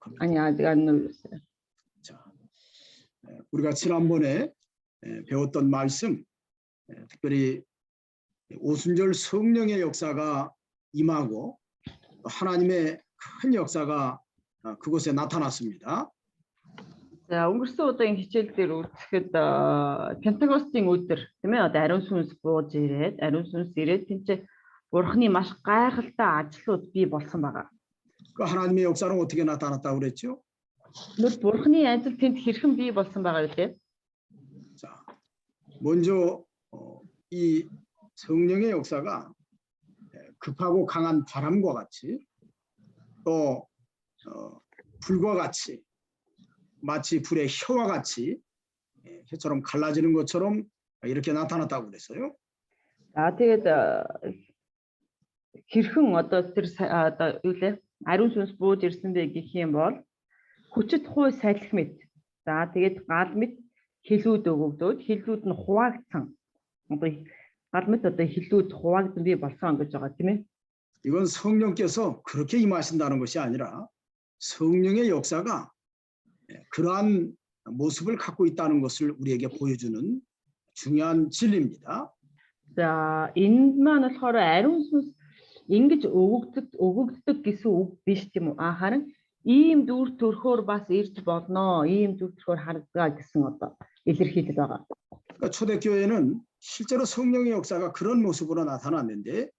합니다. 아니 아직 안 눌렀어요. 자, 우리가 지난번에 배웠던 말씀, 특별히 오순절 성령의 역사가 임하고 하나님의 큰 역사가 그곳에 나타났습니다. За өнгөрсөн удаагийн хичээл дээр үзэхэд Пентекостийн өдөр тийм ээ одоо ариун сүнс бууж ирээд ариун сүнс ирээд тэнцээ Бурхны маш гайхалтай ажлууд бий болсон байгаа. 그 하나님의 역사는 어떻게 나타났다고 그랬죠? Нүд Бурхны ажил тэнд хэрхэн бий болсон байгаа вэ? 자, 먼저 이 성령의 역사가 급하고 강한 바람과 같이 또 불과 같이 마치 불의 혀와 같이 혀처럼 갈라지는 것처럼 이렇게 나타났다고 그랬어요. За тэгээд хэрхэн одоо тэр одоо юу лээ ариун сүнс бууж ирсэн бэ гэх юм бол хүчит хуй салхи мэд. За тэгээд гал мэд хилүүд өгөгдөөд хилүүд нь хуваагдсан. Одоо гал мэд одоо хилүүд хуваагдсан би болсон гэж байгаа тийм ээ. 이건 성령께서 그렇게 임하신다는 것이 아니라 성령의 역사가 그러한 모습을 갖고 있다는 것을 우리에게 보여주는 중요한 진리입니다. За энд маань болохоор ариун сүнс ингэж өгөгддөг гэсэн үг биш тийм үү? Харин ийм дүр төрхөөр бас ирж болно. Ийм дүр төрхөөр харагдгаа гэсэн одоо илэрхийлэл байгаа. 그러니까 초대교회는 실제로 성령의 역사가 그런 모습으로 나타났는데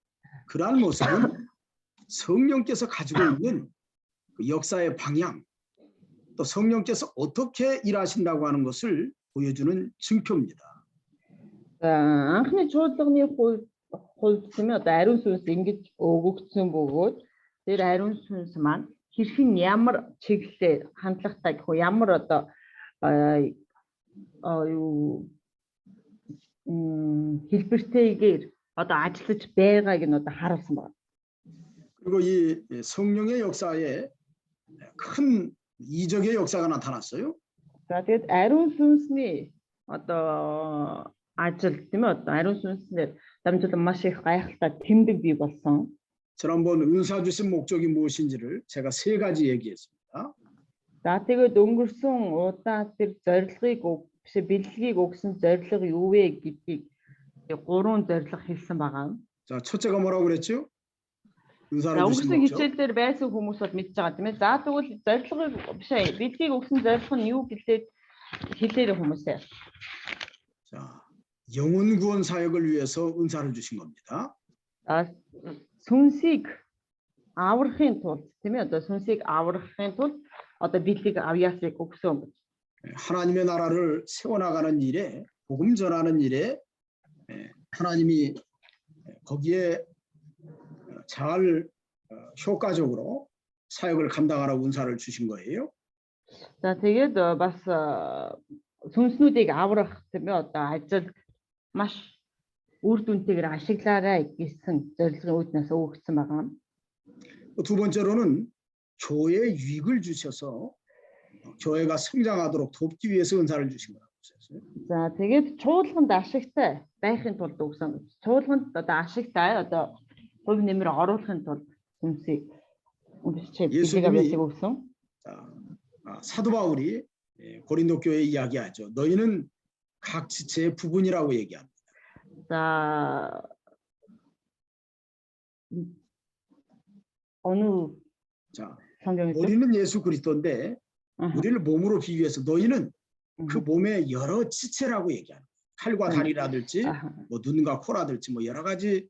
그러한 모습은 성령께서 가지고 있는 그 역사의 방향 또 성령께서 어떻게 일하신다고 하는 것을 보여주는 증표입니다. За анхны чуулганы хувьд тийм ээ одоо ариун сүнс ингэж өгөгдсөн бөгөөд тэр ариун сүнс маань хэрхэн ямар чиглэлээр хандлагатай гэх үү ямар одоо юу хэлбэртэйгээр одоо ажиллаж байгааг нь одоо харуулсан байна. 그리고 이 성령의 역사에 큰 이적의 역사가 나타났어요. За тэгээд ариун сүнсний одоо ажил тийм ээ одоо ариун сүнснээр дамжуулан маш их гайхалтай тэмдэг бий болсон. 지난번 은사 주신 목적이 무엇인지를 제가 세 가지 얘기했습니다. За тэгээд өнгөрсөн удаа тэр зорилгыг биш бэлгэлгийг өгсөн зорилго юу вэ гэдгийг гурван зорилго хэлсэн байгаа. 자, 첫째가 뭐라고 그랬죠? 은사를 주신 өнгөрсөн 목적. хичээлээр байсан хүмүүс бол мэдж байгаа тийм ээ. За тэгвэл зорилгыг биш бэлгэлгийг өгсөн зорилго нь юу гэлээд хэлээрэй хүмүүсээ. 자, 영혼 구원 사역을 위해서 은사를 주신 겁니다. Сүнсийг аврахын тулд тийм ээ одоо сүнсийг аврахын тулд одоо бэлгийг авьяасыг өгсөн гэж. 하나님의 나라를 세워나가는 일에 복음 전하는 일에 하나님이 거기에 잘 효과적으로 사역을 감당하라고 은사를 주신 거예요. За тэгээд бас сүнснүүдийг аврах тийм ээ одоо ажилд маш үр дүнтэйгээр ашиглаарай гэсэн зорилгын үүднээс өгсөн байгаа. 두 번째로는 교회에 유익을 주셔서 교회가 성장하도록 돕기 위해서 은사를 주신 거라고 했어요. За тэгээд чуулганд ашигтай байхын тулд өгсөн. Чуулганд одоо ашигтай одоо хувь нэмэр оруулахын тулд сүнсийг өгсөн. 사도 바울이 고린도 교회에 이야기하죠. 너희는 각 지체의 부분이라고 얘기합니다. 자, 어느 성경에서? 우리는 예수 그리스도인데 우리를 몸으로 비유해서 너희는 그 몸의 여러 지체라고 얘기하는 거예요. 팔과 다리라든지 뭐 눈과 코라든지 뭐 여러 가지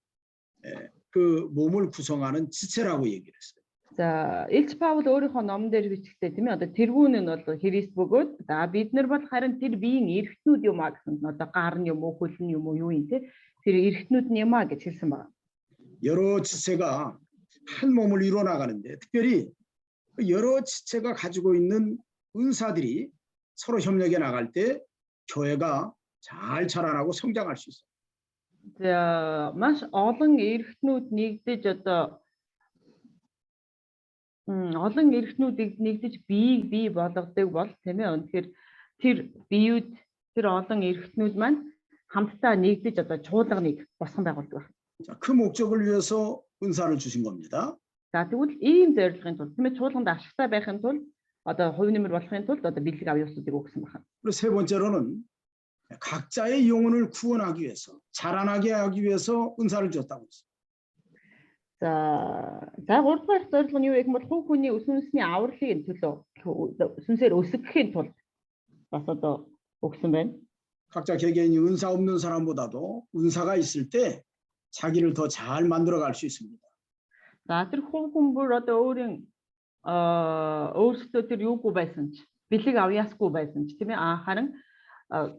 그 몸을 구성하는 지체라고 얘기를 했어요. За, Илч Паул өөрийнхөө номон дээр бичгтээ тийм ээ одоо тэргүүн нь бол Христ бөгөөд за бид нар бол харин тэр биеийн эрхтнүүд юм а гэсэн одоо гар нь юм уу хөл нь юм уу юу юм те тэр эрхтнүүд нь юм а гэж хэлсэн байна. 여러 지체가 한 몸을 이루어 나가는데 특별히 여러 지체가 가지고 있는 은사들이 서로 협력해 나갈 때 교회가 잘 자라나고 성장할 수 있어요. За, маш олон эрхтнүүд нэгдэж одоо олон эрхтнүүд нэгдэж биеийг бий болгодог бол тийм ээ үнэхээр тэр биеуд тэр олон эрхтнүүд маань хамтдаа нэгдэж одоо чуулганыг босгон байгуулдаг. 자, 그 목적을 위해서 은사를 주신 겁니다. За тэгвэл ийм зорилгын тулд тийм ээ чуулганд ашигтай байхын тулд одоо хувь нэмэр болохын тулд одоо бэлэг авьяа усуудыг өгсөн байна. 그리고 세 번째로는 각자의 영혼을 구원하기 위해서 자라나게 하기 위해서 은사를 줬다고 했어요. За гуравдугаар зорилго нь юу гэх юм бол хувь хүний өсвөнсний авралын төлөө өсвөнсээр өсгөхийн тулд бас одоо өгсөн байна. 각자 개개인이 은사 없는 사람보다도 은사가 있을 때 자기를 더 잘 만들어갈 수 있습니다. За тэр хувь хүн бүр одоо өөрсдөө тэр юугүй байсан ч бэлэг авьяасгүй байсан ч тийм ээ харин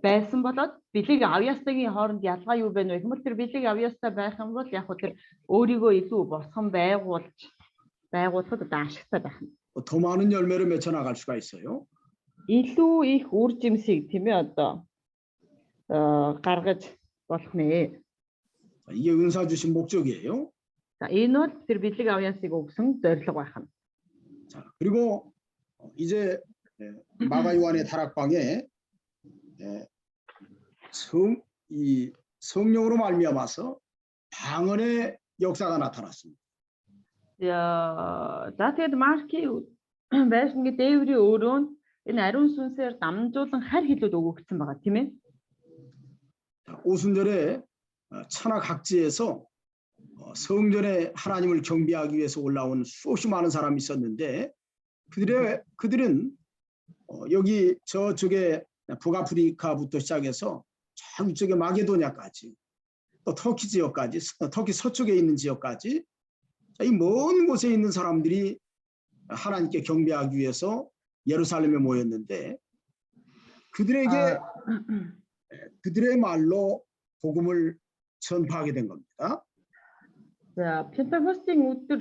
байсан болоод бэлэг авьяастайгийн хооронд ялгаа юу байна вэ гэвэл тэр бэлэг авьяастай байх юм бол яг хөө тэр өөрийгөө илүү босгон байгуулахад одоо ашигтай байх нь. 더 많은 열매를 맺혀 나갈 수가 있어요. илүү их үр жимсийг тийм ээ одоо гаргаж болох нэ. 이게 은사 주신 목적이에요. За энэ бол тэр бэлэг авьяасыг өгсөн зорилго байх нь. 자, 그리고 이제 마가 요한의 다락방에 성령으로 말미암아서 방언의 역사가 나타났습니다. За тэгээд Маркийн байшингийн дээврийн өөрөө энэ ариун сүнсээр дамжуулан харь хэлүүд өгөгдсөн байгаа тийм ээ. 오순절에 천하 각지에서 성전에 하나님을 경배하기 위해서 올라온 수없이 많은 사람이 있었는데 그들은 여기 저쪽에 북아프리카부터 시작해서 저 위쪽에 마게도냐까지 또 터키 지역까지 터키 서쪽에 있는 지역까지 이 먼 곳에 있는 사람들이 하나님께 경배하기 위해서 예루살렘에 모였는데 그들의 말로 복음을 전파하게 된 겁니다. За Пентекостийн өдөр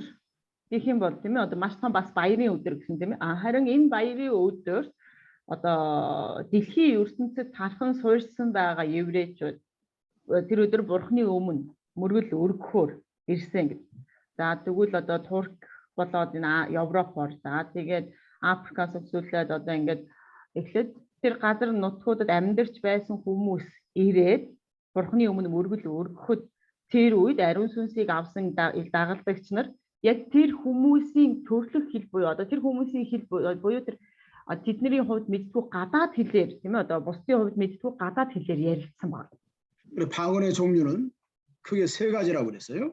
гэх юм бол тийм ээ одоо маш том бас баярын өдөр гэсэн тийм ээ. Харин энэ баярын өдөр одоо дэлхийн ертөнцид тархан суурьсан байгаа еврейчүүд тэр өдөр Бурхны өмнө мөргөл өргөхөөр ирсэн гэдэг. За тэгвэл одоо Турк болоод энэ Европоор за тэгээд Африкаас өсвөлээд одоо ингээд эхлээд тэр газар нутгуудад амьдарч байсан хүмүүс ирээд Бурхны өмнө мөргөл өргөхөд тэр үед ариун сүнсийг авсан дагалдагч нар яг тэр хүмүүсийн төрлөх хэл буюу одоо тэр хүмүүсийн хэл буюу тэр тэдний хувьд мэддгүй гадаад хэлээр тийм ээ одоо бусдын хувьд мэддгүй гадаад хэлээр ярилцсан байна. 그리고 방언의 종류는 크게 세 가지라고 그랬어요.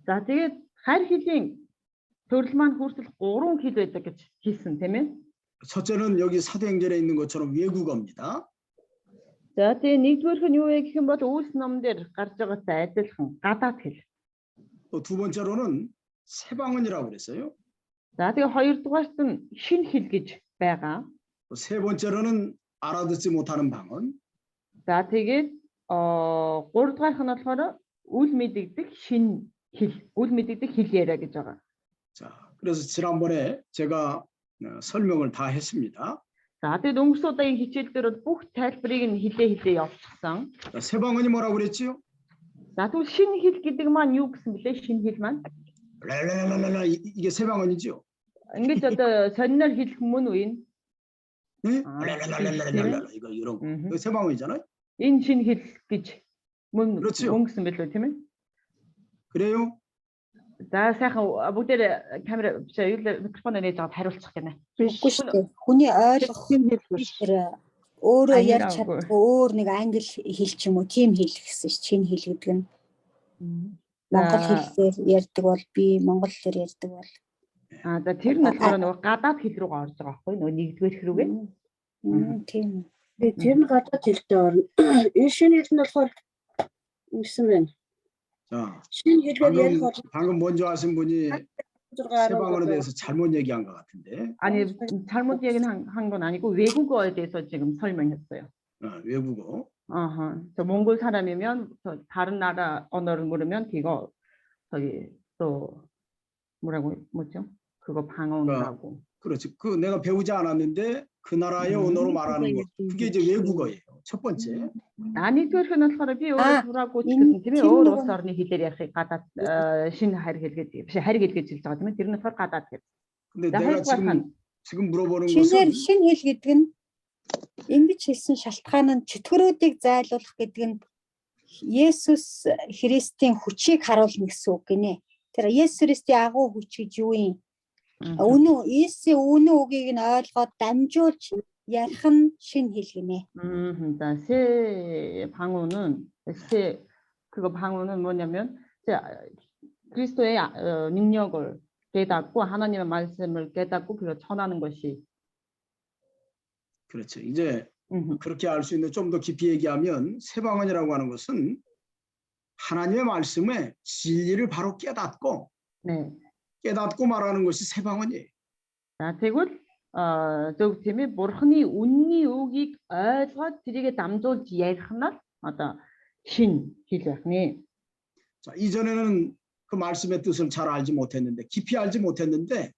За тэгээд харь хэлийн төрөл маань хүртэл 3 хэл байдаг гэж хэлсэн тийм ээ. 첫째는 여기 사도행전에 있는 것처럼 외국어입니다. За тэгээ нэгдүгээрх нь юу вэ гэх юм бол Үйлс номон дээр гарч байгаатай адилхан гадаад хэл. 또 두 번째로는 세방언이라고 그랬어요. За тэгээ хоёрдугаарт нь шинэ хэл гэж байгаа. 또 세 번째로는 알아듣지 못하는 방언. За тэгээд гуравдугаарх нь болохоор үл мэдэгдэх шинэ хэл, үл мэдэгдэх хэл яриа гэж байгаа. 자, 그래서 지난번에 제가 설명을 다 했습니다. За тэгээд өнгөрсөн удаагийн хичээлдэр бүх тайлбарыг нь хилээ явуулсан. 자, 세방언이 뭐라고 그랬지요? За тэгвэл шинэ хэл гэдэг маань юу гэсэн бэлээ шинэ хэл маань? 랄랄랄랄라 이게 세방언이지요? Ингэж одоо сониноор хэлэх мөн үү энэ? 네? 랄랄랄랄랄랄라 이거 이런 거. 이거 세방언이잖아요. Энэ шинэ хэл гэж мөн 그렇지요. гэсэн бэлээ тийм ээ? 그래요? За сайхан бүгдээр камера биш юу микрофон нээж аваад хариулчих гэнэ. Үгүй шүү дээ. Хүний ойлгох хэлбэр өөрөө ярьж чаддаг өөр нэг англи хэл ч юм уу тийм хэл гэсэн чинь хэл гэдэг нь монгол хэлээр ярьдаг бол би монгол хэлээр ярьдаг бол За тэр нь болохоор нөгөө гадаад хэл рүүгээ орж байгаа байхгүй нөгөө нэгдүгээр хэл рүүгээ. Тийм. Тэр нь гадаад хэлтэй орно. Энэ шинэ хэл нь болохоор ингэсэн байна. 자, шинэ хэлээр ярих бол 방금 먼저 하신 분이 6 세방언에 대해서 잘못 얘기한 것 같은데. 아니 잘못 얘기는 한 건 아니고 외국어에 대해서 지금 설명했어요. 외국어. 저 몽골 사람이면 저 다른 나라 언어를 모르면 이거 저기 또 뭐죠? 그거 방언이라고. 그렇지. 그 내가 배우지 않았는데 그 나라의 언어로 말하는 거. 그게 이제 외국어예요. 첫 번째. нэгдүгээрх нь болохоор би өөрөө сураагүй ч гэсэн тийм ээ өөр улс орны хэлээр ярихыг гадаад шинэ харь хэл гэж биш харь хэл гэж хэлж байгаа тийм ээ тэр нь болохоор гадаад хэл. 근데 내가 지금 물어보는 шинээр 것은 шинэ хэл гэдэг нь ингэж хэлсэн шалтгаан нь чөтгөрүүдийг зайлуулах гэдэг нь Есүс Христийн хүчийг харуулна гэсэн үг гинэ. Тэр Есүс Христийн агуу хүч гэж юу юм? Үнэн үүний үгийг нь ойлгоод дамжуулж ярих нь шин хэл гинэ. 자, 새 방언은 그거 방언은 뭐냐면 그리스도의 능력을 깨닫고 하나님의 말씀을 깨닫고 그걸 전하는 것이. 그렇죠. 이제 그렇게 알 수 있는 좀 더 깊이 얘기하면 새 방언이라고 하는 것은 하나님의 말씀에 진리를 바로 깨닫고 네. 깨닫고 말하는 것이 새 방언이에요. За тэгвэл зөв тийм ээ бурхны үнний үгийг ойлгоод тэрийг дамжуулж ярих нь одоо шин хэл байх нэ. 자, 이전에는 그 말씀의 뜻을 잘 알지 못했는데 깊이 알지 못했는데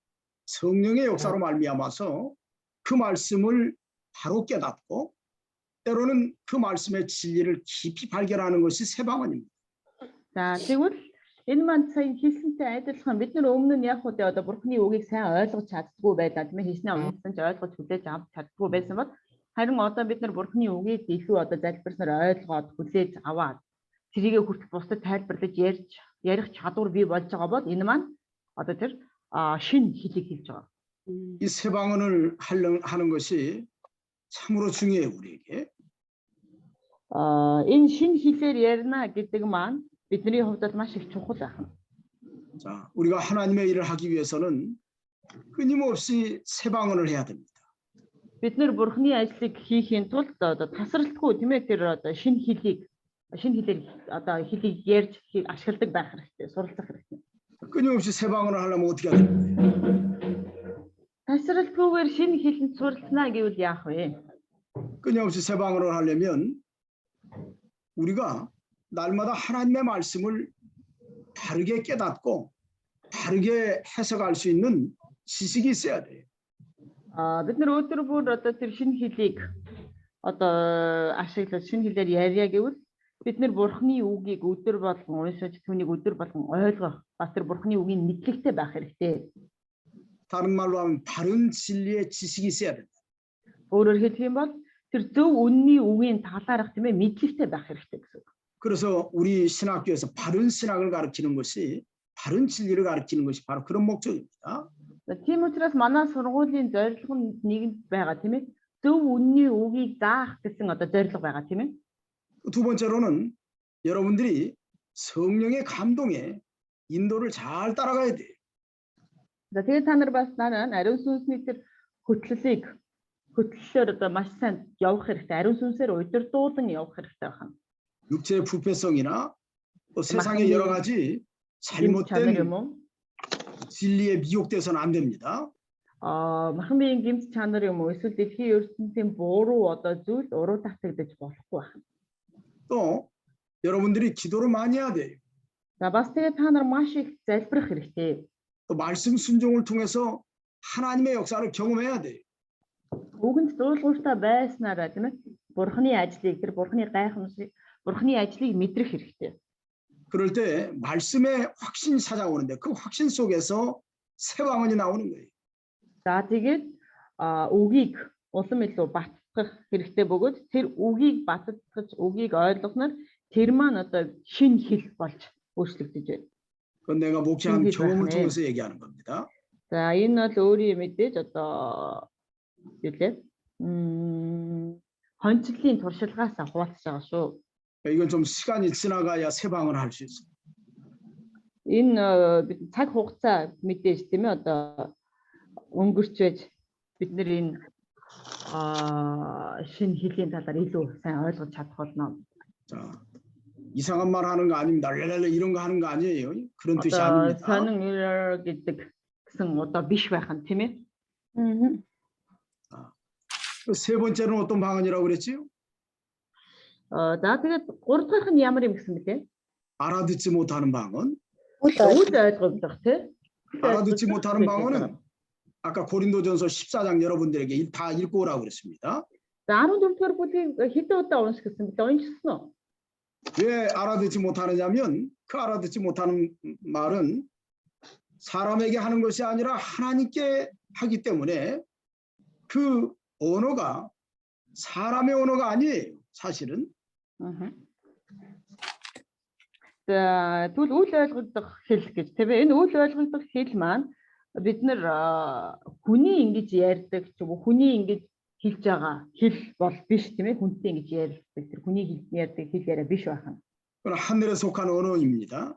성령의 역사로 말미암아서 그 말씀을 바로 깨닫고 때로는 그 말씀의 진리를 깊이 발견하는 것이 새 방언입니다. За тэгвэл энэ маань сая хэлсэнтэй адилхан бид нар өмнө нь яг үдэ одоо бурхны үгийг сайн ойлгож чаддгүй байлаа тийм ээ хийснээ унтсан ч ойлгож хүлээж авч чаддгүй байсан бол харин одоо бид нар бурхны үгийг илүү одоо залбирснаар ойлгоод хүлээж аваад тэрийг хүртэл бусдад тайлбарлаж ярих чадвар бий болж байгаа бол энэ маань одоо тэр шин хэлийг хэлж байгаа. 이 새 방언을 하는 것이 참으로 중요해요, 우리에게. Энэ шин хэлээр ярина гэдэг маань бидний хувьд маш их чухал байна. 자, 우리가 하나님의 일을 하기 위해서는 끊임없이 새 방언을 해야 됩니다. Бид нэр бурхны ажлыг хийхийн тулд одоо тасралтгүй тийм ээ тэр одоо шин хэлээр одоо хэлийг ярьж ашигладаг байх хэрэгтэй, суралцах хэрэгтэй. 끊임없이 새 방언을 하려면 어떻게 해야 됩니까? Тасралтгүйгээр шин хэлэнд суралцна гэвэл яах вэ? 끊임없이 새 방언을 하려면 우리가 날마다 하나님의 말씀을 바르게 깨닫고 바르게 해석할 수 있는 지식이 있어야 돼요. Бид нар өдөр бүр одоо тэр шин хэлийг одоо ашиглаж шин хэлээр ярья гэвэл бид нар бурхны үгийг өдөр болгон уншиж түүнийг өдөр болгон ойлгох бас тэр бурхны үгийн мэдлэгтэй байх хэрэгтэй. 다른 말로 하면 바른 진리의 지식이 있어야 된다. Өөрөөр хэлэх юм бол тэр зөв үнний үгийн талаарх тийм ээ мэдлэгтэй байх хэрэгтэй гэсэн үг. 그래서 우리 신학교에서 바른 신학을 가르치는 것이 바른 진리를 가르치는 것이 바로 그런 목적입니다. Тийм учраас манай сургуулийн зорилго нь нэгэн байгаа тийм ээ. Зөв үнний үгийг заах гэсэн одоо зорилго байгаа тийм ээ. 두 번째로는 여러분들이 성령의 감동에 인도를 잘 따라가야 돼요. За тэгээд та нар бас ариун сүнсний тэр хөтлөлөөр одоо маш сайн явах хэрэгтэй. Ариун сүнсээр удирдуулан явах хэрэгтэй байна. 육체의 부패성이나 또 세상의 여러 가지 잘못된 진리에 미혹돼서는 안 됩니다. Махан биеийн гэмт чанар юм уу эсвэл дэлхийн ертөнцийн буруу одоо зүйл уруу татагдаж болохгүй байна. 또 여러분들이 기도를 많이 해야 돼요. За бас тэгээд та нар маш их залбирах хэрэгтэй. 또 말씀 순종을 통해서 하나님의 역사를 경험해야 돼요. Үгэнд дуулууртай байснараа тийм ээ. Бурхны ажлыг тэр бурхны гайхамшиг бурхны ажлыг мэдрэх хэрэгтэй. 그럴 때 말씀에 확신이 찾아오는데 그 확신 속에서 새 방언이 나오는 거예요. За тэгээд үгийг улам илүү баттгах хэрэгтэй бөгөөд тэр үгийг баттгаж үгийг ойлгосноор тэр маань одоо шин хэл болж өөрчлөгдөж байна. 그건 내가 목회한 경험을 통해서 얘기하는 겁니다. За энэ бол өөрийн мэдээж одоо юу лээ? Хончлын туршилгаас хуваалцж байгаа шүү. 이건 좀 시간이 지나가야 새 방언을 할 수 있어요. Энэ цаг хугацаа мэдээж тийм ээ одоо өнгөрч байж бид нэр энэ шин хэллийн талаар илүү сайн ойлгож чадах болно. 자, 이상한 말 하는 거 아닙니다. 랄랄라 이런 거 하는 거 아니에요. 그런 뜻이 아닙니다. Сонин гэдэг гэсэн одоо биш байх нь тийм ээ. 세 번째는 어떤 방언이라고 그랬지요? За тэгээд гурав дахь нь ямар юм гэсэн бэ? 알아듣지 못하는 방언. Үл ойлгогдох тийм. 알아듣지 못하는 방언은 아까 고린도전서 14장 여러분들에게 다 읽고 오라고 그랬습니다. За 14-р бүлгийг хэдэн удаа унших гэсэн бэ? Уншсан уу? 왜 알아듣지 못하느냐면 그 알아듣지 못하는 말은 사람에게 하는 것이 아니라 하나님께 하기 때문에 그 언어가 사람의 언어가 아니에요. 사실은. За тэгвэл үл ойлгогдох хэл гэж тийм ээ. Энэ үл ойлгогдох хэл маань бид нар хүний ингэж ярьдаг ч юм уу хүний ингэж хэлж байгаа хэл бол биш тийм ээ хүнтэй ингэж ярьдаг тэр хүний ярьдаг хэл яриа биш байна. 그건 하늘에 속한 언어입니다.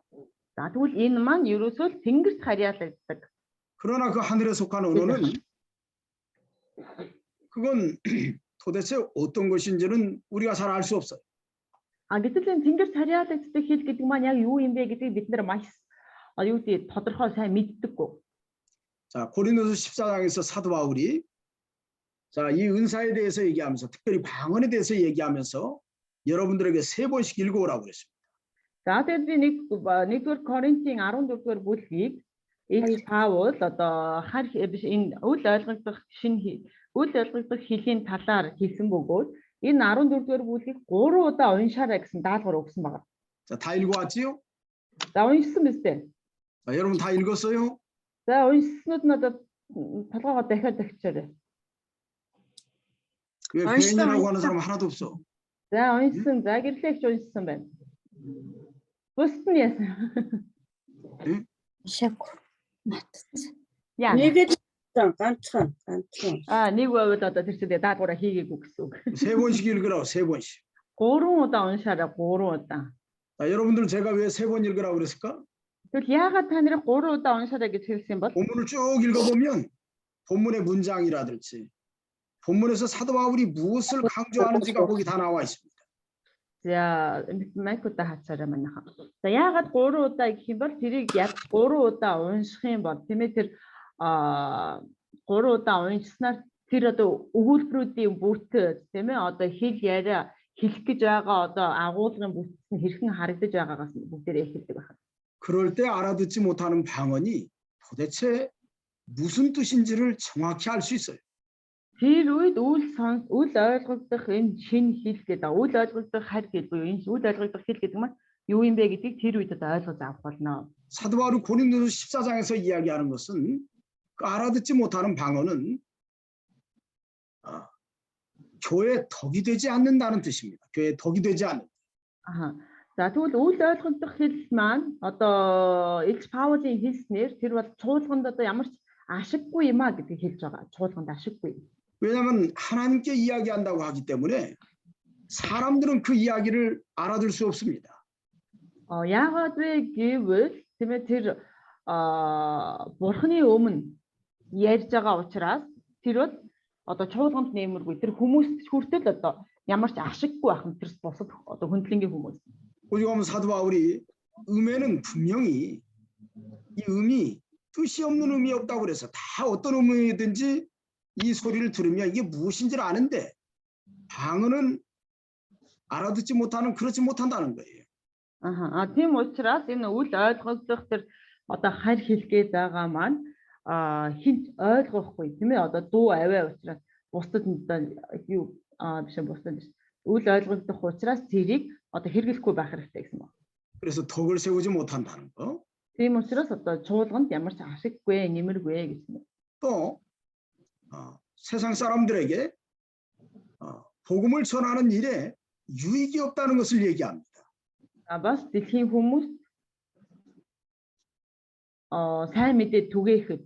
За тэгвэл энэ маань ерөөсөө тэнгэрт харьяалагддаг. 그러나 그 하늘에 속한 언어는 그건 도대체 어떤 것인지는 우리가 잘 알 수 없어요. Гэтэл энэ тэнгэрт харьяалагддаг хэл гэдэг маань яг юу юм бэ гэдгийг бид нар маш юу гэдэг тодорхой сайн мэддэггүй. 자, 고린도서 14장에서 사도 바울이 자, 이 은사에 대해서 얘기하면서 특별히 방언에 대해서 얘기하면서 여러분들에게 3번씩 읽어오라고 그랬습니다. За тэгээд би нэгдүгээр Коринтын 14-р бүлгийг Ил Паул одоо биш энэ үл ойлгогдох хэлийн талаар хэлсэн бөгөөд энэ 14-р бүлгийг 3 удаа уншаарай гэсэн даалгавар өгсөн байна. 자, 다 읽어왔지요? За уншсан биз дээ. 자, 여러분 다 읽었어요? За уншснууд нь одоо толгоогоо дахиад дахичаарай. 왜 개인이라고 하는 사람 하나도 없어? За уншсан. За гэрлээч уншсан байна. Бусд нь яасан? Шавгүй. Яа. Нэгэд ганцхан. Нэг байвал одоо тэр чинь даалгавраа хийгээгүй гэсэн үг. 3번씩 읽으라고 3번씩. 3 удаа уншаарай 3 удаа. 자, 여러분들 제가 왜 3번 읽으라고 그랬을까? Тэгвэл яагаад та нарыг 3 удаа уншаарай гэж хэлсэн бол 본문을 쭉 읽어보면 본문의 문장이라든지 본문에서 사도 바울이 무엇을 강조하는지가 거기 다 나와 있습니다. за майкуудаа хацаарай манайха. За яагаад 3 удаа гэх юм бол тэрийг яг 3 удаа унших юм бол тийм ээ тэр 3 удаа уншснаар тэр одоо өгүүлбэрүүдийн бүтэц тийм ээ одоо хэл яриа хэлэх гэж байгаа одоо агуулгын бүтэц нь хэрхэн харагдаж байгаагаас бүгдээрээ хэлдэг байна. 그럴 때 알아듣지 못하는 방언이 도대체 무슨 뜻인지를 정확히 알 수 있어요. Тэр үед үл ойлгогдох энэ шинэ хэл гэдэг үл ойлгогдох харь хэл буюу энэ үл ойлгогдох хэл гэдэг маань юу юм бэ гэдгийг тэр үед одоо ойлгож авах болно. 사도 바울이 고린도서 14장에서 이야기하는 것은 그 알아듣지 못하는 방언은 교회에 덕이 되지 않는다는 뜻입니다. 교회에 덕이 되지 않는. За тэгвэл үл ойлгогдох хэл маань одоо Илж Паулийн хэлснээр тэр бол чуулганд одоо ямар ч ашиггүй юм а гэдгийг хэлж байгаа. чуулганд ашиггүй. 왜냐하면 하나님께 이야기한다고 하기 때문에 사람들은 그 이야기를 알아들 수 없습니다. яагаад вэ гэвэл тийм ээ тэр бурхны өмнө ярьж байгаа учраас тэр бол одоо чуулганд нэмэргүй тэр хүмүүст хүртэл одоо ямар ч ашиггүй ахын тэр бусад одоо хүндлэнгийн хүмүүс. 거기 가면 사도 바울이 음에는 분명히 이 음이 뜻이 없는 의미 없다고 그래서 다 어떤 의미든지 이 소리를 들으면 이게 무엇인지를 아는데 방언은 알아듣지 못하는 그렇지 못한다는 거예요. Тийм учраас энэ үл ойлгогдох тэр одоо харь хэлгээд байгаа маань хинт ойлгохгүй тийм ээ одоо дуу аваа учраас бусдад юу биш бусдад үл ойлгогдох учраас тэрийг одоо хэрэглэхгүй байх хэрэгтэй гэсэн байна. 그래서 덕을 세우지 못한다는 거. Тийм учраас одоо чуулганд ямар ч ашиггүй нэмэргүй гэсэн. 또 세상 사람들에게 복음을 전하는 일에 유익이 없다는 것을 얘기합니다. Бас дэлхийн хүмүүст сайн мэдээ түгээхэд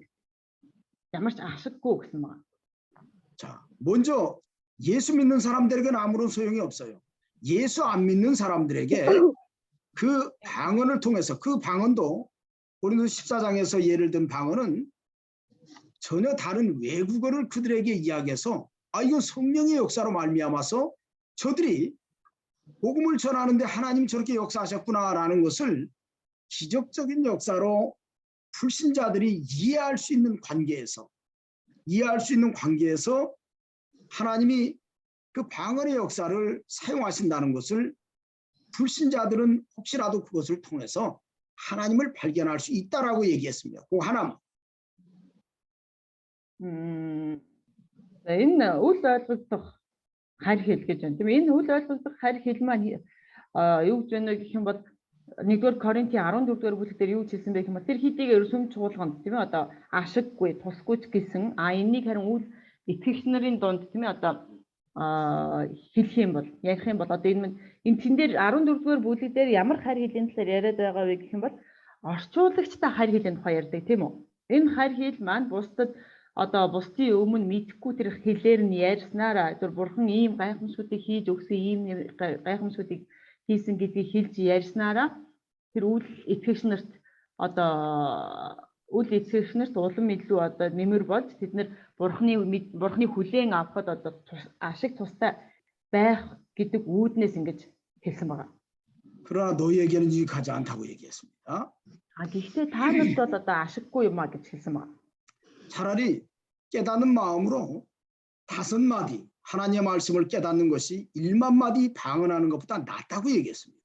ямар ч ашиггүй гэсэн байна. 자, 먼저 예수 믿는 사람들에게는 아무런 소용이 없어요. 예수 안 믿는 사람들에게 그 방언을 통해서 그 방언도 고린도서 14장에서 예를 든 방언은 전혀 다른 외국어를 그들에게 이야기해서 이거 성령의 역사로 말미암아서 저들이 복음을 전하는데 하나님 저렇게 역사하셨구나라는 것을 기적적인 역사로 불신자들이 이해할 수 있는 관계에서 하나님이 그 방언의 역사를 사용하신다는 것을 불신자들은 혹시라도 그것을 통해서 하나님을 발견할 수 있다라고 얘기했습니다. 그 하나만. Энэ үл ойлгогдох харь хэл гэж байна. Тийм энэ үл ойлгогдох харь хэл маань юу гэж байна гэх юм бол 1-р Коринтын 14-р бүлэг дээр юу хэлсэн бэ гэх юм бол тэр хэдийгээр сүм чуулганд тийм ээ одоо ашиггүй тусгүйч гэсэн энийг харин үл итгэгч нарын дунд тийм ээ одоо хэлэх юм бол ярих юм бол одоо энэ тэн дээр 14-р бүлэг дээр ямар харь хэлийн талаар яриад байгаа вэ гэх юм бол орчуулагчтай харь хэлийн тухай ярьдаг тийм үү? Энэ хайр хил маань бусдад одоо бусдын өмнө мэдхгүй тэр хэлээр нь ярьснараа тэр бурхан ийм гайхамшгуудыг хийж өгсөн, ийм гайхамшгуудыг хийсэн гэдгийг хэлж ярьснараа тэр үл итгэгч нарт одоо үл итгэгч нарт улам илүү одоо нэмэр болж тэд нар бурханы хүлээн авахд одоо ашиг тустай байх гэдэг үүднээс ингэж хэлсэн байгаа. 그러나 너희에게는 유익하지 않다고 얘기했습니다. Гэхдээ та нарт бол одоо ашиггүй юм а гэж хэлсэн байна. 차라리 깨닫는 마음으로 5마디 하나님의 말씀을 깨닫는 것이 1만 마디 방언하는 것보다 낫다고 얘기했습니다.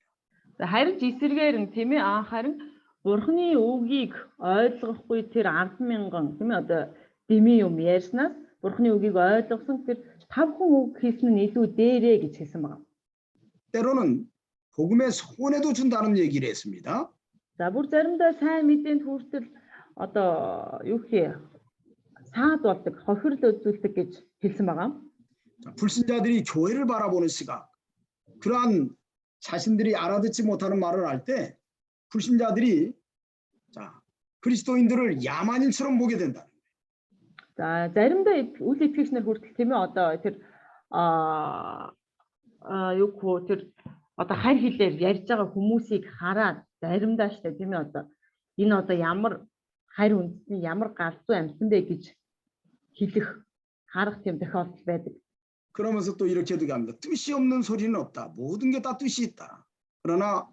Харин ч эсэргээр нь тийм ээ харин бурхны үгийг ойлгохгүй тэр 10,000 тийм ээ одоо дэмий юм ярьснаас бурхны үгийг ойлгосон тэр 5 хүн үг хэлсэн нь илүү дээрээ гэж хэлсэн байна. 때로는 복음의 손해도 준다는 얘기를 했습니다. За бүр заримдаа сайн мэдээнд хүртэл одоо юу гэх саад болдог, хохирол үзүүлдэг гэж хэлсэн байгаа. 불신자들이 교회를 바라보는 시각, 그러한 자신들이 알아듣지 못하는 말을 할 때 불신자들이 그리스도인들을 야만인처럼 보게 된다. За заримдаа үл итгэгч нар хүртэл тийм ээ одоо тэр юу гоо тэр одоо хайр хэлээр ярьж байгаа хүмүүсийг хараад заримдаа штэ тийм ээ одоо энэ одоо ямар хайр үндэсний ямар галзуу амьтан бэ гэж хэлэх харах тийм тохиолдол байдаг. 그러면서 또 이렇게 얘기합니다. 뜻이 없는 소리는 없다. 모든 게 다 뜻이 있다. 그러나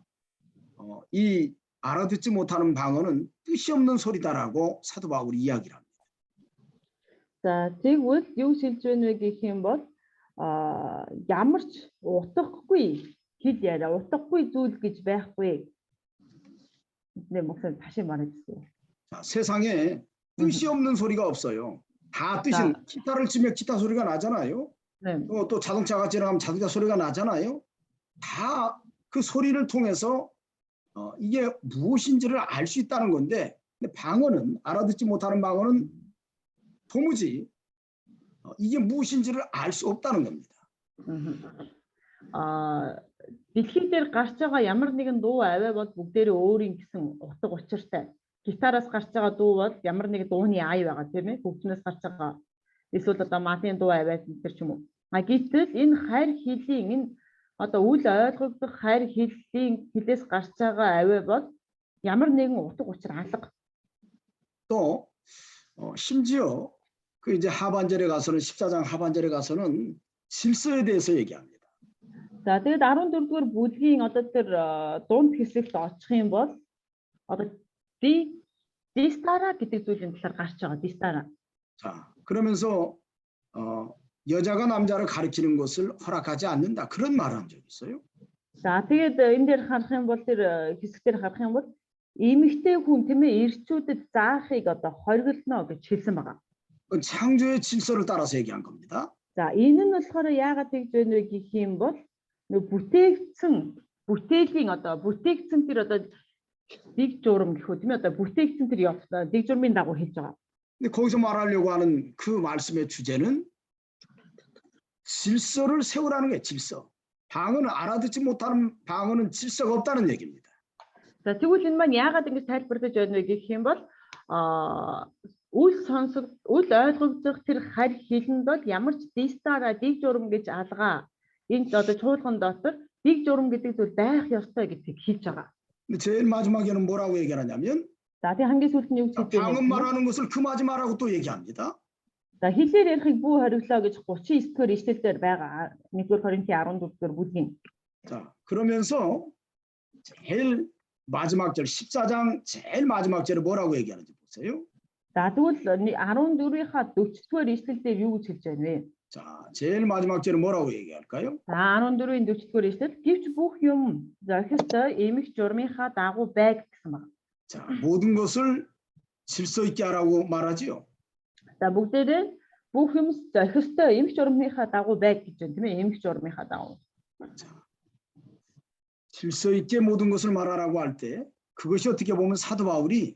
이 알아듣지 못하는 방언은 뜻이 없는 소리다라고 사도 바울이 이야기를 합니다. За тэгвэл юу шилж байна вэ гэх юм бол ямар ч утгагүй хэл яриа, утгагүй зүйл гэж байхгүй. 네, 목사님 다시 말해주세요. 자, 세상에 뜻이 없는 소리가 없어요. 다 뜻이 기타를 치면 기타 소리가 나잖아요. 네. 또 자동차가 지나가면 자동차 소리가 나잖아요. 다 그 소리를 통해서 이게 무엇인지를 알 수 있다는 건데 근데 방언은 알아듣지 못하는 방언은 도무지 이게 무엇인지를 알 수 없다는 겁니다. дэлхий дээр гарч байгаа ямар нэгэн дуу аваа бол бүгдээрээ өөрийн гэсэн утга учиртай. Гитараас гарч байгаа дуу бол ямар нэг дууны ай байгаа тийм ээ. Хөгжмөөс гарч байгаа. Эсвэл одоо матын дуу аваа гэдэг ч юм уу. Гэтэл энэ хайр хэллийн энэ одоо үл ойлгогдох хайр хэллийн хэлээс гарч байгаа аваа бол ямар нэгэн утга учир алга. 또 심지어 그 이제 하반절에 가서는 14장 하반절에 가서는 질서에 대해서 얘기합니다. За тэгээд 14-р бүлгийн одоо тэр дунд хэсэгт очих юм бол одоо дистара гэдэг зүйлийн талаар гарч байгаа дистара. 자, 그러면서 여자가 남자를 가리키는 것을 허락하지 않는다. 그런 말을 한 적이 있어요. За тэгээд энэ дээр харах юм бол тэр хэсгээр харах юм бол эмэгтэй хүн тийм ээ эрчүүдэд заахыг одоо хоригдно гэж хэлсэн байгаа. 창조의 질서를 따라서 얘기한 겁니다. За энэ нь болохоор яагаад тэгж байна вэ гэх юм бол бүтээлийн одоо бүтээгдсэн тэр одоо дэг журам гэх үү тийм ээ одоо бүтээгдсэн тэр дэг журмын дагуу хэлж байгаа. 근데 거기서 말하려고 하는 그 말씀의 주제는 질서를 세우라는 게 질서. 방언을 알아듣지 못하는 방언은 질서가 없다는 얘기입니다. За тэгвэл энэ маань яагаад ингэж тайлбарлаж байна вэ гэх юм бол үл ойлгогдох тэр харь хэлэнд бол ямар ч дистара дэг журам гэж алгаа энэ одоо чуулган дотор дэг журам гэдэг зүйл байх ёстой гэдгийг хэлж байгаа. 근데 제일 마지막에는 뭐라고 얘기하냐면 За тэг хамгийн сүүлд нь юу гэж хэлж 방언 말하는 것을 금하지 말라고 또 얘기합니다. За хэлээр ярихыг бүү хориглоо гэж 39-р ишлэлээр байгаа. 1-р Коринфын 14-р бүлгийн. 자, 그러면서 제일 마지막 절 14장 제일 마지막 절에 뭐라고 얘기하는지 보세요. За тэгвэл 14-ийнхаа 40-р ишлэлээр юу гэж хэлж байна вэ? 자, 제일 마지막 절에 뭐라고 얘기할까요? За 14-ийн 40-р ишлэл гэвч бүх юм зохистой эмх журмынхаа дагуу байг гэсэн байна. 자, 모든 것을 질서 있게 하라고 말하지요. За бүгдээрээ бүх юм зохистой эмх журмынхаа дагуу байг гэж байна тийм ээ эмх журмынхаа дагуу. 자, 질서 있게 모든 것을 말하라고 할 때 그것이 어떻게 보면 사도 바울이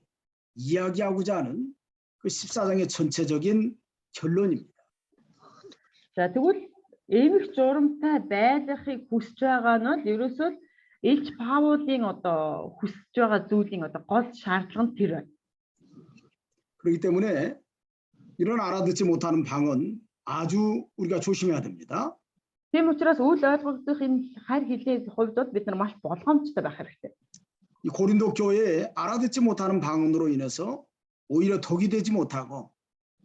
이야기하고자 하는 그 14장의 전체적인 결론입니다. За тэгвэл эмх журамтай байхыг хүсэж байгаа нь ерөөсөө Илч Паулын одоо хүсэж байгаа зүйлийн одоо гол шаардлага нь тэр байна. 그리고 그렇기 때문에 이런 알아듣지 못하는 방언 아주 우리가 조심해야 됩니다. Тийм учраас үл ойлгогдох энэ хайр хэлний хувьд бол бид нар маш болгоомжтой байх хэрэгтэй. 이 고린도 교회에 알아듣지 못하는 방언으로 인해서 오히려 덕이 되지 못하고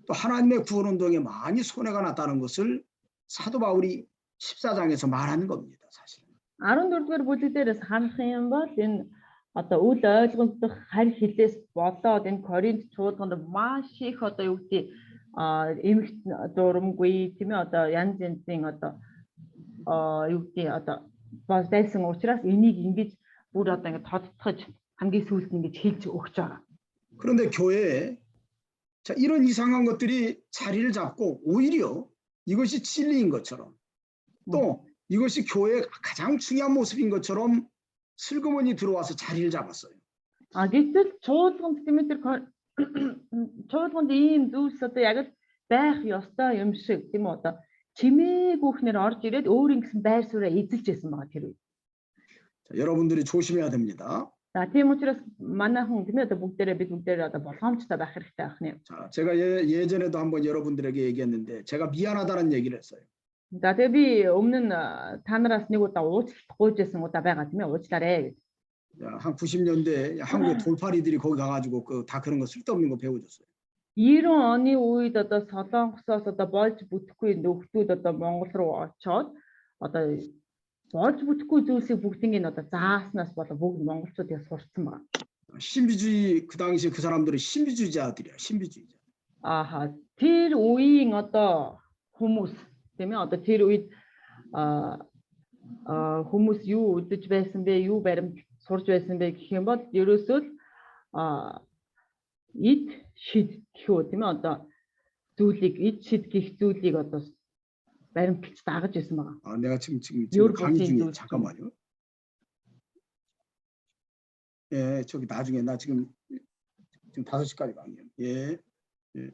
또 하나님의 구원 운동에 많이 손해가 났다는 것을 사도 바울이 14장에서 말하는 겁니다. 사실. 14-р бүлэг дээрээс харах юм бол энэ одоо үл ойлгогдох хайр хэлээс болоод энэ Коринт чуулганд маш их одоо юу гэдэг эмх дурамгүй тийм ээ одоо янз янзын одоо юу гэдэг одоо болсон учраас энийг ингэж бүр одоо ингэ тодтогч хамгийн сүүлд ингэж хэлж өгч байгаа. 그런데 교회에 자, 이런 이상한 것들이 자리를 잡고 오히려 이것이 진리인 것처럼 또 이것이 교회의 가장 중요한 모습인 것처럼 슬그머니 들어와서 자리를 잡았어요. Гэтэл чуулганд тийм ээ тэр чуулганд ийм зүйлс одоо яг л байх ёстой юм шиг тийм үү одоо чимээгүйхнэр орж ирээд өөр ингэсэн байр сууриа эзэлж байсан байгаа тэр үед. 자, 여러분들이 조심해야 됩니다. За тийм учраас манай хүн тийм ээ одоо бид бүгдээрээ одоо болгоомжтой байх хэрэгтэй ахны. 자, 제가 예전에도 한번 여러분들에게 얘기했는데 제가 미안하다는 얘기를 했어요. За тэгээ би өмнө нь та нараас нэг удаа уучлалт гуйжсэн удаа байгаа тийм ээ уучлаарэ гэж. 한 90년대 한국의 돌팔이들이 거기 가가지고 다 그런 거 쓸데없는 거 배워줬어요. 90 оны үед одоо Солонгосоос одоо болж бүтэхгүй нөхдүүд одоо Монгол руу очоод одоо болж бүтэхгүй зүйлсийг бүгднийг нь одоо зааснаас болоо бүгд монголчуудыг сурцсан байна. 신비주의 그 당시 그 사람들은 신비주의자들이야. 신비주의자. 아하, тэр үеийн одоо хүмүүс тийм ээ одоо тэр үед хүмүүс юу үдэж байсан бэ, юу баримт сурж байсан бэ гэх юм бол ерөөсөө ид шид гэхүү тийм ээ одоо зүйлийг ид шид гэх зүйлийг одоо баримталж дагаж байсан байгаа. 내가 지금 강의 중에 잠깐만요. 예, 저기 나중에 나 지금 5시까지 강의요. 예. 예.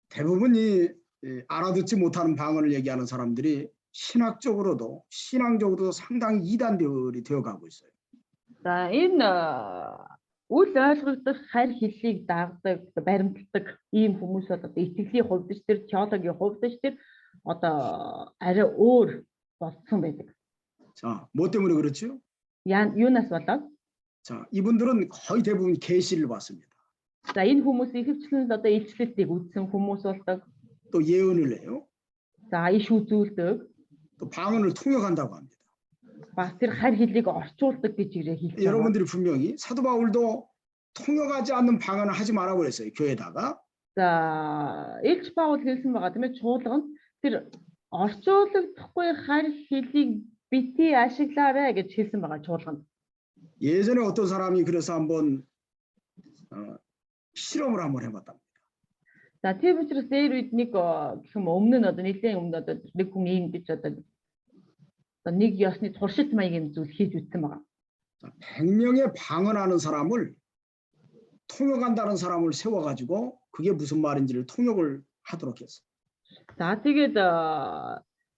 대부분 이 알아듣지 못하는 방언을 얘기하는 사람들이 신학적으로도 신앙적으로도 상당히 이단들이 되어가고 있어요. За энэ үл ойлгогдох хайр хэллийг дагдаг баримталдаг ийм хүмүүс бол одоо итгэлийн хувьд ч тэр теологийн хувьд ч тэр одоо арай өөр болцсон байдаг. 자, 뭐 때문에 그렇죠? Юунаас болоод? 자, 이분들은 거의 대부분 계시를 봤습니다. За энэ хүмүүс ихэвчлэн одоо илчлэлтийг үзсэн хүмүүс болдог. 또 예언을 해요. За иш үзүүлдэг. 또 방언을 통역한다고 합니다. Бас тэр хайр хэллийг орчуулдаг гэж ирээ хэлж байгаа. 여러분들이 분명히 사도 바울도 통역하지 않는 방언을 하지 말라고 그랬어요. 교회에다가. За Илч Паул хэлсэн байгаа тийм ээ чуулганд тэр орчуулагдахгүй хайр хэллийг бити ашиглаарай гэж хэлсэн байгаа чуулганд. 예전에 어떤 사람이 그래서 한번 실험을 한번 해봤답니다. За тийм учраас дээр үед нэг гэх юм өмнө нь одоо нэлийн өмнө одоо нэг хүн ийм гэж одоо нэг ёсны туршилт маягийн зүйл хийж үтсэн байгаа. 100명의 방언하는 사람을 통역한다는 사람을 세워가지고 그게 무슨 말인지를 통역을 하도록 했어요. За тэгээд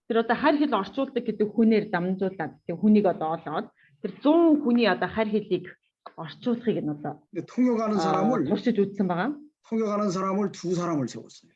тэр одоо хайр хэл орчуулдаг гэдэг хүнээр дамжуулаад тэр хүнийг одоо олоод тэр 100 хүний одоо хайр хэлийг орчуулахыг нь одоо 통역하는 사람을 туршиж үтсэн байгаа. 통역하는 사람을 2사람을 세웠어요.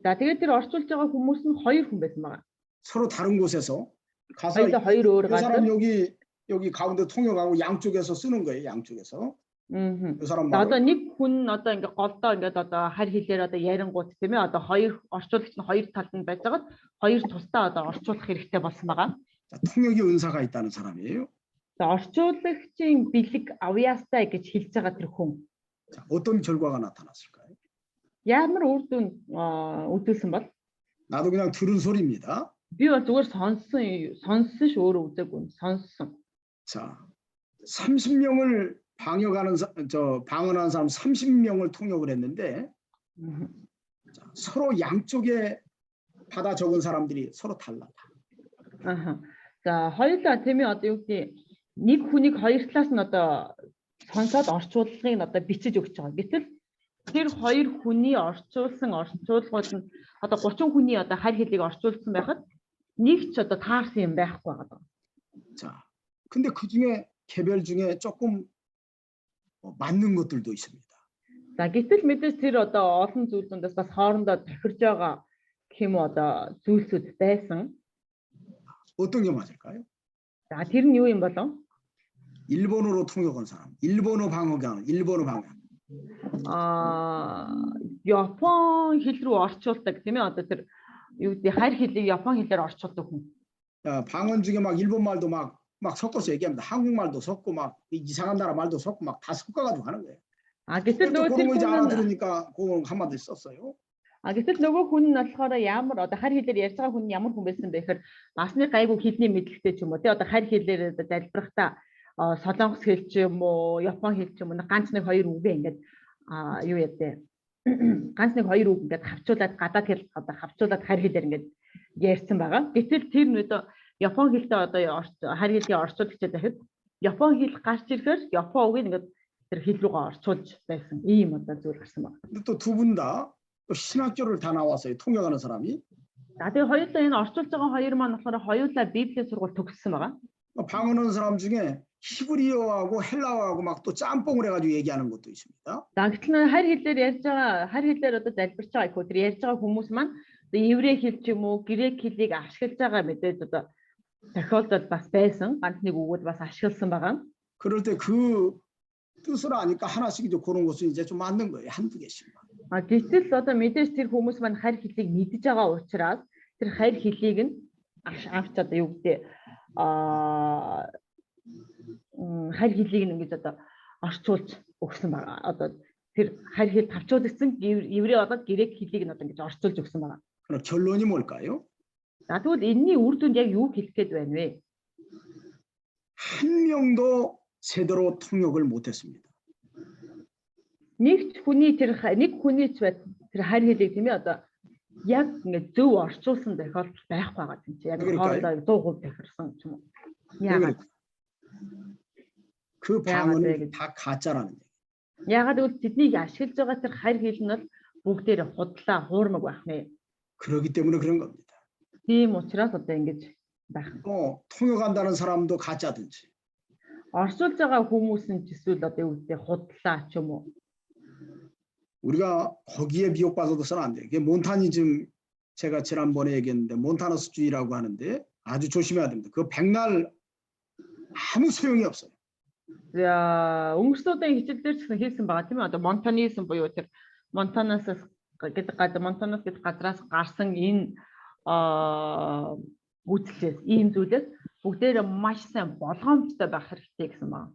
За тэгээд тэр орчуулж байгаа хүмүүс нь 2 хүн байсан байгаа. 서로 다른 곳에서 가서 이 사람 여기 가운데 통역하고 양쪽에서 쓰는 거예요. 양쪽에서. 그 사람 За одоо нэг хүн одоо ингээ голдоо ингээд одоо хайр хэлээр одоо ярингууд тийм ээ одоо 2 орчуулагч нь 2 талд нь байж байгаа 2 тусдаа одоо орчуулах хэрэгтэй болсон байгаа. 자, 통역의 은사가 있다는 사람이에요. За орчуулагчийн бэлэг авьяастай гэж хэлж байгаа тэр хүн. 자, 어떤 결과가 나타났을까요? Ямар үр дүн үзүүлсэн бол? 나도 그냥 들은 소리입니다. Би бол зүгээр сонссон ш өөрөө үзээгүй сонссон. 자, 30명을 방언하는 사람 30명을 통역을 했는데 자, 서로 양쪽에 받아 적은 사람들이 서로 달라. За хоёулаа тийм ээ одоо юу гэдэг нэг хүнийг хоёр талаас нь одоо сонсоод орчуулгыг нь одоо бичиж өгч байгаа. Гэтэл тэр хоёр хүний орчуулсан орчуулгууд нь одоо 30 хүний одоо хайр хэлийг орчуулсан байхад нэг ч одоо таарсан юм байхгүй байгаа. 자, 근데 그 중에 개별 중에 조금 맞는 것들도 있습니다. За гэтэл мэдээж тэр одоо олон зүйл дундаас бас хоорондоо тохирж байгаа гэх юм уу одоо зүйлсүүд байсан. 어떤 게 맞을까요? За тэр нь юу юм болов? 일본어로 통역한 사람, 일본어 방어경, 일본어 방향. Япон хэл рүү орчуулдаг тийм ээ одоо тэр юу гэдэг хайр хэлийг Япон хэлээр орчуулдаг хүн. 방언 중에 막 일본 말도 막 섞어서 얘기합니다. 한국말도 섞고 막 이상한 나라 말도 섞고 막 다 섞어가지고 하는 거예요. гэтэл нөгөө 그런 тэр 거 이제 хүн 알아들으니까 그거 한마디 썼어요. гэтэл нөгөө хүн нь болохоор ямар одоо хайр хэлээр ярьж байгаа хүн нь ямар хүн байсан бэ гэхээр насны гайгүй хэлний мэдлэгтэй ч юм уу тий одоо хайр хэлээр залбирахдаа солонгос хэл ч юм уу Япон хэл ч юм уу ганц нэг хоёр үгээ ингээд юу яадаг ганц нэг хоёр үг ингээд хавчуулаад гадаад хэл одоо хавчуулаад хайр хэлээр ингээд ярьсан байгаа. Гэтэл тэр нөгөө Япон хэлтэй одоо хайр хэлийг орчуулагчид дахид Япон хэл гарч ирэхээр Япон үгийг ингээд тэр хэл рүүгээ орчуулж байсан ийм одоо зүйл гарсан байна. 근데 또 두 분 다 신학교를 다 나왔어요. 통역하는 사람이. За тэгээ хоёулаа энэ орчуулж байгаа хоёр маань болохоор хоёулаа Библийн сургууль төгссөн байгаа. 방언하는 사람 중에 히브리어하고 헬라어하고 막 또 짬뽕을 해가지고 얘기하는 것도 있습니다. За гэтэл хайр хэлээр ярьж байгаа хайр хэлээр одоо залбирч байгаа их тэр ярьж байгаа хүмүүс маань одоо еврей хэл ч юм уу грек хэлийг ашиглаж байгаа мэдээж одоо тохиолдол бас байсан. Ганц нэг үгүүд бас ашигласан байгаа. 그럴 때 그 뜻을 아니까 하나씩 이제 그런 것은 이제 좀 맞는 거예요. 한두 개씩만. Гэтэл одоо мэдээж тэр хүмүүс маань хайр хэлийг мэдж байгаа учраас тэр хайр хэлийг нь авч одоо юу гэдэг хайр хэлийг нь ингэж одоо орчуулж өгсөн байгаа. Одоо тэр хайр хэл тавчуулагдсан еврей болоод грек хэлийг нь одоо ингэж орчуулж өгсөн байгаа. 그럼 결론이 뭘까요? За тэгвэл энэний үр дүнд яг юу хэлэх гээд байна вэ? 한 명도 제대로 통역을 못했습니다. Нэг хүний ч бай тэр хайр хэлийг тийм ээ одоо яг ингэ зөв орчуулсан тохиолдол байх байгаа юм чи яг хоолой 100% тохирсон ч юм уу. Яагаад? 그 방언이 다 가짜라는 얘기. Яагаад гэвэл тэднийг ашиглаж байгаа тэр хайр хэл нь бол бүгдээр худлаа хуурмаг байх нэ. 그렇기 때문에 그런 겁니다. Тийм учраас одоо ингэж байх. 통역한다는 사람도 가짜든지. Орчуулж байгаа хүмүүс нь ч эсвэл одоо юу гэдэг худлаа ч юм уу. 우리가 거기에 미혹받아서는 안 돼요. 이게 몬타니즘 제가 지난번에 얘기했는데 몬타너스주의라고 하는데 아주 조심해야 됩니다. 그 백날 아무 소용이 없어요. За өнгөрсөн хичээлдэр ч хэлсэн байгаа тийм ээ одоо монтанизм буюу тэр Монтанас гэдэг газраас гарсан энэ үүслээс ийм зүйлээс бүгдээр маш сайн болгоомжтой байх хэрэгтэй гэсэн байна.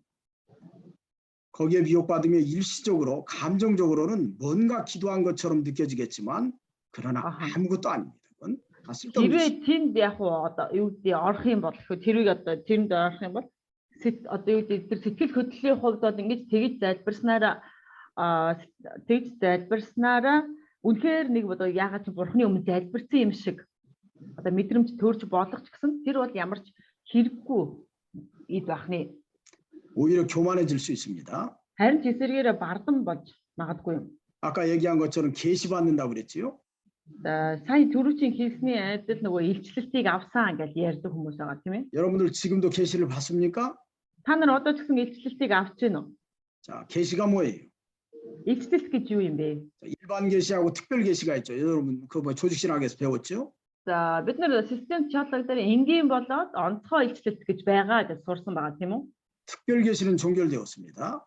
거기에 미혹받으면 일시적으로 감정적으로는 뭔가 기도한 것처럼 느껴지겠지만 그러나 아무것도 아닙니다. 그건 다 쓸데없는 хэрвээ тэнд яг одоо юу гэдэг орох юм бол тэрийг одоо тэнд орох юм бол одоо юу гэдэг тэр сэтгэл хөдлөлийн хувьд бол ингэж тэгж залбирснараа үнэхээр нэг одоо яагаад ч бурхны өмнө залбирсан юм шиг одоо мэдрэмж төрж болох ч гэсэн тэр бол ямар ч хэрэггүй ид бахны. 오히려 교만해질 수 있습니다. харин ч эсэргээрээ бардан болж магадгүй юм. 아까 얘기한 것처럼 계시 받는다고 그랬지요? Сая түрүүчийн хэлсний айдал нөгөө илчлэлтийг авсан гэж ярьдаг хүмүүс байгаа тийм ээ. 여러분들 지금도 계시를 받습니까? Та нар одоо ч гэсэн илчлэлтийг авч байна уу? 자, 계시가 뭐예요? Илчлэлт гэж юу юм бэ? 일반 계시하고 특별 계시가 있죠. 여러분 그 뭐 조직신학에서 배웠죠? За бид нар систем чатлаг дээр энгийн болоод онцгой илчлэлт гэж байгаа гэж сурсан байгаа тийм үү? 특별 계시는 종결되었습니다.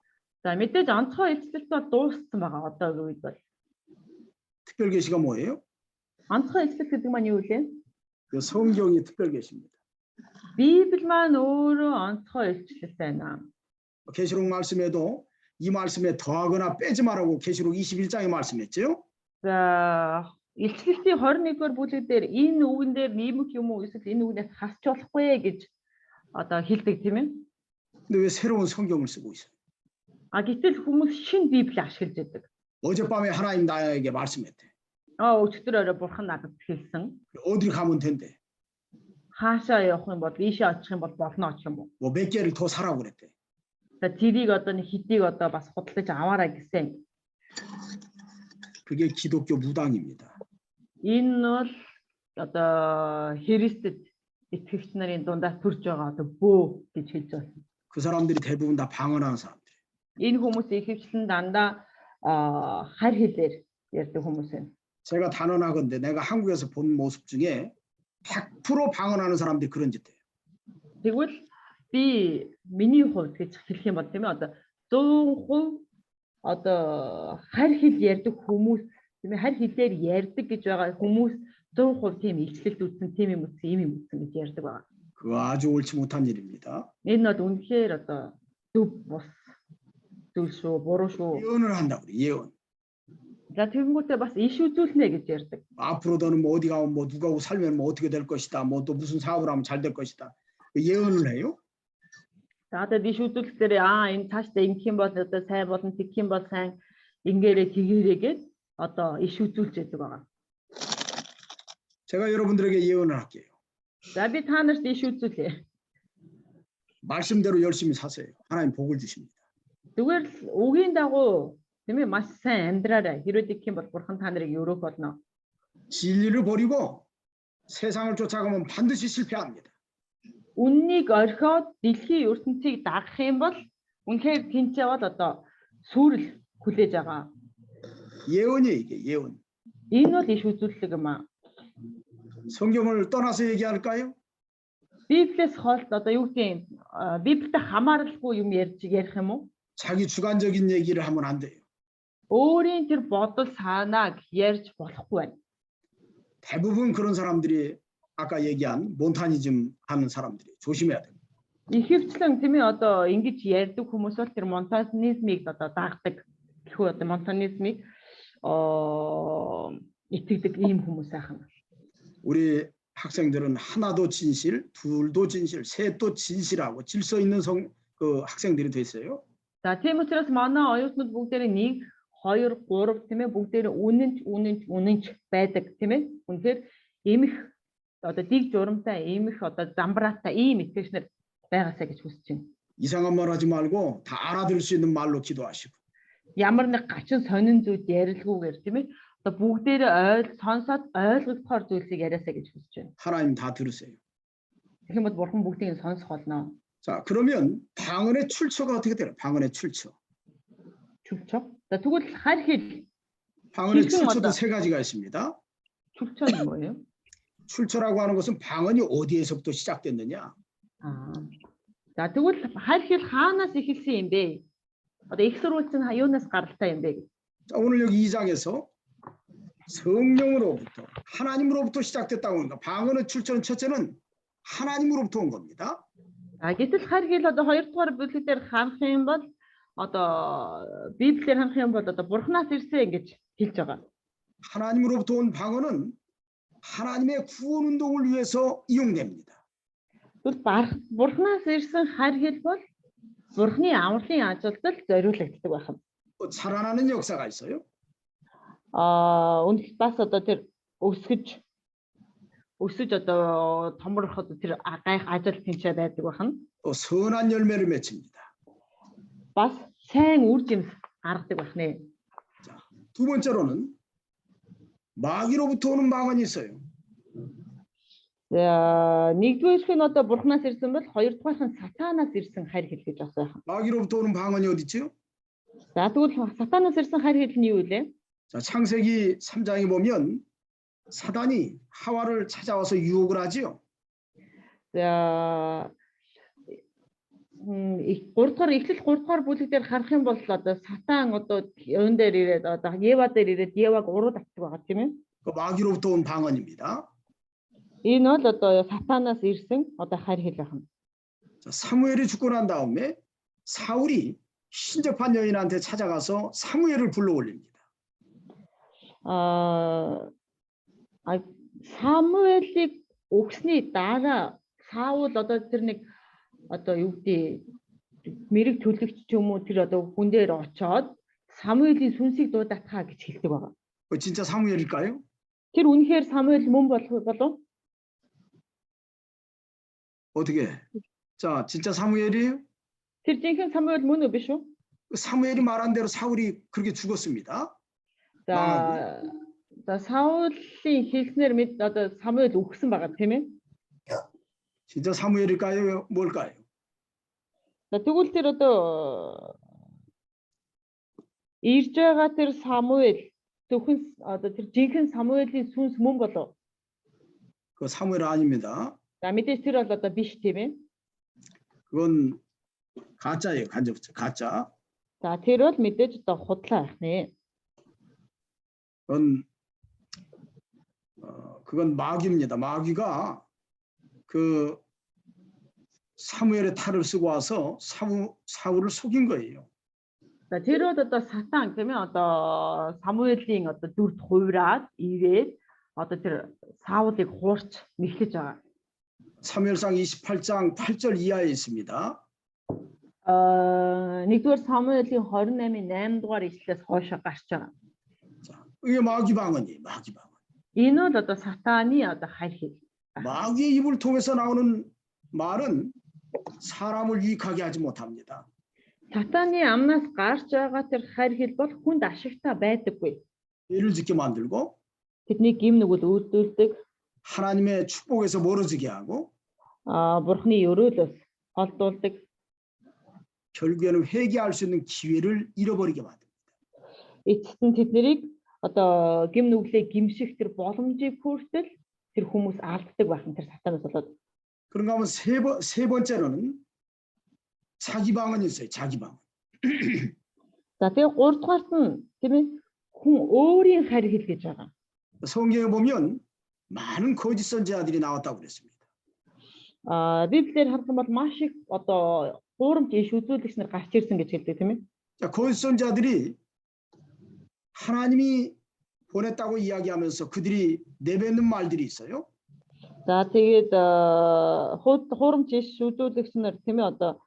За мэдээж онцгой илчлэлт бол дууссан байгаа одоо үед бол. 특별 계시가 뭐예요? онцгой илчлэлт гэдэг маань юу вэ? 그 성경이 특별 계시입니다. Библи маань өөрөө онцгой илчлэлт байна. 계시록 말씀에도 이 말씀에 더하거나 빼지 말라고 계시록 21장에 말씀했죠? За илчлэлтийн 21-р бүлэг дээр энэ үгэн дээр нэмэх юм уу эсвэл энэ үгнээс хасч болохгүй гэж одоо хэлдэг тийм ээ. 근데 왜 새로운 성경을 쓰고 있어요? Гэтэл хүмүүс шинэ Библи ашиглаж байдаг. 어젯밤에 하나님 나에게 말씀했대. Өчигдөр орой бурхан надад хэлсэн. 어디 가면 된대. Хаашаа явах юм бол ийшээ очих юм бол болно ч юм уу. 뭐 몇 개를 더 사라고 그랬대. За тэрийг одоо нэг хэдийг одоо бас худалдаж аваарай гэсэн. 그게 기독교 무당입니다. Энэ бол одоо Христэд итгэгч нарын дундаас төрж байгаа одоо бөө гэж хэлж байна. 그 그 사람들이 대부분 다 방언하는 사람들. Энэ хүмүүс ихэвчлэн дандаа хар хэлээр ярьдаг хүмүүс байна. 제가 단언하건대 내가 한국에서 본 모습 중에 100% 방언하는 사람들이 그런 짓 해요. Тэгвэл би миний хувьд гэж хэлэх юм бол тийм ээ одоо 100% одоо хар хэл ярьдаг хүмүүс тийм ээ хар хэлээр ярьдаг гэж байгаа хүмүүс 100% тийм илчлэлд үтсэн тийм юм үтсэн ийм юм үтсэн гэж ярьдаг байгаа. 그거 아주 옳지 못한 일입니다. Энэ бол үнэхээр одоо зөв бус зүйл шүү, буруу шүү. 예언을 한다고 그래. 예언. За тэгэнгүүтээ бас иш үзүүлнэ гэж ярьдаг. 앞으로 너는 뭐 어디 가면 뭐 누가 살면 뭐 어떻게 될 것이다. 뭐 또 무슨 사업을 하면 잘 될 것이다. 예언을 해요. За одоо иш үзүүлэлтээр энэ цаашдаа ингэх юм бол одоо сайн болно, тэгэх юм бол сайн ингээрээ тэгээрээ гэж одоо иш үзүүлж яадаг байгаа. 제가 여러분들에게 예언을 할게요. За би та нарт иш үзүүлээ. 말씀대로 열심히 사세요. 하나님 복을 주십니다. Зүгээр л үгийн дагуу тийм ээ маш сайн амьдраарай. Хэрвээ тэгэх юм бол бурхан та нарыг өрөөх болно. 진리를 버리고 세상을 쫓아가면 반드시 실패합니다. Үннийг орхиод дэлхийн ертөнцийг дагах юм бол үнэхээр тэнцээ бол одоо сүрэл хүлээж байгаа. 예언이에요, 이게 예언. Энэ бол иш үзүүлэлт юм аа. 성경을 떠나서 얘기할까요? Библиэс хоол одоо юу гэдэг Библиэд хамааралгүй юм ярих юм уу? 자기 주관적인 얘기를 하면 안 돼요. Өөрийн тэр бодол санааг ярьж болохгүй байна. 대부분 그런 사람들이 아까 얘기한 몬타니즘 하는 사람들이 조심해야 돼요. Ихэвчлэн тийм ээ одоо ингэж ярьдаг хүмүүс бол тэр монтанизмыг одоо дагдаг. Гэхүү одоо монтанизмыг итгэдэг ийм хүмүүс айхан. 우리 학생들은 하나도 진실, 둘도 진실, 셋도 진실하고 질서 있는 그 학생들이 됐어요. За тийм учраас манай оюутнууд бүгдээрээ 1, 2, 3 тийм ээ бүгдээрээ үнэнч байдаг тийм ээ. Үнэхээр эмх одоо дэг журамтай эмх одоо замбраатай ийм итгэгчнэр байгаасаа гэж хүсэж байна. 이상한 말 하지 말고 다 알아들을 수 있는 말로 기도하시고. Ямар нэг гачин сонин зүйл ярилгүйгээр тийм ээ. Одоо бүгдээрээ сонсоод ойлгохоор зүйлсийг яриасаа гэж хүсэж байна. 하나님 다 들으세요. Тэгэх юм бол бурхан бүгдийг сонсох болно. 자, 그러면 방언의 출처가 어떻게 돼요? 방언의 출처. Чүлчөө. За тэгвэл хар хэл 방언의 지금 출처도 왔다. 세 가지가 있습니다. чүлчөө нь 뭐예요? 출처라고 하는 것은 방언이 어디에서부터 시작됐느냐? Аа. За тэгвэл хар хэл хаанаас эхэлсэн юм бэ? Одоо их сурвалжин юунаас гаралтай юм бэ? 자, 오늘 여기 2장에서 성령으로부터 하나님으로부터 시작됐다고 하니까 방언의 출처는 첫째는 하나님으로부터 온 겁니다. А гэтэл хар хэл одоо хоёрдугаар бүлэгдээр харах юм бол одоо Библиэр харах юм бол одоо бурхнаас ирсэн гэж хэлж байгаа. 하나님으로부터 온 방언은 하나님의 구원 운동을 위해서 이용됩니다. Тэгвэл бурхнаас ирсэн хар хэл бол бурхны амрлын ажилдад зориулагддаг байх юм. 살아나는 역사가 있어요. Үнэхээр бас одоо тэр өсөж одоо томрох одоо тэр гайх ажил тэнцээ байдаг байна. 또 선한 열매를 맺힙니다. Бас сайн үр жимс гаргадаг байна. 자, 두 번째로는 마귀로부터 오는 방언이 있어요. За нэгдүгээрх нь одоо бурхнаас ирсэн бол хоёрдугаарх нь сатанаас ирсэн харь хэл гэж бас байна. 마귀로부터 오는 방언이 어디 있죠? За тэгвэл сатанаас ирсэн харь хэл нь юу вэ? 자, 창세기 3장에 보면 사단이 하와를 찾아와서 유혹을 하지요. За 3 эхлэл 3 дугаар бүлэг дээр харах юм бол одоо сатан одоо өн дээр ирээд одоо Ева дээр ирээд Еваг урууд авчих байгаа тийм ээ. 그 마귀로부터 온 방언입니다. Энэ бол одоо сатанаас ирсэн одоо харь хэл байна. 자, 사무엘이 죽고 난 다음에 사울이 신접한 여인한테 찾아가서 사무엘을 불러 올립니다. Самуэлийг өгсний дараа Саул одоо тэр нэг одоо юу гэдэг мэрэг төлөгч ч юм уу тэр одоо хүн дээр очоод Самуэлийн сүнсийг дуудатхаа гэж хэлдэг байгаа. 진짜 사무엘일까요? Тэр үнэхээр Самуэль мөн болов? 어떻게? 자, 진짜 사무엘이에요? Тэр жинхэнэ Самуэль мөн үү биш үү? 사무엘이 말한 대로 사울이 그렇게 죽었습니다. За Саулын хэлснээр мэд одоо Самуэль өгсөн байгаа тийм ээ. 진짜 사무엘일까요? 뭘까요? За тэгвэл тэр одоо ирж байгаа тэр Самуэль зөвхөн одоо тэр жинхэнэ Самуэлийн сүнс мөн болов. 그 사무엘 아닙니다. За мэдээж тэр бол одоо биш тийм ээ. 그건 가짜예요. 간접적 가짜. За тэр бол мэдээж одоо худлаа байх нэ. 그건 마귀입니다. 마귀가 그 사무엘의 탈을 쓰고 와서 사울을 속인 거예요. За тэр бол одоо сатан тийм ээ одоо Самуэлийн одоо дүрд хувираад ирээд одоо тэр Саулыг хуурч мэхлэж байгаа. 사무엘상 28장 8절 이하에 있습니다. Нэгдүгээр Самуэлийн 28-ийн 8 дугаар ишлээс хойшоо гарч байгаа. 자, 이게 마귀 방언이에요. 마귀 방언. Энэ бол одоо сатаны одоо хайр хэл. 마귀의 입을 통해서 나오는 말은 사람을 유익하게 하지 못합니다. Сатаны амнаас гарч байгаа тэр хайр хэл бол хүнд ашигтай байдаггүй. 죄를 짓게 만들고 Тэдний гим нүгэл үүдүүлдэг, 하나님의 축복에서 멀어지게 하고 бурхны өрөөлөөс холдуулдаг. 결국에는 회개할 수 있는 기회를 잃어버리게 만듭니다. Эцэст нь тэднийг одоо гим нүглээ гимших тэр боломжийг хүртэл тэр хүмүүс алддаг байх нь тэр сатанаас болоод. 그런가 하면 세 번째로는 자기 방언이 있어요. 자기 방언. За тэгээ 3 дугаарт нь тийм ээ хүн өөрийн хайр хэл гэж байгаа. 성경에 보면 많은 거짓 선지자들이 나왔다고 그랬습니다. Библиэр харах юм бол маш их одоо хуурамч иш үзүүлэгч нар гарч ирсэн гэж хэлдэг тийм ээ. 자, 거짓 선지자들이 하나님이 보냈다고 이야기하면서 그들이 내뱉는 말들이 있어요. За тэгээд хуурамч иш үзүүлэгч нар тийм ээ одоо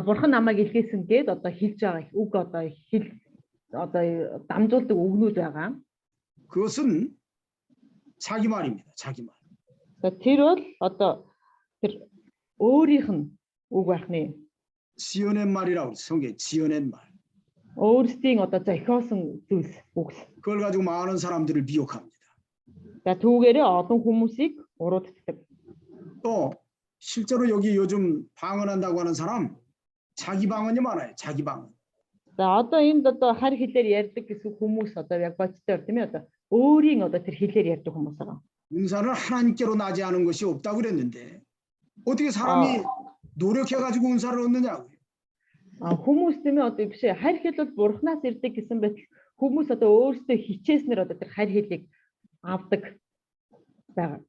бурхан намайг илгээсэн гэд одоо хэлж байгаа үг одоо хэл одоо дамжуулдаг үгнүүд байгаа. 그것은 자기 말입니다. 자기 말. За тэр бол одоо тэр өөрийнх нь үг байх нэ. 지어낸 말이라고 그래요. 성경에 지어낸 말. Өөрсдийн одоо зохиосон зүйлс үг. 그걸 가지고 많은 사람들을 미혹합니다. За түүгээрээ олон хүмүүсийг урууддаг. 또 실제로 여기 요즘 방언한다고 하는 사람 자기 방언이 많아요. 자기 방언. За одоо энд одоо хар хэлээр ярьдаг гэсэн хүмүүс одоо яг бодтой тийм ээ одоо өөрийн одоо тэр хэлээр ярьдаг хүмүүс байгаа. 은사는 하나님께로 나지 않은 것이 없다고 그랬는데 어떻게 사람이 노력해가지고 은사를 얻느냐고요. Хүмүүс тийм ээ одоо биш хар хэл бол бурхнаас ирдэг гэсэн байтал хүмүүс одоо өөрсдөө хичээснээр одоо тэр хар хэлийг авдаг байгаа.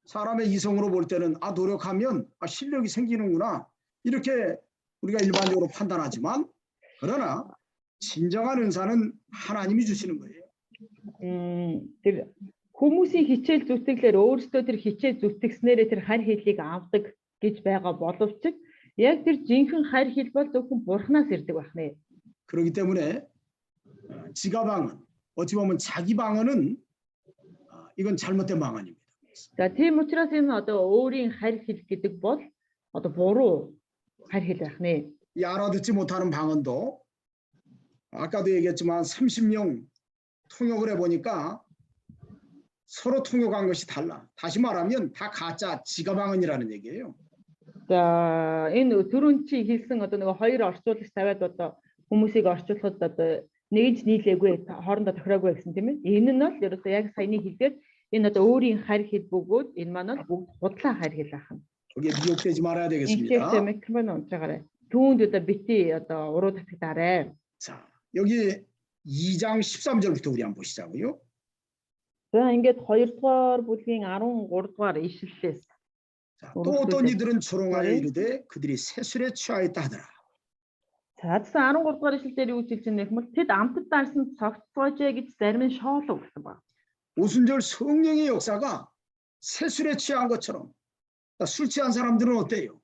사람의 이성으로 볼 때는 노력하면 실력이 생기는구나 이렇게 우리가 일반적으로 판단하지만 그러나 진정한 은사는 하나님이 주시는 거예요. Тэр хүмүүсийн хичээл зүтгэлээр өөрсдөө тэр хичээл зүтгэснээрээ тэр хар хэлийг авдаг гэж байгаа боловч яг тэр жинхэнэ хар хэл бол зөвхөн бурхнаас ирдэг байх нэ. 그렇기 때문에 지가 방언 어찌 보면 자기 방언은 이건 잘못된 방언입니다. За тийм учраас энэ одоо өөрийн хар хэл гэдэг бол одоо буруу хар хэл байх нэ. 이 알아듣지 못하는 방언도 아까도 얘기했지만 30명 통역을 해보니까 서로 통역한 것이 달라. 다시 말하면 다 가짜 지가 방언이라는 얘기예요. За энэ түрүүн чи хэлсэн одоо нэг хоёр орчуулагч тавиад одоо хүмүүсийг орчуулахад одоо нэгж нийлээгүй хоорондоо тохироогүй гэсэн тийм ээ. Энэ нь бол ерөөсөө яг саяны хэлээр энэ одоо өөрийн хар хэл бөгөөд энэ маань бол худлаа хар хэл ахна. 거기에 미혹되지 말아야 되겠습니다. 인체의 맥크만 온자가래. 두운데다 밑에 어떤 오로 다래. 자, 여기 2장 13절부터 우리 한번 보시자고요. 자, 이게 2-р бүлгийн 13-р ишлэлээс. 자, 또 어떤 이들은 조롱하여 이르되 그들이 세술에 취하였다 하더라. За, 13-р ишлэлээр юу хэлж байгаа юм бэ? Тэд амтд дарсан цогцоожээ гэж зарим нь шоолоо гэсэн ба. 오순절 성령의 역사가 세술에 취한 것처럼 술 취한 사람들은 어때요?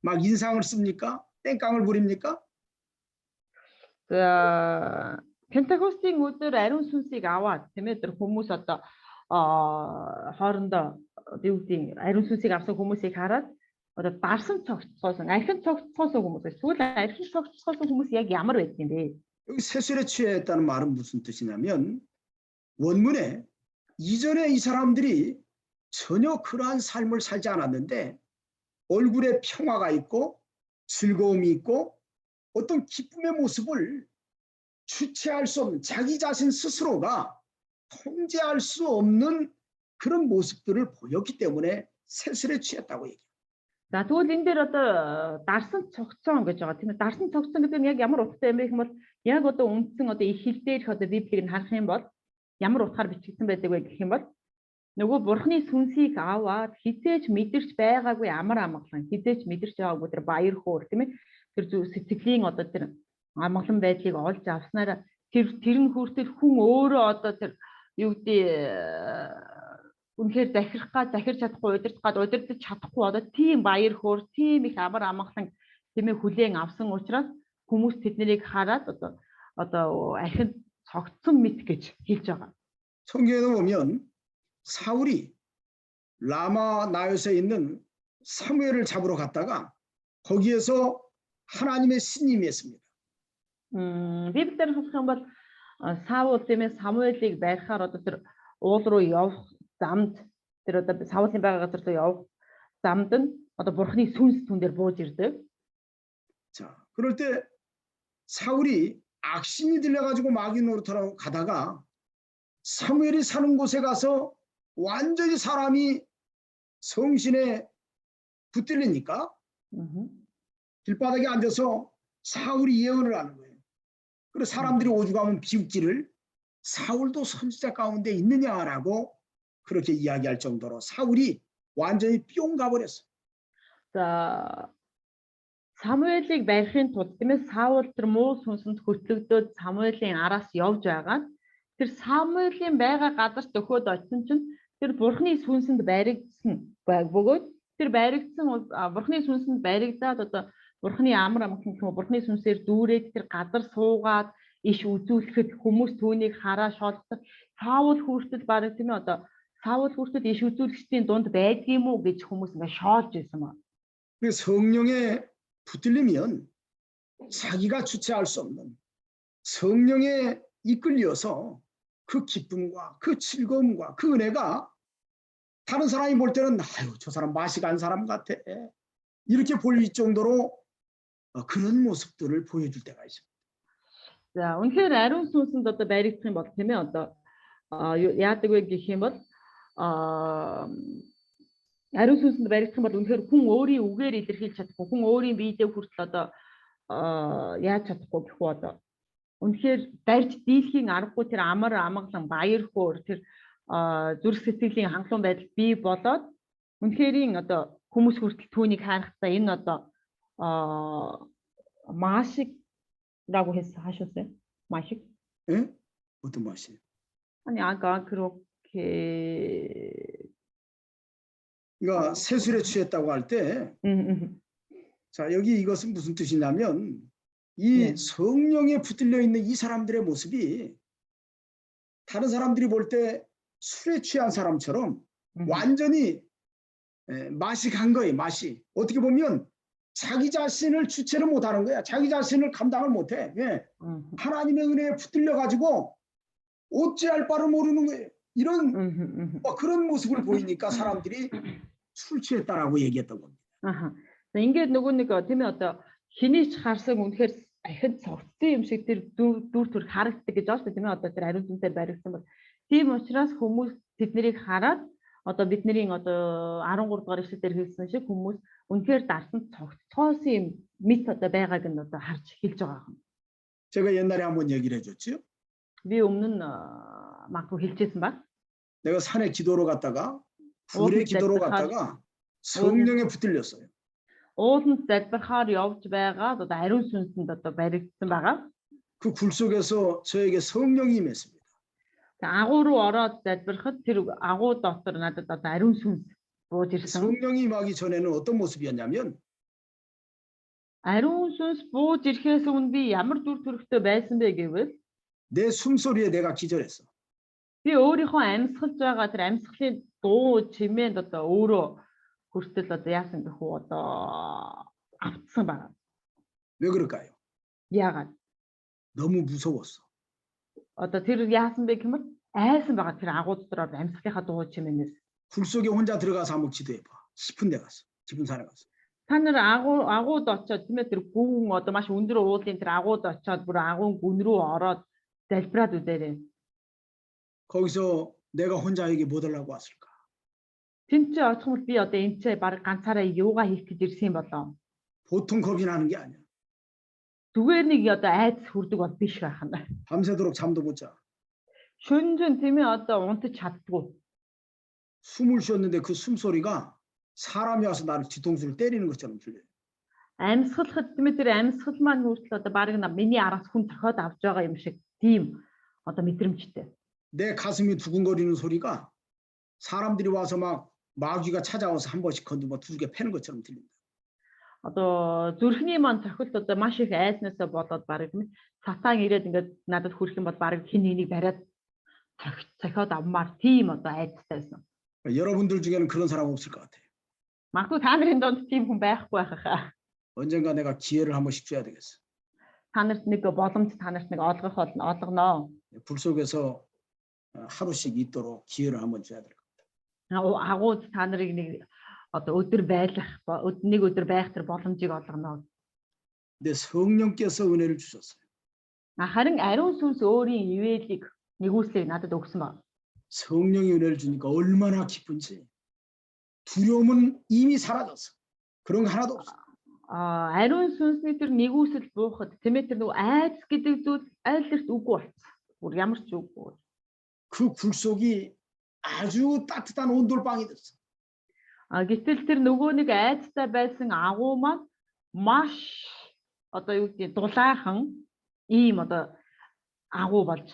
막 인상을 씁니까? 땡깡을 부립니까? За, Пентекостийн өдөр ариун сүнсийг аваад тийм ээ тэр хүмүүс одоо хоорондоо юу гэдэг ариун сүнсийг авсан хүмүүсийг хараад одоо дарсан цогцоосон, архин цогцоосон хүмүүс. Эсвэл архин цогцоосон хүмүүс яг ямар байдаг юм бэ? 여기 세술에 취했다는 말은 무슨 뜻이냐면 원문에 이전에 이 사람들이 전혀 그러한 삶을 살지 않았는데 얼굴에 평화가 있고 즐거움이 있고 어떤 기쁨의 모습을 주체할 수 없는 자기 자신 스스로가 통제할 수 없는 그런 모습들을 보였기 때문에 세술에 취했다고 얘기해요. За тэгвэл энэ дээр одоо дарсан цогцсон гэж байгаа тийм ээ. Дарсан цогцсон гэдэг нь яг ямар утгатай юм бэ гэх юм бол яг одоо үндсэн одоо их хэл дээрх одоо библийг харах юм бол ямар утгаар бичигдсэн байдаг вэ гэх юм бол нөгөө бурхны сүнсийг аваад хизээж мэдэрч байгаагүй амар амгалан хизээж мэдэрч байгаагүй тэр баяр хөөр тийм ээ. Тэр зөв сэтгэлийн одоо тэр амгалан байдлыг олж авснараа тэр нь хүртэл хүн өөрөө одоо тэр юу гэдэг үнэхээр захирч чадахгүй удирдах чадахгүй одоо тийм баяр хөөр тийм их амар амгалан тийм ээ хүлээн авсан учраас хүмүүс тэднийг хараад одоо архинд цогцсон мэт гэж хэлж байгаа. 성경에 보면 사울이 라마 나요스에 있는 사무엘을 잡으러 갔다가 거기에서 하나님의 신임이 했습니다. Библиэр харах юм бол Саул тийм ээ Самуэлийг байрахаар одоо тэр уул руу явах замд тэр одоо Саулын байгаа газар руу явах замд нь одоо бурхны сүнс түн дээр бууж ирдэг. 자, 그럴 때 사울이 악신이 들려가지고 마귀 노릇하러 가다가 사무엘이 사는 곳에 가서 완전히 사람이 성신에 붙들리니까 길바닥에 앉아서 사울이 예언을 하는 거예요. 그래서 사람들이 오죽하면 비웃기를 사울도 선지자 가운데 있느냐라고 그렇게 이야기할 정도로 사울이 완전히 뿅 가버렸어. За Самуэлийг барихын тулд тийм ээ Саул тэр муу сүнсэнд хөтлөгдөөд Самуэлийн араас явж байгаа. Тэр Самуэлийн байгаа газарт өгөөд очсон чинь тэр бурхны сүнсэнд баригдсан бөгөөд тэр баригдсан бурхны сүнсэнд баригдаад одоо бурхны амар амгалан гэх юм бурхны сүнсээр дүүрээд тэр газар суугаад иш үзүүлэхэд хүмүүс түүнийг хараа шоолгодог. Саул хүртэл бараг тийм ээ одоо Саул хүртэл иш үзүүлэгчдийн дунд байдгийм үү гэж хүмүүс ингээ шоолж байсан ба. 그 성령에 붙들리면 자기가 주체할 수 없는 성령에 이끌려서 그 기쁨과 그 즐거움과 그 은혜가 다른 사람이 볼 때는 아유 저 사람 맛이 간 사람 같아 이렇게 보일 정도로 그런 모습들을 보여줄 때가 있습니다. За үнэхээр ариун сүнсэнд одоо баригдах юм бол тийм ээ одоо яадаг вэ гэх юм бол ариун сүнсэнд баригдах юм бол үнэхээр хүн өөрийн үгээр илэрхийлж чадахгүй хүн өөрийн биедээ хүртэл одоо яаж чадахгүй гэх үү одоо үнэхээр барьж дийлхийн аргагүй тэр амар амгалан баяр хөөр тэр зүрх сэтгэлийн хангалуун байдал бий болоод үнэхэрийн одоо хүмүүс хүртэл түүнийг харахтаа энэ одоо машиг라고 해서 하셨어요? 마식? 예? 어떤 맛이에요? 아니 아까 그렇게 그러니까 세술에 취했다고 할 때 자 여기 이것은 무슨 뜻이냐면 이 성령에 붙들려 있는 이 사람들의 모습이 다른 사람들이 볼 때 술에 취한 사람처럼 완전히 맛이 간 거예요. 맛이 어떻게 보면 자기 자신을 주체를 못하는 거야. 자기 자신을 감당을 못해. 예. 하나님의 은혜에 붙들려 가지고 어찌할 바를 모르는 거예요. 이런 그런 모습을 보이니까 사람들이 술 취했다라고 얘기했던 겁니다. ингээд нөгөө нэг тийм ээ одоо хэний ч харсан үнэхээр ахид цогцсон юм шиг тэр дүр төр харагддаг гэж байна шүү дээ тийм ээ одоо тэр ариун сүнсээр баригдсан бол тийм учраас хүмүүс тэднийг хараад одоо бидний одоо 13 дугаар ишлэл дээр хэлсэн шиг хүмүүс үнэхээр дарсан цогцсон юм мэт одоо байгааг нь одоо харж эхэлж байгаа юм. 제가 옛날에 한번 얘기를 해줬죠. Би өмнө нь магадгүй хэлчихсэн ба. 내가 산에 기도로 갔다가 불에 기도로 갔다가 성령에 붙들렸어요. ууланд залбирахаар явж байгаад одоо ариун сүнсэнд одоо баригдсан байгаа. 그 굴 속에서 저에게 성령이 임했습니다. Агуу руу ороод залбирахад тэр агуу дотор надад одоо ариун сүнс бууж ирсэн. 성령이 임하기 전에는 어떤 모습이었냐면 아리ун сүнс бууж ирэхээс өмнө би ямар дүр төрхтэй байсан бэ гэвэл 내 숨소리에 내가 기절했어. би өөрийнхөө амьсгалж байгаа тэр амьсгалын дуу чимээнд одоо өөрөө хүртэл одоо яасан гэх үү одоо автсан байна. 왜 그럴까요? Яагаад? 너무 무서웠어. Одоо тэр яасан бэ гэмээр айсан байгаа тэр агуу дотроо амьсгалынхаа дуу чимээнээс. 굴 속에 혼자 들어가서 한번 기도해봐. 깊은 데 가서, 깊은 산에 가서. Та нар агууд очоод тийм ээ тэр гүн одоо маш өндөр уулын тэр агууд очоод бүр агуун гүн рүү ороод залбираад үдээрээ. 거기서 내가 혼자 여기 못 오려고 왔을까? Тэнцээ очих юм бол би одоо энэ ч баг ганцаараа юугаа хийх гэж ирсэн юм болоо. 보통 겁이 나는 게 아니야. Зүгээр нэг одоо айц хүрдэг бол биш байх нь. 밤새도록 잠도 못 자. Шөнжин тийм ээ одоо унтаж чаддгүй. 숨을 쉬었는데 그 숨소리가 사람이 와서 나를 뒤통수를 때리는 것처럼 들려요. Амьсгалахад тийм ээ тэр амьсгал маань хүртэл одоо баг миний араас хүн зохиод авч байгаа юм шиг тийм одоо мэдрэмжтэй. 내 가슴이 두근거리는 소리가 사람들이 와서 막 마귀가 찾아와서 한 번씩 건드려 두들겨 패는 것처럼 들린다. Одоо зүрхний маань цохилт одоо маш их айснасаа болоод баг тийм ээ сатан ирээд ингээд надад хүрэх юм бол баг хин нэгийг бариад цохиод авмаар тийм одоо айцтайсэн. 여러분들 중에는 그런 사람 없을 것 같아요. Магадгүй та нарын донд тийм хүн байхгүй байх хаа. 언젠가 내가 기회를 한 번씩 줘야 되겠어. Та нарт нэг боломж та нарт нэг олгоноо. 불 속에서 하루씩 있도록 기회를 한번 줘야 될 것 같아요. Агууд та нарыг нэг одоо өдөр байх нэг өдөр байх тэр боломжийг олгоно. 근데 성령께서 은혜를 주셨어요. Харин ариун сүнс өөрийн ивэлийг нэгүслийг надад өгсөн ба. 성령이 은혜를 주니까 얼마나 기쁜지. 두려움은 이미 사라졌어. 그런 거 하나도 없어. Ариун сүнсний тэр нэгүсэл буухад тийм ээ тэр нэг айц гэдэг зүйл аль эрт үгүй болсон. Бүр ямар ч үгүй. 그 굴 속이 아주 따뜻한 온돌방이 됐어. Гэтэл тэр нөгөө нэг айцтай байсан агуу маань маш одоо юу гэдэг дулаахан ийм одоо агуу болж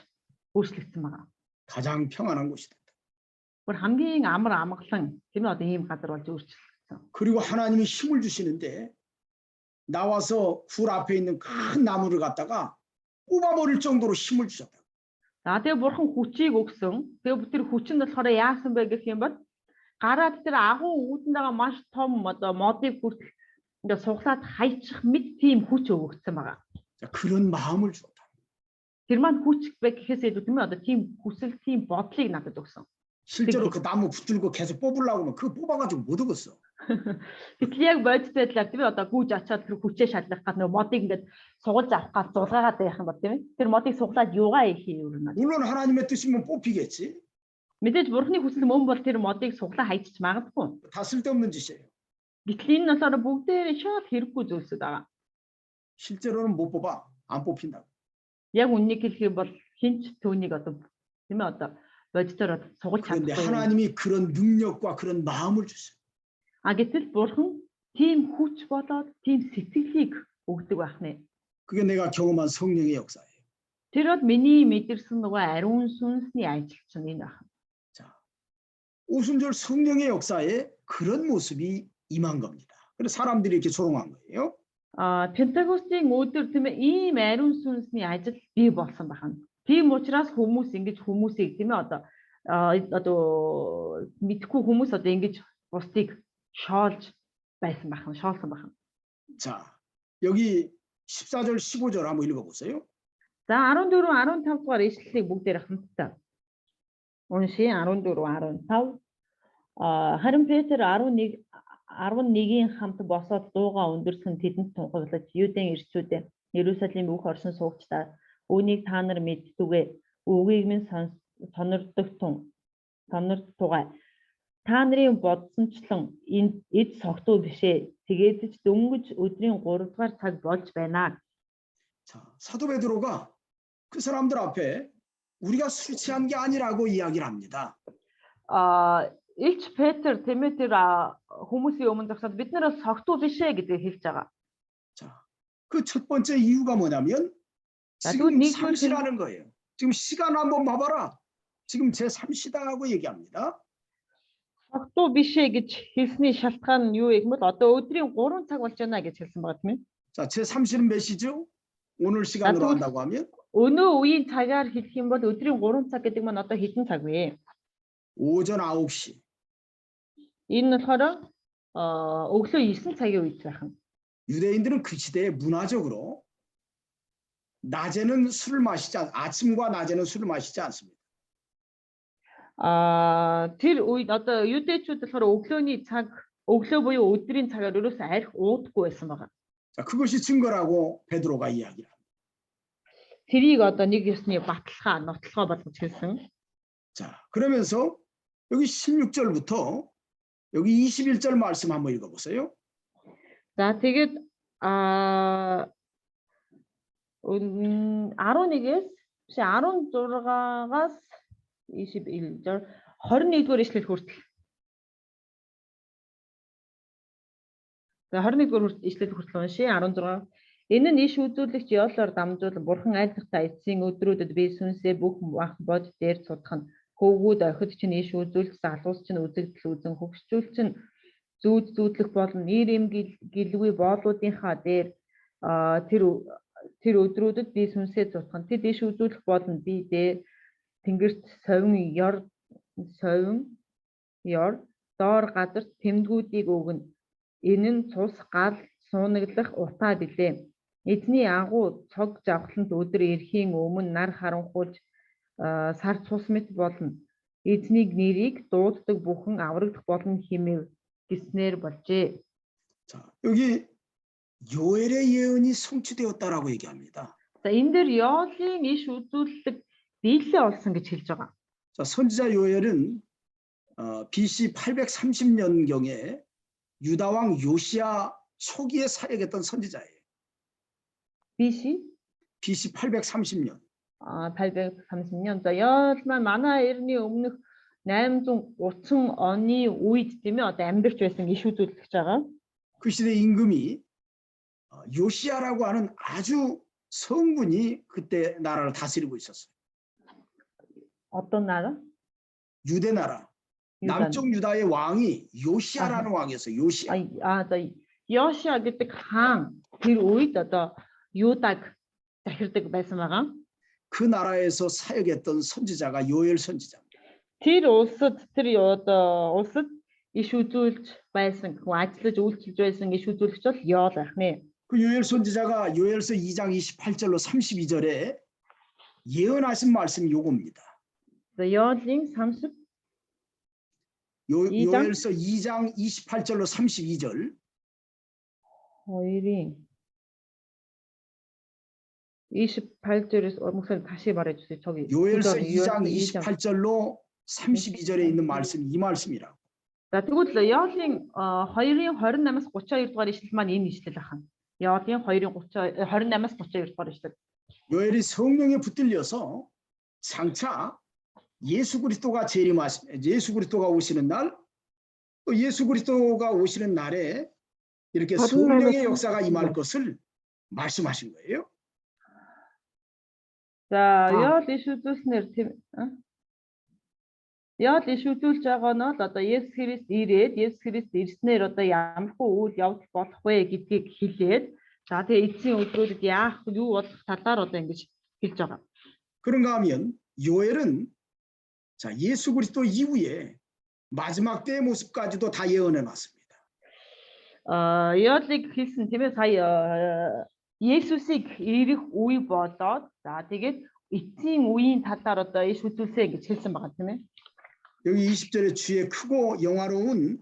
өөрчлөгдсөн байгаа. 가장 평안한 곳이 됐다. Бүр хамгийн амар амгалан тийм ээ одоо ийм газар болж өөрчлөгдсөн. 그리고 하나님이 힘을 주시는데 나와서 굴 앞에 있는 큰 나무를 갖다가 뽑아버릴 정도로 힘을 주셨다. За тэгээ бурхан хүчийг өгсөн. Тэгээ тэр хүч нь болохоор яасан бэ гэх юм бол гараад тэр агуу үүдэн байгаа маш том одоо модыг бүрт ингээ суглаад хайчих мэд тийм хүч өгөгдсөн байгаа. 자, 그런 마음을 주었다. Тэр маань хүч бэ гэхээс илүү тийм ээ одоо тийм хүсэл тийм бодлыг надад өгсөн. 실제로 그 나무 붙들고 계속 뽑으려고 하면 그거 뽑아가지고 못 얻었어. Гэтэл яг бодит байдлаар тийм ээ одоо гүйж очиод тэр хүчээ шалгах гад нөгөө модыг ингээд сугалж авах гад зулгаагаад байх юм бол тийм ээ тэр модыг суглаад юугаа хийх юм бэ? 물론 하나님의 뜻이면 뽑히겠지. Мэдээж бурхны хүсэл мөн бол тэр модыг суглаа хайчих магадгүй. 다 쓸데없는 짓이에요. Гэтэл энэ нь болохоор бүгдээрээ шал хэрэггүй зүйлсүүд байгаа. 실제로는 못 뽑아. 안 뽑힌다고. Яг үннийг хэлэх юм бол хинч түүнийг одоо тийм ээ одоо бодитоор сугалж 그런데 чадахгүй. 하나님이 그런 능력과 그런 마음을 주세요. Гэтэл бурхан тийм хүч болоод тийм сэтгэлийг өгдөг байх нэ. 그게 내가 경험한 성령의 역사예요. Тэр бол миний мэдэрсэн нөгөө ариун сүнсний ажил чинь энэ байна. 자, 오순절 성령의 역사에 그런 모습이 임한 겁니다. 그래서 사람들이 이렇게 조롱한 거예요. Пентекостийн өдөр тийм ээ ийм ариун сүнсний ажил бий болсон байна. Тийм учраас хүмүүс ингэж хүмүүсийг тийм ээ одоо мэдхгүй хүмүүс одоо ингэж бусдыг шоолж байсан байна. шоолсон байна. 자, 여기 14절 15절 한번 읽어보세요. За 14 15 дугаар ишлэлийг бүгдээр хамтдаа уншия. 14 15 харин Петр 11-ийн хамт босоод дууга өндөрсөн тэдэнд тунхаглаж Юудын ирчүүдээ Иерусалим бүх оршин суугчдаа үүнийг та нар мэддүгэ үгийг минь сонирдтугай та нарын бодсончлон энэ эд согтуу бишээ тэгээд ч дөнгөж өдрийн 3 дугаар цаг болж байна. 자, 사도 베드로가 그 사람들 앞에 우리가 술 취한 게 아니라고 이야기를 합니다. Илч Петр тэмээ тэр хүмүүсийн өмнө зогсоод бид нэр согтуу бишээ гэдгийг хэлж байгаа. 자, 그 첫 번째 이유가 뭐냐면 지금 또 삼시라는 거예요. 지금 시간 한번 봐봐라. 지금 제 3시다라고 얘기합니다. Согтуу бишээ гэж хэлсний шалтгаан нь юу юм бол одоо өдрийн 3 цаг болж байна гэж хэлсэн байгаа тийм ээ. 자, 제 3시는 몇 시죠? 오늘 시간으로 한다고 하면 Өнөө үеийн цагаар хэлэх юм бол өдрийн 3 цаг гэдэг маань одоо хэдэн цаг вэ? 오전 9시. Энэ нь болохоор өглөө 9 цагийн үед байх нь. 유대인들은 그 시대에 문화적으로 낮에는 술을 마시지 아침과 낮에는 술을 마시지 않습니다. Тэр үед одоо юдэчүүд болохоор өглөөний цаг өглөө буюу өдрийн цагаар ерөөсөө арх уудаггүй байсан байгаа. 자, 그것이 증거라고 베드로가 이야기합니다. Тэрийг одоо нэг ёсны баталгаа, нотлохоо болгож хэлсэн. 자, 그러면서 여기 16절부터 여기 21절 말씀 한번 읽어보세요. За тэгээд 11-ээс биш 16-аас 21-절 21-р ишлэл хүртэл. За 21-р ишлэл хүртэл уншия 16. Энэ нь иш үзүүлэгч Йолоор дамжуулан бурхан айлдахтай эцсийн өдрүүдэд би сүнсээ бүх бах бод дээр цудах нь хөвгүүд охид чинь иш үзүүлэх залуус чинь үзэгдэл үзэн хөвгчүүл чинь зүүдлэх болно нэр эм гэлгүй боолуудынхаа дээр тэр өдрүүдэд би сүнсээ цудах нь тэд иш үзүүлэх болно би дээр тэнгэрт совин ёр доор газар тэмдгүүдийг өгнө энэ нь цус гал суунаглах утаа билээ. Эзний агуу цог завхланд өдөр эрхийн өмнө нар харанхуулж сар цус мэт болно. Эзнийг нэрийг дууддаг бүхэн аврагдах болно хэмэв гэснээр болжээ. 자, 여기 요엘의 예언이 성취되었다라고 얘기합니다. За энэ дээр Йоолын иш үзүүлэлт дийлээ олсон гэж хэлж байгаа. 자, 선지자 요엘은 BC 830년경에 유다 왕 요시야 초기에 사역했던 선지자예요. BC BC 830년. 830년. За Йоол маань манай эртний өмнөх 830 оны үед тийм ээ одоо амьдарч байсан иш үзүүлэгч байгаа. 그 시대 임금이 요시야라고 하는 아주 성군이 그때 나라를 다스리고 있었어요. 어떤 나라? 유대 나라. 남쪽 유다의 왕이 요시야라는 왕이었어요. 요시야. Йошиа гэдэг хаан тэр үед одоо Юдаг захирдаг байсан байгаа. 그 나라에서 사역했던 선지자가 요엘 선지자입니다. Тэр улсад иш үзүүлж байсан, ажиллаж үйлчилж байсан иш үзүүлэгч бол Йоол байх нэ. 그 요엘 선지자가 요엘서 2장 28절로 32절에 예언하신 말씀이 요겁니다. За Йоолын 30 요엘서 2장 28절로 32절. 2-ын 28절에서 목사님 다시 말해 주세요. 저기 요엘서 2장 28절로 32절에 있는 말씀 이 말씀이라고. За тэгвэл Йоолын 2-ын 28-аас 32 дугаар ишлэл маань энэ ишлэл ахна. Йоолын 2-ын 28-аас 32 дугаар ишлэл. 요엘이 성령에 붙들려서 장차 예수 그리스도가 오시는 날, 또 예수 그리스도가 오시는 날에 이렇게 성령의 역사가 임할 것을 말씀하신 거예요. За Йоол иш үзүүлснээр Йоол иш үзүүлж байгаа нь одоо Есүс Христ ирээд Есүс Христ ирснээр одоо ямархуу үйл явдал болох вэ гэдгийг хэлээд за тэгээ эцсийн өдрүүдэд яах юу болох талаар одоо ингэж хэлж байгаа. 그런가 하면 요엘은 자, 예수 그리스도 이후에 마지막 때의 모습까지도 다 예언해 놨습니다. Йоолыг хэлсэн тийм ээ сая Есүсийг ирэх үе болоод за тэгээд эцсийн үеийн талаар одоо иш үзүүлсэн гэж хэлсэн байгаа тийм ээ. 여기 20절에 주의 크고 영화로운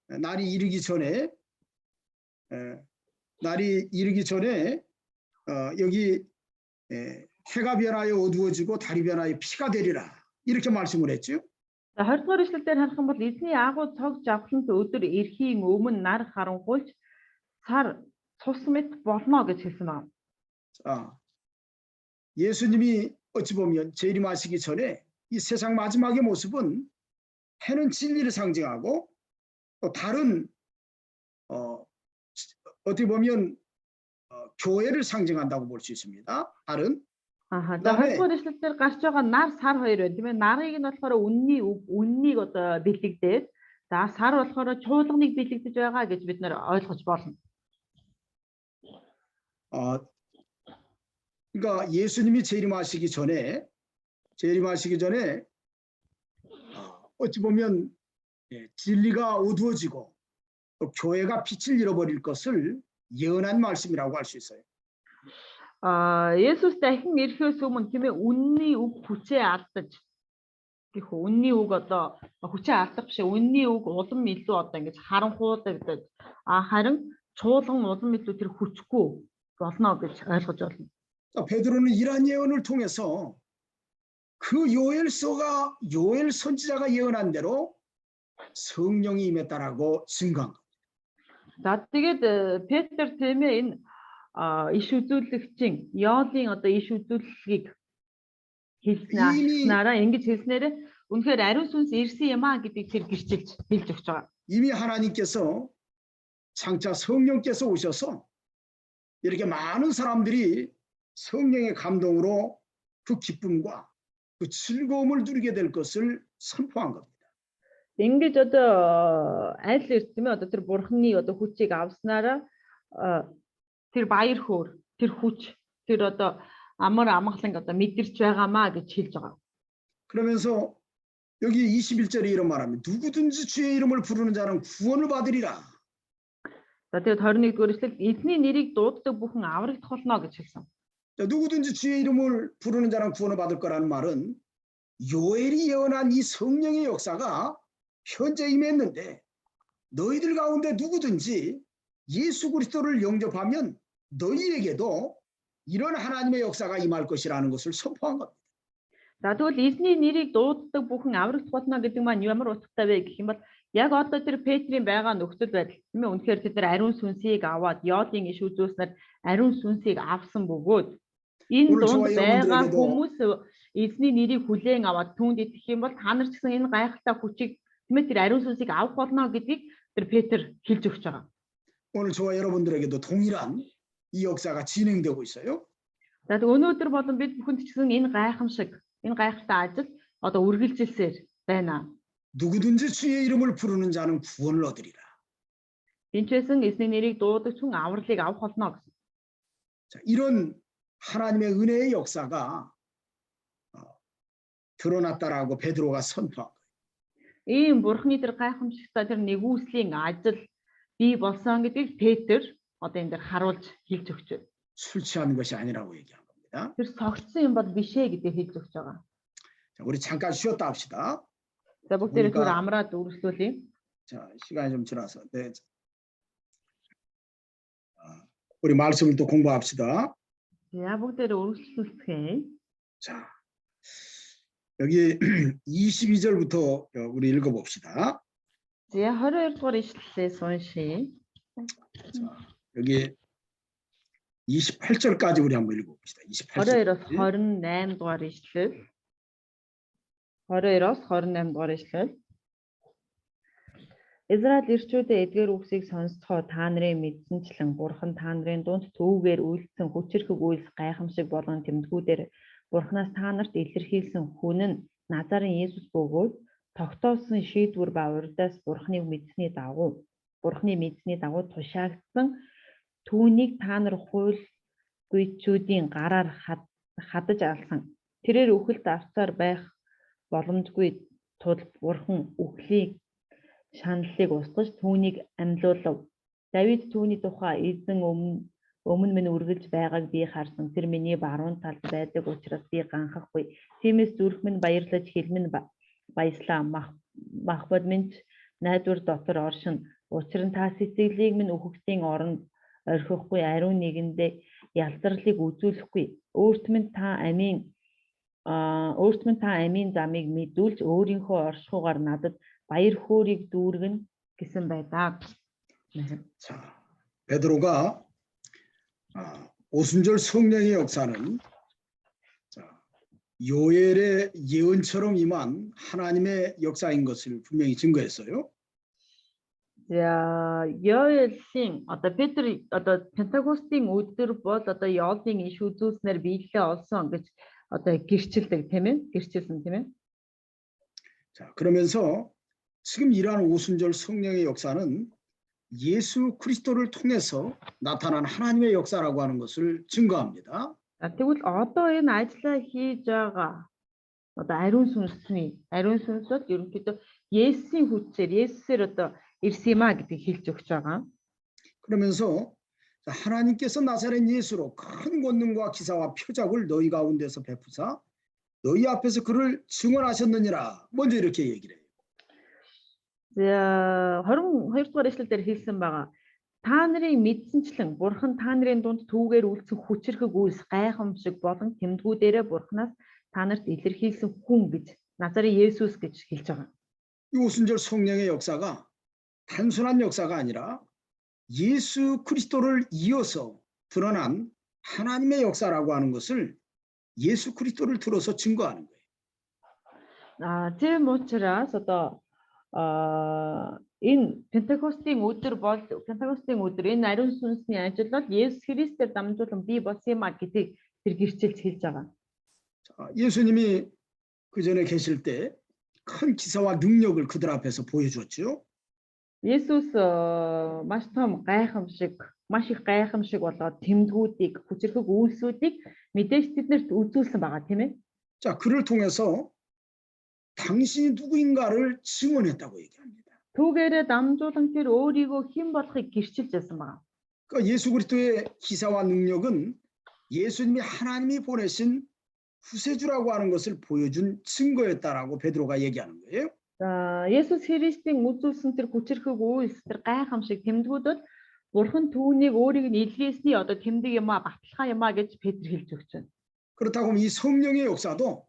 날이 이르기 전에 여기 해가 변하여 어두워지고 달이 변하여 피가 되리라 이렇게 말씀을 했죠. За 20 дугаар ишлэл дээр харах юм бол эзний агуу цог завхлант өдөр эрхийн өмнө нар харанхуулж сар цус мэт болно гэж хэлсэн байна. 자, 예수님이 어찌 보면 재림하시기 전에 이 세상 마지막의 모습은 해는 진리를 상징하고 또 다른 어떻게 보면 교회를 상징한다고 볼 수 있습니다. 다른 За 20 дугаар ишлэл дээр гарч байгаа нар сар хоёр байна тийм ээ. Нарыг нь болохоор үннийг одоо бэлэгдээд за сар болохоор чуулганыг бэлэгдэж байгаа гэж бид нэр ойлгож болно. 그러니까 예수님이 재림하시기 전에 어찌 보면 진리가 어두워지고 또 교회가 빛을 잃어버릴 것을 예언한 말씀이라고 할 수 있어요. Есүс дахин ирэхээс өмнө тийм ээ үнний үг хүчээ алдаж гэх үнний үг одоо хүчээ алдах биш үнний үг улам илүү одоо ингэж харанхуудагдаад харин чуулган улам илүү тэр хүчгүй болно гэж ойлгож байна. 베드로는 이러한 예언을 통해서 그 요엘 선지자가 예언한 대로 성령이 임했다라고 증거한 겁니다. За тэгээд Петр тийм ээ энэ иш үзүүлэгчийн Йоолын одоо иш үзүүлэлгийг хэлснээрээ ингэж хэлснээрээ үнэхээр ариун сүнс ирсэн юм а гэдгийг тэр гэрчилж хэлж өгч байгаа. 이미 하나님께서 장차 성령께서 오셔서 이렇게 많은 사람들이 성령의 감동으로 그 기쁨과 그 즐거움을 누리게 될 것을 선포한 겁니다. Ингэж одоо аль эрт тийм ээ одоо тэр бурхны одоо хүчийг авснараа тэр баяр хөөр тэр хүч тэр одоо амар амгалан одоо мэдэрч байгаамаа гэж хэлж байгаа. 그러면서 여기 21절에 이런 말합니다. 누구든지 주의 이름을 부르는 자는 구원을 받으리라. За тэгээд 21-р эшлэл эзний нэрийг дууддаг бүхэн аврагдах болно гэж хэлсэн. 누구든지 주의 이름을 부르는 자는 구원을 받을 거라는 말은 요엘이 예언한 이 성령의 역사가 현재 임했는데 너희들 가운데 누구든지 예수 그리스도를 영접하면 너희에게도 이런 하나님의 역사가 임할 것이라는 것을 선포한 겁니다. За тэгвэл эзний нэрийг дууддаг бүхэн аврагдах болно гэдэг маань ямар утгатай вэ гэх юм бол яг одоо тэр Петрийн байгаа нөхцөл байдал тийм ээ үнэхээр тэр ариун сүнсийг аваад Йоолын иш үзүүлснээр ариун сүнсийг авсан бөгөөд энэ дунд байгаа хүмүүс эзний нэрийг хүлээн аваад түүнд итгэх юм бол та нар ч гэсэн энэ гайхалтай хүчийг тийм ээ тэр ариун сүнсийг авах болно гэдгийг тэр Петр хэлж өгч байгаа. 오늘 저와 여러분들에게도 동일한 이 역사가 진행되고 있어요. За өнөөдөр болон бид бүхэнд ч гэсэн энэ гайхамшиг энэ гайхалтай ажил одоо үргэлжилсээр байна. 누구든지 주의 이름을 부르는 자는 구원을 얻으리라. Тинчээсэн эзний нэрийг дуудаг хүн авралыг авах болно гэсэн. 자, 이런 하나님의 은혜의 역사가 드러났다라고 베드로가 선포한 거예요. Ийм бурхны тэр гайхамшигтай тэр нэгүслийн ажил бий болсон гэдгийг Петр одоо энэ дэр харуулж хэлж өгч байна. 술 취한 것이 아니라고 얘기한 겁니다. Тэр согтсон юм бол биш ээ гэдгийг хэлж өгч байгаа. 자, 우리 잠깐 쉬었다 합시다. За бүгдээрээ түр амраад үргэлжлүүлье. 자, 시간이 좀 지나서 네. 우리 말씀을 또 공부합시다. За бүгдээрээ үргэлжлүүлцгээе. 자, 여기 22절부터 우리 읽어봅시다. За 22 дугаар ишлэлээс уншия. 자, 여기 28절까지 우리 한번 읽어봅시다. 22-оос 28절. 28 дугаар ишлэл. 22-оос 28 дугаар ишлэл. Израиль ирчүүдээ эдгээр үгсийг сонсцохоо та нарын мэдсэнчлэн бурхан та нарын дунд төвөөр үйлдсэн хүчрхэг үйлс гайхамшиг болон тэмдгүүдээр бурханаас та нарт илэрхийлсэн хүн нь Назарын Есүс бөгөөд тогтоосон шийдвэр ба урьдаас бурханы мэдсний дагуу тушаагдсан түүнийг та нар хууль гүйчүүдийн гараар хадаж алсан. Тэрээр үхэлд авцаар байх боломжгүй тул бурхан үхлийг шаналлыг устгаж түүнийг амьлуулав. Давид түүний тухай эзэн өмнө минь үргэлж байгааг би харсан. Тэр миний баруун талд байдаг учраас би ганхахгүй. Тиймээс зүрх минь баярлаж хэл минь баяслаа. Махбод минь найдвар дотор оршин. Учир нь та сэтгэлийг минь үхэгсийн оронд орхихгүй ариун нэгэндээ ялзарлыг үзүүлэхгүй. Өөрт минь та амийн замыг мэдүүлж өөрийнхөө оршихугаар надад баяр хөөргийг дүүргэн гэсэн байдаг. 자, 베드로가 오순절 성령의 역사는 자, 요엘의 예언처럼 임한 하나님의 역사인 것을 분명히 증거했어요. За Йоэллийн одоо Петр одоо Пентакостийн өдөр бол одоо Йоолын иш үзүүлснээр биелэлээ олсон гэж одоо гэрчилдэг тийм ээ гэрчилсэн тийм ээ. 자, 그러면서 지금 이러한 오순절 성령의 역사는 예수 그리스도를 통해서 나타난 하나님의 역사라고 하는 것을 증거합니다. Тэгвэл одоо энэ ажлаа хийж байгаа одоо ариун сүнс бол ерөнхийдөө Есүсийн хүчээр Есүсээр одоо ирсэн юм а гэдгийг хэлж өгч байгаа. 그러면서 하나님께서 나사렛 예수로 큰 권능과 기사와 표적을 너희 가운데서 베푸사 너희 앞에서 그를 증언하셨느니라. 먼저 이렇게 얘기를 해요. 22 дугаар эшлэлдэр хэлсэн байгаа. Та нарын мэдсэнчлэн бурхан та нарын дунд түүгээр үлдсэн хүчрхэг үйлс гайхамшиг болон тэмдгүүдээрээ бурханаас та нарт илэрхийлсэн хүн гэж Назарын Есүс гэж хэлж байгаа. 이 오순절 성령의 역사가 단순한 역사가 아니라 예수 그리스도를 이어서 드러난 하나님의 역사라고 하는 것을 예수 그리스도를 들어서 증거하는 거예요. Тийм учраас одоо энэ Пентекостийн өдөр энэ ариун сүнсний ажил бол Есүс Христээр дамжуулан бий болсон юм а гэдгийг тэр гэрчилж хэлж байгаа. 자, 예수님이 그 전에 계실 때 큰 기사와 능력을 그들 앞에서 보여주었죠. Есүс маш том гайхамшиг, маш их гайхамшиг болоод тэмдгүүдийг, хүчрхэг үйлсүүдийг мэдээж тэднэрт үзүүлсэн байгаа тийм ээ. 자, 그를 통해서 당신이 누구인가를 증언했다고 얘기합니다. Түүгээрээ дамжуулан тэр өөрийгөө хэн болохыг гэрчилж байсан байгаа. 그러니까 예수 그리스도의 기사와 능력은 예수님이 하나님이 보내신 구세주라고 하는 것을 보여준 증거였다라고 베드로가 얘기하는 거예요. Есүс Христийн үзүүлсэн тэр хүчрхэг үйлс, тэр гайхамшиг тэмдгүүд бурхан түүнийг өөрийг нь илгээсний одоо тэмдэг юм а, баталгаа юм а гэж Петр хэлж өгч байна. 그렇다고 하면 이 성령의 역사도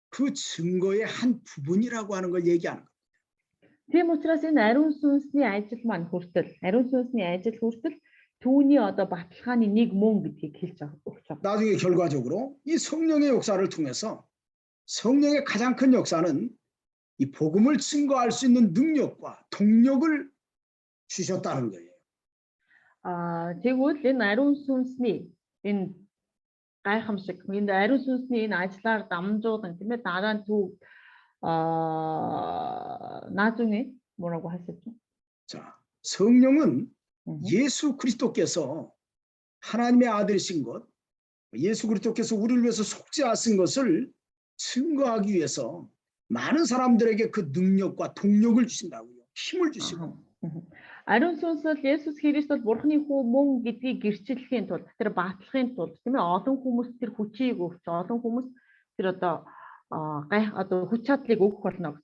그 증거의 한 부분이라고 하는 걸 얘기하는 거예요. Тийм учраас энэ ариун сүнсний ажил маань хүртэл, түүний одоо баталгааны нэг мөн гэдгийг хэлж өгч байгаа. 나중에 결과적으로 이 성령의 역사를 통해서 성령의 가장 큰 역사는 이 복음을 증거할 수 있는 능력과 동력을 주셨다는 거예요. Тэгвэл энэ ариун сүнсний энэ гайхамшиг, энэ ариун сүнсний энэ ажлаар дамжуулан тийм ээ дараа нь түг 나중에 뭐라고 하셨죠? 자, 성령은 예수 그리스도께서 하나님의 아들이신 것, 예수 그리스도께서 우리를 위해서 속죄하신 것을 증거하기 위해서 많은 사람들에게 그 능력과 동력을 주신다고요. 힘을 주시고. 아리ун сүнс бол Есүс Христ бол Бурхны хүү мөн гэдгийг гэрчилэхийн тулд, тэр баатлахын тулд тийм ээ олон хүмүүс тэр хүчийг өгч, олон хүмүүс тэр одоо хүч чадлыг өгөх болно.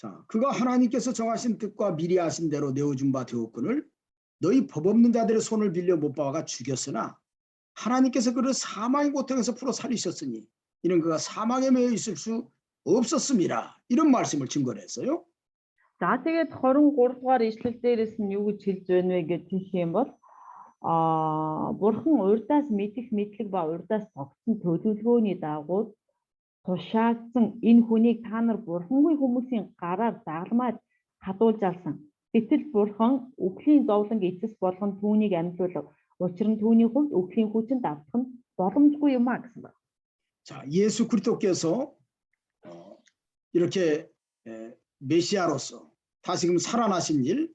자, 그가 하나님께서 정하신 뜻과 미리 하신 대로 내어준 바 되었거늘 너희 법 없는 자들의 손을 빌려 못 박아 죽였으나 하나님께서 그를 사망의 고통에서 풀어 살리셨으니 이는 그가 사망에 매여 있을 수 없었음이라. 이런 말씀을 증거를 했어요. За тэгээд 23 дугаар ишлэл дээрээс нь юу гэж хэлж байна вэ гэж хэлэх юм бол бурхан урдаас мэдэх мэдлэг ба урдаас тогтсон төлөвлөгөөний дагуу тушаагдсан энэ хүнийг та нар бурхангүй хүмүүсийн гараар загламаар хадуулж алсан. Гэтэл бурхан үхлийн зовлонг эцэс болгон түүнийг амьдлуулав. Учир нь түүний хувьд үхлийн хүчинд давтах нь боломжгүй юм а гэсэн байна. 자, 예수 그리스도께서 이렇게 메시아로서 다시금 살아나신 일,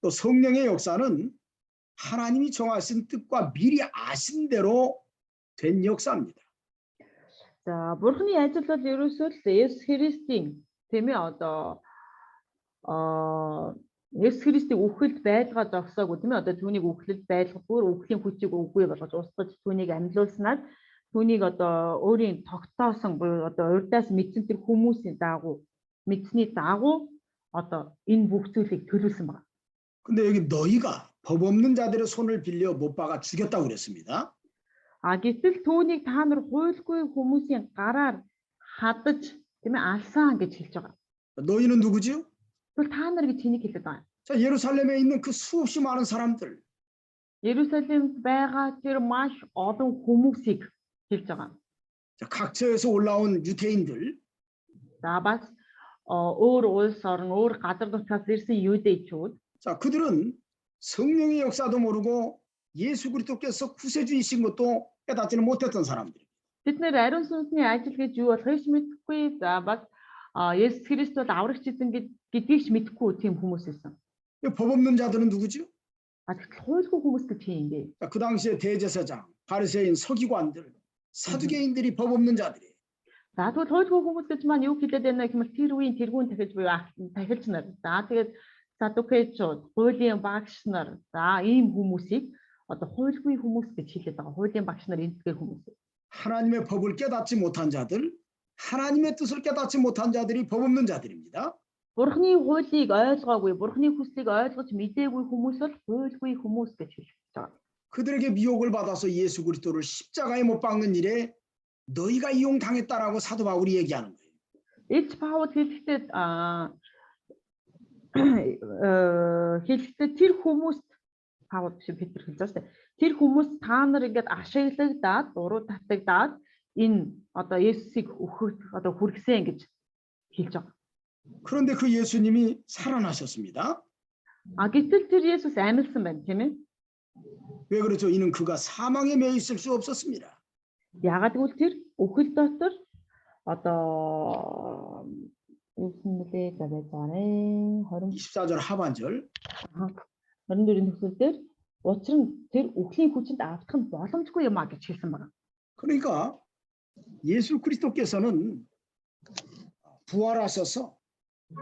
또 성령의 역사는 하나님이 정하신 뜻과 미리 아신 대로 된 역사입니다. За бурхны ажил бол ерөөсөө л Есүс Христийн тийм ээ одоо Есүс Христийг үхэлд байлгаа зогсоогүй тийм ээ одоо түүнийг үхэлд байлгахгүй үхлийн хүчийг өггүй болгож устгаж түүнийг амьлуулснаар түүнийг одоо өөрийн тогтоосон буюу одоо урдаас мэдсэн тэр хүмүүсийн мэдсний дагуу одоо энэ бүх зүйлийг төлөвлөсөн байна. 근데 여기 너희가 법 없는 자들의 손을 빌려 못 박아 죽였다고 그랬습니다. Гэтэл түүнийг та нар хуйлгүй хүмүүсийн гараар хадаж тийм ээ алсан гэж хэлж байгаа. 너희는 누구지요? Тэгвэл та нар гэж хэнийг хэлээд байгаа. 자, 예루살렘에 있는 그 수없이 많은 사람들. 예루살렘 байгаа тэр маш олон хүмүүсийг хэлж байгаа. 자, 각처에서 올라온 유대인들. За бас өөр улс орн, өөр газар нутгаас ирсэн 유대인үүд. 자, 그들은 성령의 역사도 모르고 예수 그리스도께서 구세주이신 것도 깨닫지는 못했던 사람들. Бид нэр ариун сүнсний ажил гэж юу болохыг ч мэдэхгүй. За бас Есүс Христ бол аврагч эзэн гэдгийг ч мэдэхгүй тийм хүмүүс байсан. 법 없는 자들은 누구죠? Тэгтэл хуйлгүй хүмүүс гэж юм бэ? 자, 그 당시에 대제사장, 바리새인, 서기관들, 사두개인들이 법 없는 자들이. За тэгвэл хуйлгүй хүмүүс гэж маань юу хэлээд байна гэвэл тэр үеийн тэргүүн тахиж буюу тахилч нар. За тэгээд садукеичуд, хуулийн багш нар. За ийм хүмүүсийг одоо хуйлгүй хүмүүс гэж хэлээд байгаа. Хуулийн багш нар энэгээр хүмүүс. 하나님의 법을 깨닫지 못한 자들, 하나님의 뜻을 깨닫지 못한 자들이 법 없는 자들입니다. Бурхны хуулийг ойлгоогүй, Бурхны хүслийг ойлгож мэдээгүй хүмүүс бол хуульгүй хүмүүс гэж хэлж байгаа. 그들에게 미혹을 받아서 예수 그리스도를 십자가에 못 박는 일에 너희가 이용당했다라고 사도 바울이 얘기하는 거예요. Илч Паул хэлэхдээ тэр хүмүүст Паул биш Петр хэлж байгаа шүү дээ. Тэр хүмүүс та нар ингээд ашиглагдаад, уруу татагдаад энэ одоо Есүсийг хүргэсэн гэж хэлж байгаа. 그런데 그 예수님이 살아나셨습니다. Гэтэл тэр Есүс амьдсан байна, тийм ээ? 왜 그렇죠? 이는 그가 사망에 매여 있을 수 없었습니다. Ягаад гэвэл тэр үхэл дотор одоо юусэн мөлий за байж байгаа нэ 24절 하반절 24-ийн төгсгөл дээр учир нь тэр үхлийн хүчинд автах нь боломжгүй юм а гэж хэлсэн байна. 그러니까 예수 그리스도께서는 부활하셔서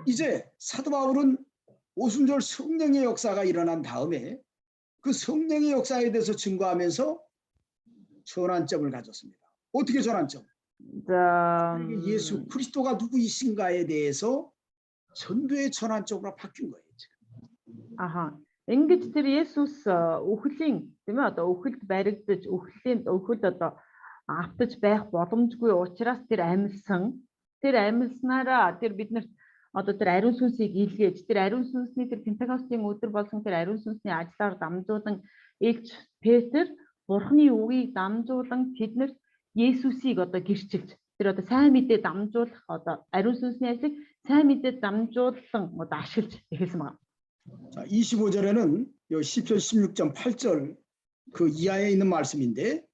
이제 사도 바울은 오순절 성령의 역사가 일어난 다음에 그 성령의 역사에 대해서 증거하면서 전환점을 가졌습니다. 어떻게 전환점? За 예수 그리스도가 누구이신가에 대해서 전도의 전환점으로 바뀐 거예요. аха. Ингэж тэр Есүс үхлийн тийм ээ одоо үхэлд баригдаж үхэлд одоо автаж байх боломжгүй учраас тэр амьснараа тэр биднэрт одоо тэр ариун сүнсийг илгээж тэр ариун сүнсний тэр Пентекостийн өдөр болсон тэр ариун сүнсний ажлаар дамжуулан Илч Петр Бурхны үгийг дамжуулан тэднэрт Есүсийг одоо гэрчилж тэр одоо сайн мэдээ дамжуулах одоо ариун сүнсний ажлыг сайн мэдээ дамжуулан одоо ашиглаж эхэлсэн байна. 자, 25절에는 시편 16장 8절 그 이하에 있는 말씀인데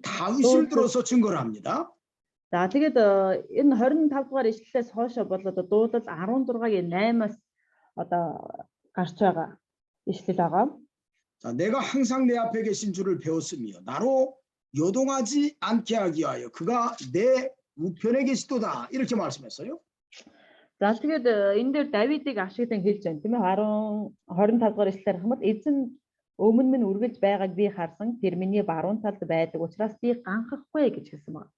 다윗을 들어서 증거를 합니다. За тэгээд энэ 25 дугаар ишлэлээс хойш бол одоо дуулал 16-гийн 8-аас одоо гарч байгаа ишлэл байгаа. 자, 내가 항상 내 앞에 계신 줄을 배웠으며 나로 요동하지 않게 하기 위하여 그가 내 우편에 계시도다 이렇게 말씀했어요. За тэгээд энэ дээр Давидыг ашиглан хэлж байна тийм ээ 25 дугаар ишлэлээр хамт эзэн өмнө минь үргэлж байгааг би харсан тэр миний баруун талд байдаг учраас би ганхахгүй гэж хэлсэн байна.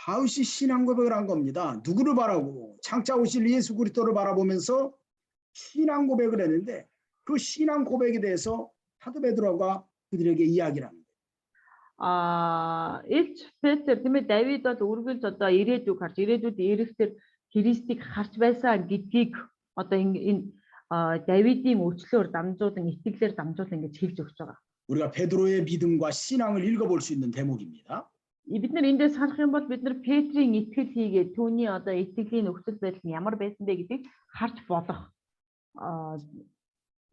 다윗이 신앙 고백을 한 겁니다. 누구를 바라고 창자 오실 예수 그리스도를 바라보면서 신앙 고백을 했는데 그 신앙 고백에 대해서 사도 베드로가 그들에게 이야기를 합니다. Илч Петр тийм ээ Давид бол үргэлж одоо ирээдүйг харж ирээдүйд ирэх тэр Христийг харж байсан гэдгийг одоо энэ Давидын өчлөөр дамжуулан итгэлээр дамжуулан ингэж хэлж өгч байгаа. 우리가 베드로의 믿음과 신앙을 읽어볼 수 있는 대목입니다. Бид нар эндээс харах юм бол бид нар Петрийн итгэл хийгээд түүний одоо итгэлийн нөхцөл байдал нь ямар байсан бэ гэдгийг харж болох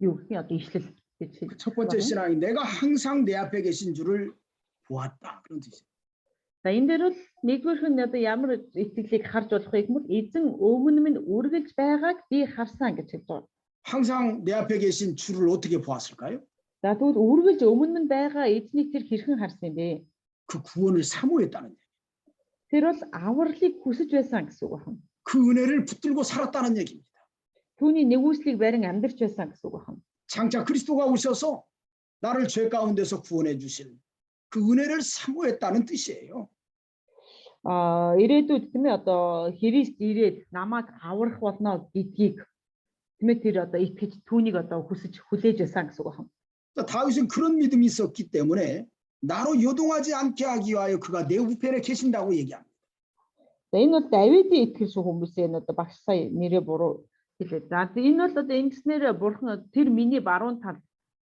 юу гэх юм одоо ишлэл гэж хэлж. 첫 번째 신앙이 내가 항상 내 앞에 계신 줄을 보았다 그런 뜻이에요. За энэ дээр бол нэгдүгээрх нь одоо ямар итгэлийг харж болох вэ гэвэл эзэн өмнө минь үргэлж байгааг би харсан гэж хэлж байгаа. 항상 내 앞에 계신 주를 어떻게 보았을까요? За тэгвэл үргэлж өмнө минь байгаа эзнийг тэр хэрхэн харсан юм бэ? 그 구원을 사모했다는 얘기예요. Тэр бол авралыг хүсэж байсан гэсэн үг байна. 그 은혜를 붙들고 살았다는 얘기입니다. Түүний нэгүслийг барин амьдарч байсан гэсэн үг байна. 장차 그리스도가 오셔서 나를 죄 가운데서 구원해 주실 그 은혜를 사모했다는 뜻이에요. Ирээдүйд тийм ээ одоо Христ ирээд намайг аврах болно гэдгийг тийм ээ тэр одоо итгэж түүнийг одоо хүсэж хүлээж байсан гэсэн үг байна. 다윗은 그런 믿음이 있었기 때문에 나로 요동하지 않게 하기 위하여 그가 내 우편에 계신다고 얘기합니다. За энэ бол Давидын итгэл шүү хүмүүсээ энэ одоо багш сая нэрээ буруу хэлээ. За энэ бол одоо ингэснээр бурхан тэр миний баруун талд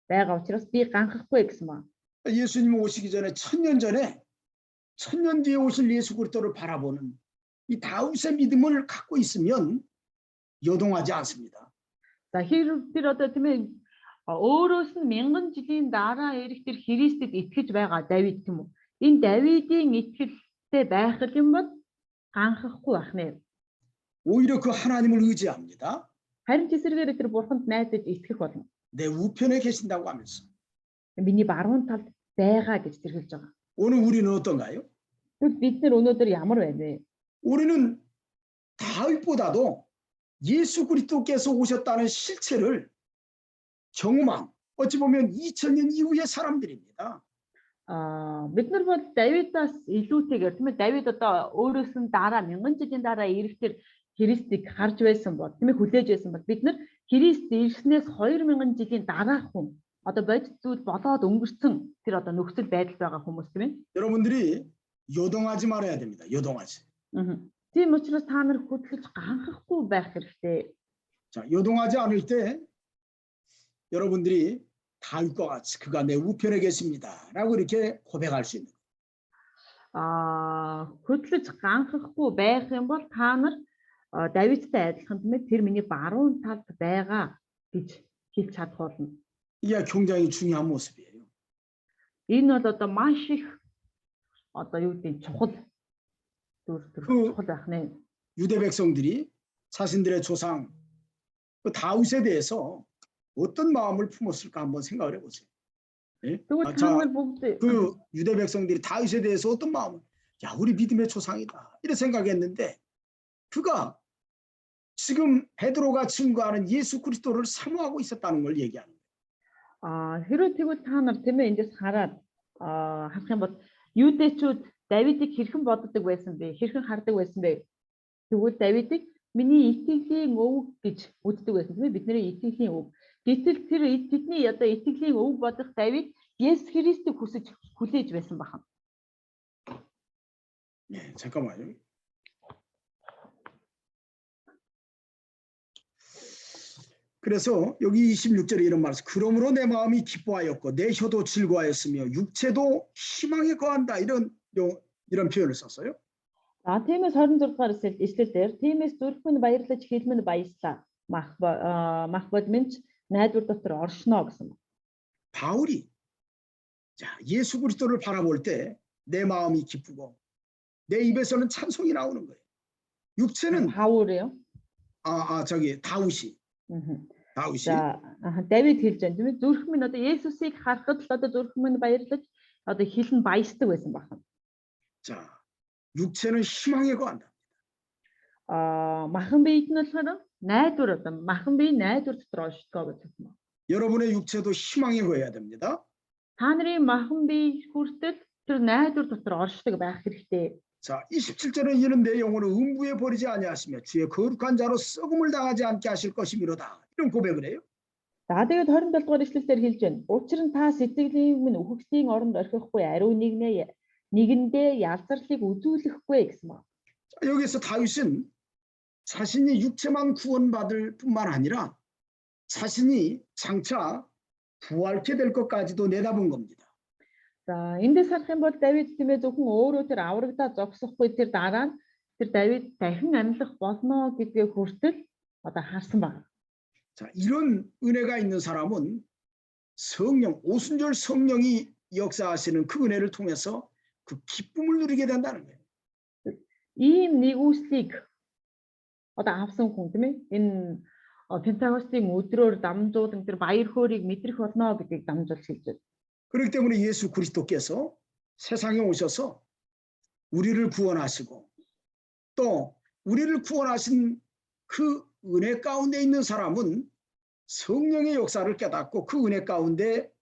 байгаа учраас би ганхахгүй гэсэн байна. 예수님 오시기 전에 1000년 전에 1000년 뒤에 오실 예수 그리스도를 바라보는 이 다윗의 믿음을 갖고 있으면 요동하지 않습니다. За тэр одоо тийм ээ өөрөөс нь 1000 жилийн дараа ирэх тэр Христэд итгэж байгаа Давид тийм үү? Энэ Давидын итгэлтэй байх юм бол ганхахгүй байх нэ. 오히려 그 하나님을 의지합니다. Харин эсрэгээр тэр бурханд найдаж итгэх болно. 내 우편에 계신다고 하면서. Миний баруун талд байгаа гэж тэр хэлж байгаа. 오늘 우리는 어떤가요? Бид нар өнөөдөр ямар байна вэ? 우리는 다윗보다도 예수 그리스도께서 오셨다는 실체를 경험한 어찌 보면 2000년 이후의 사람들입니다. бид нар бол Давидаас илүүтэйгээр тийм ээ Давид одоо өөрөөс нь дараа мянган жилийн дараа ирэхдээ Христийг харж байсан бол тийм ээ хүлээж байсан бол бид нар Христ ирснээс 2000 жилийн дараах хүн одоо бодит зүйл болоод өнгөрсөн тэр одоо нөхцөл байдал байгаа хүмүүс тийм ээ. 여러분들이 요동하지 말아야 됩니다. 요동하지. Тийм учраас та нар хөдлөж ганхахгүй байх хэрэгтэй. 자, 요동하지 않을 때 여러분들이 다윗과 같이 그가 내 우편에 계십니다라고 이렇게 고백할 수 있는. хөдлөж ганхахгүй байх юм бол та нар Давидтай адилхан тийм ээ тэр миний баруун талд байгаа гэж хэлж чадах болно. 이게 굉장히 중요한 모습이에요. Энэ бол одоо маш их одоо юу гэдэг чухал чухал байх нэ. 유대 백성들이 자신들의 조상 그 다윗에 대해서 어떤 마음을 품었을까 한번 생각을 해보세요. 예? 그 유대 백성들이 다윗에 대해서 어떤 마음을 야 우리 믿음의 조상이다 이렇게 생각했는데 그가 지금 베드로가 증거하는 예수 그리스도를 사모하고 있었다는 걸 얘기하는 거예요. Хэрэв тэгвэл та нар тийм ээ эндээс хараад харах юм бол юудэчүүд Давидыг хэрхэн боддог байсан бэ? Хэрхэн хардаг байсан бэ? Тэгвэл Давидыг миний итгэлийн өв гэж үздэг байсан тийм ээ бидний итгэлийн өв. Гэтэл тэр тэдний одоо итгэлийн өв бодох Давид Есүс Христийг хүсэж хүлээж байсан бахан. 네, 잠깐만요. 그래서 여기 26절에 이런 말씀. 그러므로 내 마음이 기뻐하였고 내 혀도 즐거워하였으며 육체도 희망에 거한다. 이런 표현을 썼어요. Тиймээс 26-аар эшлэлээр тиймээс зүрх минь баярлаж хэл минь баяслаа. Мах бод минь найдвар дотор оршно гэсэн. 바울이 자, 예수 그리스도를 바라볼 때 내 마음이 기쁘고 내 입에서는 찬송이 나오는 거예요. 육체는 바울이요? 저기 다윗이. 다윗이. 자, Давид хэлж байна тийм ээ. Зүрх минь одоо Есүсийг харахад л одоо зүрх минь баярлаж одоо хэл нь баясдаг байсан байна. 자, 육체는 희망에 거한다. махан биед нь болохоор найдвар одоо махан бие найдвар дотор оршдог гэж байна. 여러분의 육체도 희망에 거해야 됩니다. Та нарын махан бие хүртэл тэр найдвар дотор оршдог байх хэрэгтэй. 자, 27절에 이런 내 영혼을 음부에 버리지 아니하시며 주의 거룩한 자로 썩음을 당하지 않게 하실 것이미로다. 이런 고백을 해요. За тэгээд 27 дугаар эшлэлээр хэлж байна. Учир нь та сэтгэлийн минь үхэгсийн оронд орхихгүй ариун нэгэндээ ялзарлыг үзүүлэхгүй гэсэн ба. 여기서 다윗은 자신이 육체만 구원받을 뿐만 아니라 자신이 장차 부활케 될 것까지도 내다본 겁니다. За эндээс харах юм бол Давид тийм ээ зөвхөн өөрөө тэр аврагдаа зогсохгүй тэр дараа нь тэр Давид дахин амьлах болно гэдгээ хүртэл одоо харсан байна. 자, 이런 은혜가 있는 사람은 성령, 오순절 성령이 역사하시는 그 은혜를 통해서 그 기쁨을 누리게 된다는 거예요. Ийм нэгүслийг одоо авсан хүн тийм ээ энэ Пентакостын өдрөөр дамжуулан тэр баяр хөөргийг мэдрэх болно гэдгийг дамжуулж хэлж байна. 그렇기 때문에 예수 그리스도께서 세상에 오셔서 우리를 구원하시고 또 우리를 구원하신 그 은혜 가운데 있는 사람은 성령의 역사를 깨닫고 그 은혜 가운데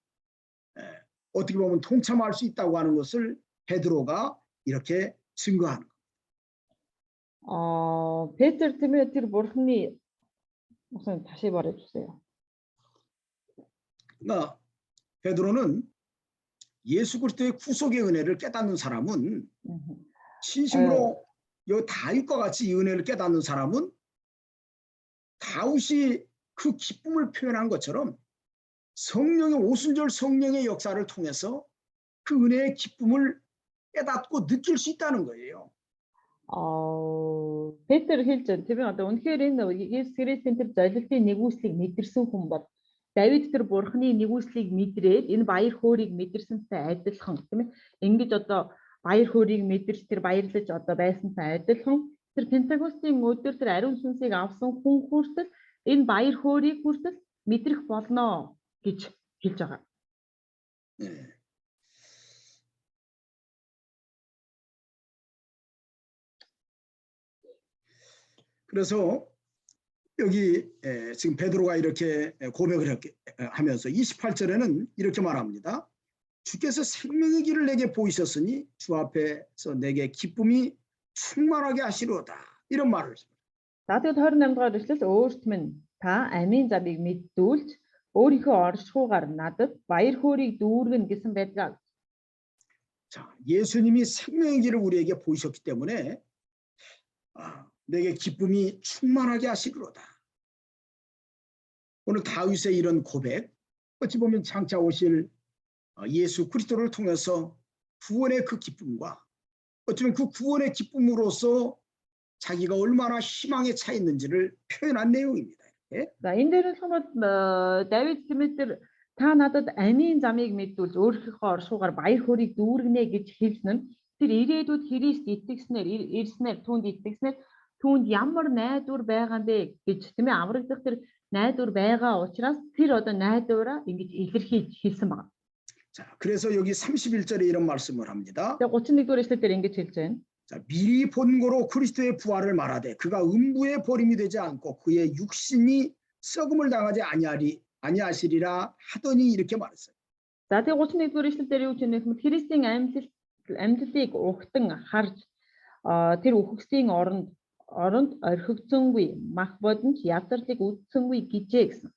어떻게 보면 동참할 수 있다고 하는 것을 베드로가 이렇게 증거하는 겁니다. Петр тийм ээ тэр бурхны 무슨 다시 말해 주세요. 그러니까 베드로는 예수 그리스도의 구속의 은혜를 깨닫는 사람은 진심으로 이 다윗과 같이 이 은혜를 깨닫는 사람은 다윗이 그 기쁨을 표현한 것처럼 성령의 오순절 성령의 역사를 통해서 그 은혜의 기쁨을 깨닫고 느낄 수 있다는 거예요. Петр хэлж байна. Тийм ээ одоо үнэхээр энэ Есүс Христийн тэр золилтын нэгүслийг мэдэрсэн хүн бол Давид тэр бурхны нэгүслийг мэдрээд энэ баяр хөөргийг мэдэрсэнтэй адилхан тийм ээ. Ингэж одоо баяр хөөргийг мэдэрч тэр баярлаж одоо байсантай адилхан тэр Пентакостын өдөр тэр ариун сүнсийг авсан хүн хүртэл энэ баяр хөөргийг хүртэл мэдрэх болно гэж хэлж байгаа. 네. 그래서 여기 지금 베드로가 이렇게 고백을 하면서 28절에는 이렇게 말합니다. 주께서 생명의 길을 내게 보이셨으니 주 앞에서 내게 기쁨이 충만하게 하시로다. 이런 말을 했습니다. За тэгээд 28 дугаар эшлээс өөрт минь та амийн замыг мэддүүлж өөрийнхөө оршихуугаар надад баяр хөөргийг дүүргэн гэсэн байдаг. 자, 예수님이 생명의 길을 우리에게 보이셨기 때문에 내게 기쁨이 충만하게 하시리로다. 오늘 다윗의 이런 고백, 어찌 보면 장차 오실 예수 그리스도를 통해서 구원의 그 기쁨과 어쩌면 그 구원의 기쁨으로서 자기가 얼마나 희망에 차 있는지를 표현한 내용입니다. 예? За энэ дээр бол Давид Тимотер та надад амийн замыг мэдүүлж өөрийнхөө оршуугаар баяр хөөргийг дүүргэнэ гэж хэлсэн нь тэр ирээдүйд Христ итгэснээр ирснээр түүнд итгэснээр түүнд ямар найдвар байгаа бэ гэж тийм ээ аврагдах тэр найдвар байгаа учраас тэр одоо найдвараа ингэж илэрхийлж хэлсэн байна. 자, 그래서 여기 31절에 이런 말씀을 합니다. Тэгээ 31 дугаар эшлэл дээр ингэж хэлж байна. 자, 미리 본고로 그리스도의 부활을 말하되 그가 음부에 버림이 되지 않고 그의 육신이 썩음을 당하지 아니하시리라 하더니 이렇게 말했어요. За тэгээ 31 дугаар эшлэл дээр юу ч юм бэ? Христийн амьдлыг ухтан харж тэр үхгсийн оронд орхигдсонгүй мах бодонч язарлыг үдсэнгүй гэжээ гэсэн.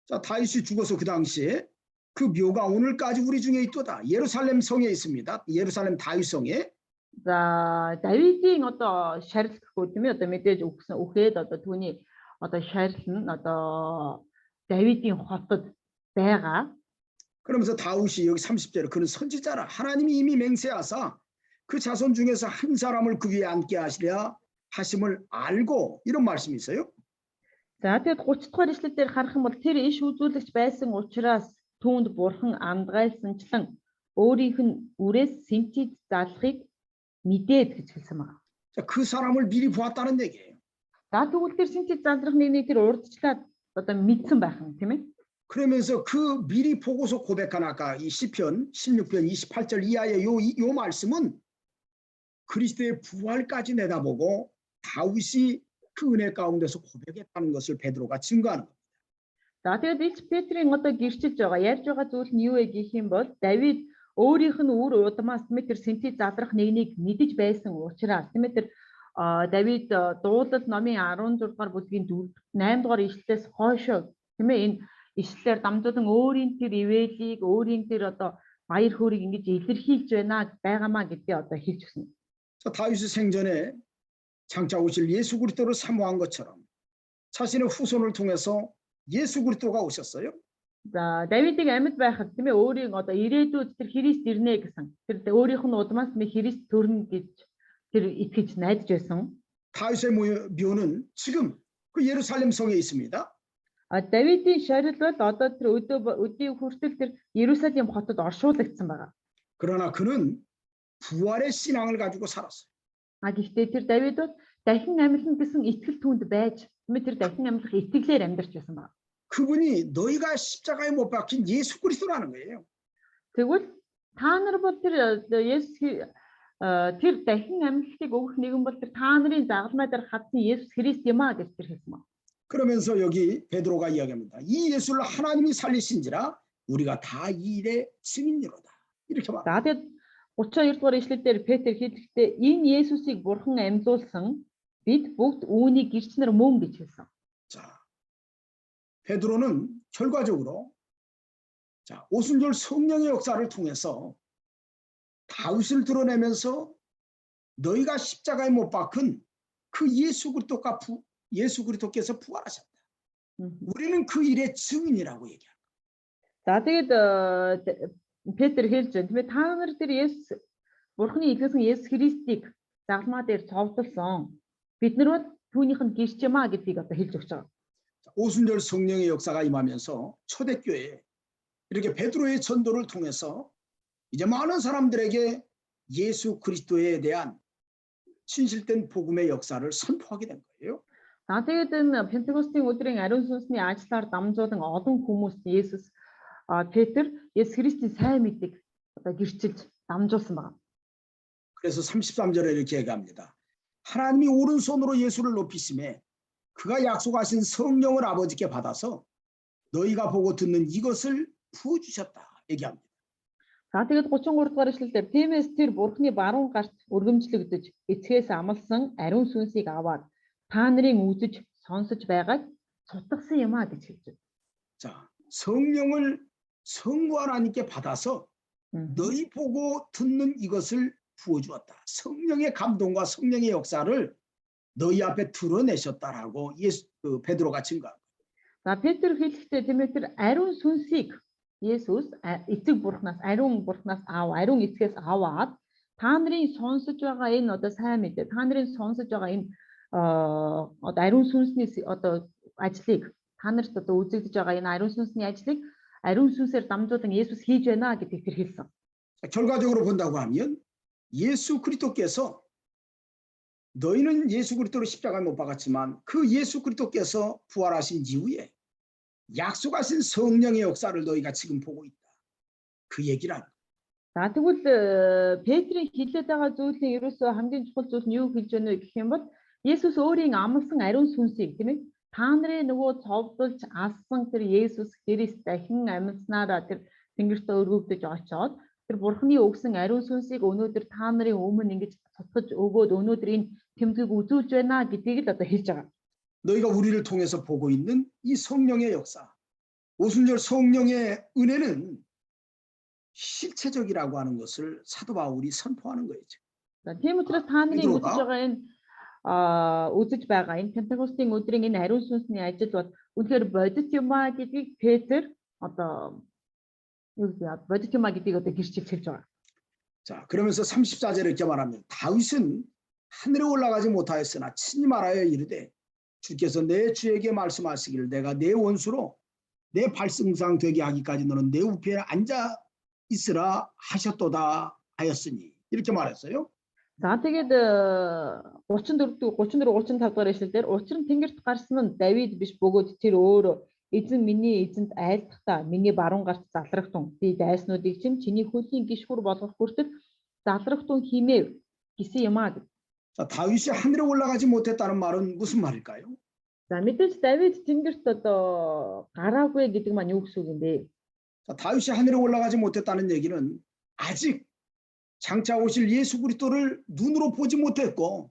자, 다윗이 죽어서 그 당시에 그 묘가 오늘까지 우리 중에 있도다. 예루살렘 성에 있습니다. 예루살렘 다윗성에. За Давидын одоо шарил гэхгүй тийм ээ одоо мэдээж үхээд одоо түүний одоо шарил нь одоо Давидын хотод байгаа. 그러면서 다윗이 여기 30절에 그는 선지자라 하나님이 이미 맹세하사 그 자손 중에서 한 사람을 그 위에 앉게 하시려 하심을 알고 이런 말씀이 있어요. За тэгэд 30 дугаар эшлэл дээр харах юм бол тэр иш үзүүлэгч байсан учраас түүнд бурхан амдгайлсанчлан өөрийнх нь үрээс синтез залахыг мэдээд гэж хэлсэн байна. 자, 그 사람을 미리 보았다는 얘기예요. За тэгвэл тэр синтез залрах нэгнийг тэр урдчлаад одоо мэдсэн байх нь тийм ээ. 그러면서 그 미리 보고서 고백한 아까 이 시편 16편 28절 이하의 요 말씀은 그리스도의 부활까지 내다보고 다윗이 그 은혜 가운데서 고백했다는 것을 베드로가 증거하는 겁니다. За тэгээд Илч Петрийн одоо гэрчилж байгаа ярьж байгаа зүйл нь юу вэ гэх юм бол Давид өөрийнх нь үр удмаас тэр синтез задрах нэгнийг мэдэж байсан учраас тийм ээ тэр Давид дуулал номын 16 дугаар бүлгийн 8 дугаар ишлэлээс хойшоо тийм ээ энэ ишлэлээр дамжуулан өөрийн тэр ивэлийг өөрийн тэр одоо баяр хөөргийг ингэж илэрхийлж байгаамаа гэдгээ одоо хэлж өгсөн. 자, 다윗의 생전에 장차 오실 예수 그리스도를 사모한 것처럼 자신의 후손을 통해서 예수 그리스도가 오셨어요. За Давидыг амьд байхад тийм ээ өөрийн одоо ирээдүйд тэр Христ ирнэ гэсэн тэр өөрийнх нь удмаас Христ төрнө гэж тэр итгэж найдаж байсан. 다윗의 묘는 지금 그 예루살렘 성에 있습니다. Давидын шарил бол одоо тэр өдөө хүртэл тэр Иерусалим хотод оршуулгдсан байгаа. 그러나 그는 부활의 신앙을 가지고 살았어요. Гэхдээ тэр Давид бол дахин амьлна гэсэн итгэл түүнд байж тэр дахин амьлах итгэлээр амьдарч байсан байна. 그분이 너희가 십자가에 못 박힌 예수 그리스도라는 거예요. Тэгвэл та нар бол тэр Есүс тэр дахин амьлахыг өгөх нэгэн бол тэр та нарын загалмай дээр хадсан Есүс Христ юм а гэж тэр хэлсэн байна. 그러면서 여기 베드로가 이야기합니다. 이 예수를 하나님이 살리신지라 우리가 다 이 일의 증인이로다. 이렇게 말. За тэгээд 32 дугаар ишлэлээр Петр хэлэхдээ энэ Есүсийг бурхан амьлуулсан бид бүгд үүнийг гэрчнэр мөн гэж хэлсэн. 자, 베드로는 결과적으로 자, 오순절 성령의 역사를 통해서 다윗을 드러내면서 너희가 십자가에 못 박힌 그 예수 그리스도께서 부활하셨다. 우리는 그 일의 증인이라고 얘기합니다. За тэгээд Петр хэлж байна тийм ээ та нар тэр Есүс бурханы илгээсэн Есүс Христийг загалмаа дээр цовдлсон бид нар бол түүнийх нь гэрч юм а гэдгийг одоо хэлж өгч байгаа. 오순절 성령의 역사가 임하면서 초대교회에 이렇게 베드로의 전도를 통해서 이제 많은 사람들에게 예수 그리스도에 대한 진실된 복음의 역사를 선포하게 된 거예요. За тэгээд энэ Пентекостийн өдрийн ариун сүнсний ажлаар дамжуулан олон хүмүүст Есүс Петр Есүс Христийн сайн мэдээг одоо гэрчилж дамжуулсан байна. 그래서 33절에 이렇게 얘기합니다. 하나님이 오른손으로 예수를 높이심에 그가 약속하신 성령을 아버지께 받아서 너희가 보고 듣는 이것을 부어주셨다 얘기합니다. За тэгээд 33 дугаар эшлэлдэр тиймээс тэр бурхны баруун гарт өргөмжлөгдөж эцгээс амлсан ариун сүнсийг аваад та нарын үзэж сонсож байгааг цутгасан юм а гэж хэлж байна. 자, 성령을 성부 하나님께 받아서 너희 보고 듣는 이것을 부어주었다. 성령의 감동과 성령의 역사를 너희 앞에 드러내셨다라고 베드로가 증거합니다. За Петр хэлэхдээ тийм ээ тэр ариун сүнсийг Есүс эцэг бурхнаас ариун эцгээс аваад та нарын сонсож байгаа энэ одоо сайн мэдээ та нарын сонсож байгаа энэ одоо ариун сүнсний одоо ажлыг та нарт одоо үзэгдэж байгаа энэ ариун сүнсний ажлыг ариун сүнсээр дамжуулан Есүс хийж байна гэдгийг тэр хэлсэн. 결과적으로 본다고 하면 예수 그리스도께서 너희는 예수 그리스도를 십자가에 못 박았지만 그 예수 그리스도께서 부활하신 이후에 약속하신 성령의 역사를 너희가 지금 보고 있다. 그 얘기란. За тэгвэл Петрийн хэлээд байгаа зүйлийн ерөөсөө хамгийн чухал зүйл нь юу хэлж байна вэ гэх юм бол Есүс өөрийн амласан ариун сүнсийг тийм ээ та нарын нөгөө цовдолж алсан тэр Есүс Христ дахин амьснараа тэр тэнгэртээ өргөгдөж очоод тэр бурхны өгсөн ариун сүнсийг өнөөдөр та нарын өмнө ингэж цуцгаж өгөөд өнөөдөр энэ тэмдгийг үзүүлж байна гэдгийг л одоо хэлж байгаа. 너희가 우리를 통해서 보고 있는 이 성령의 역사, 오순절 성령의 은혜는 실체적이라고 하는 것을 사도 바울이 선포하는 거예요. За тийм учраас та нарын үзэж байгаа энэ үзэж байгаа энэ Пентекостийн өдрийн энэ ариун сүнсний ажил бол үнэхээр бодит юм а гэдгийг Петр одоо бодит юм а гэдгийг одоо гэрчилж хэлж байгаа. 자, 그러면서 34절에 이렇게 말합니다. 다윗은 하늘에 올라가지 못하였으나 친히 말하여 이르되 주께서 내 주에게 말씀하시기를 내가 내 원수로 내 발승상 되게 하기까지 너는 내 우편에 앉아 있으라 하셨도다 하였으니 이렇게 말했어요. За тэгээд 34 35 дугаар эшлэлдэр учир нь тэнгэрт гарсан нь Давид биш бөгөөд тэр өөрөө эзэн миний эзэнд айлтгахта миний баруун гарт залрахтун би дайснуудыг чинь чиний хөлийн гишгүр болгох хүртэл залрахтун химээв гэсэн юм аа. 자, 다윗이 하늘에 올라가지 못했다는 말은 무슨 말일까요? За мэдээж Давид тэнгэрт одоо гараагүй гэдэг маань юу гэсэн үг юм бэ? 자, 다윗이 하늘에 올라가지 못했다는 얘기는 아직 장차 오실 예수 그리스도를 눈으로 보지 못했고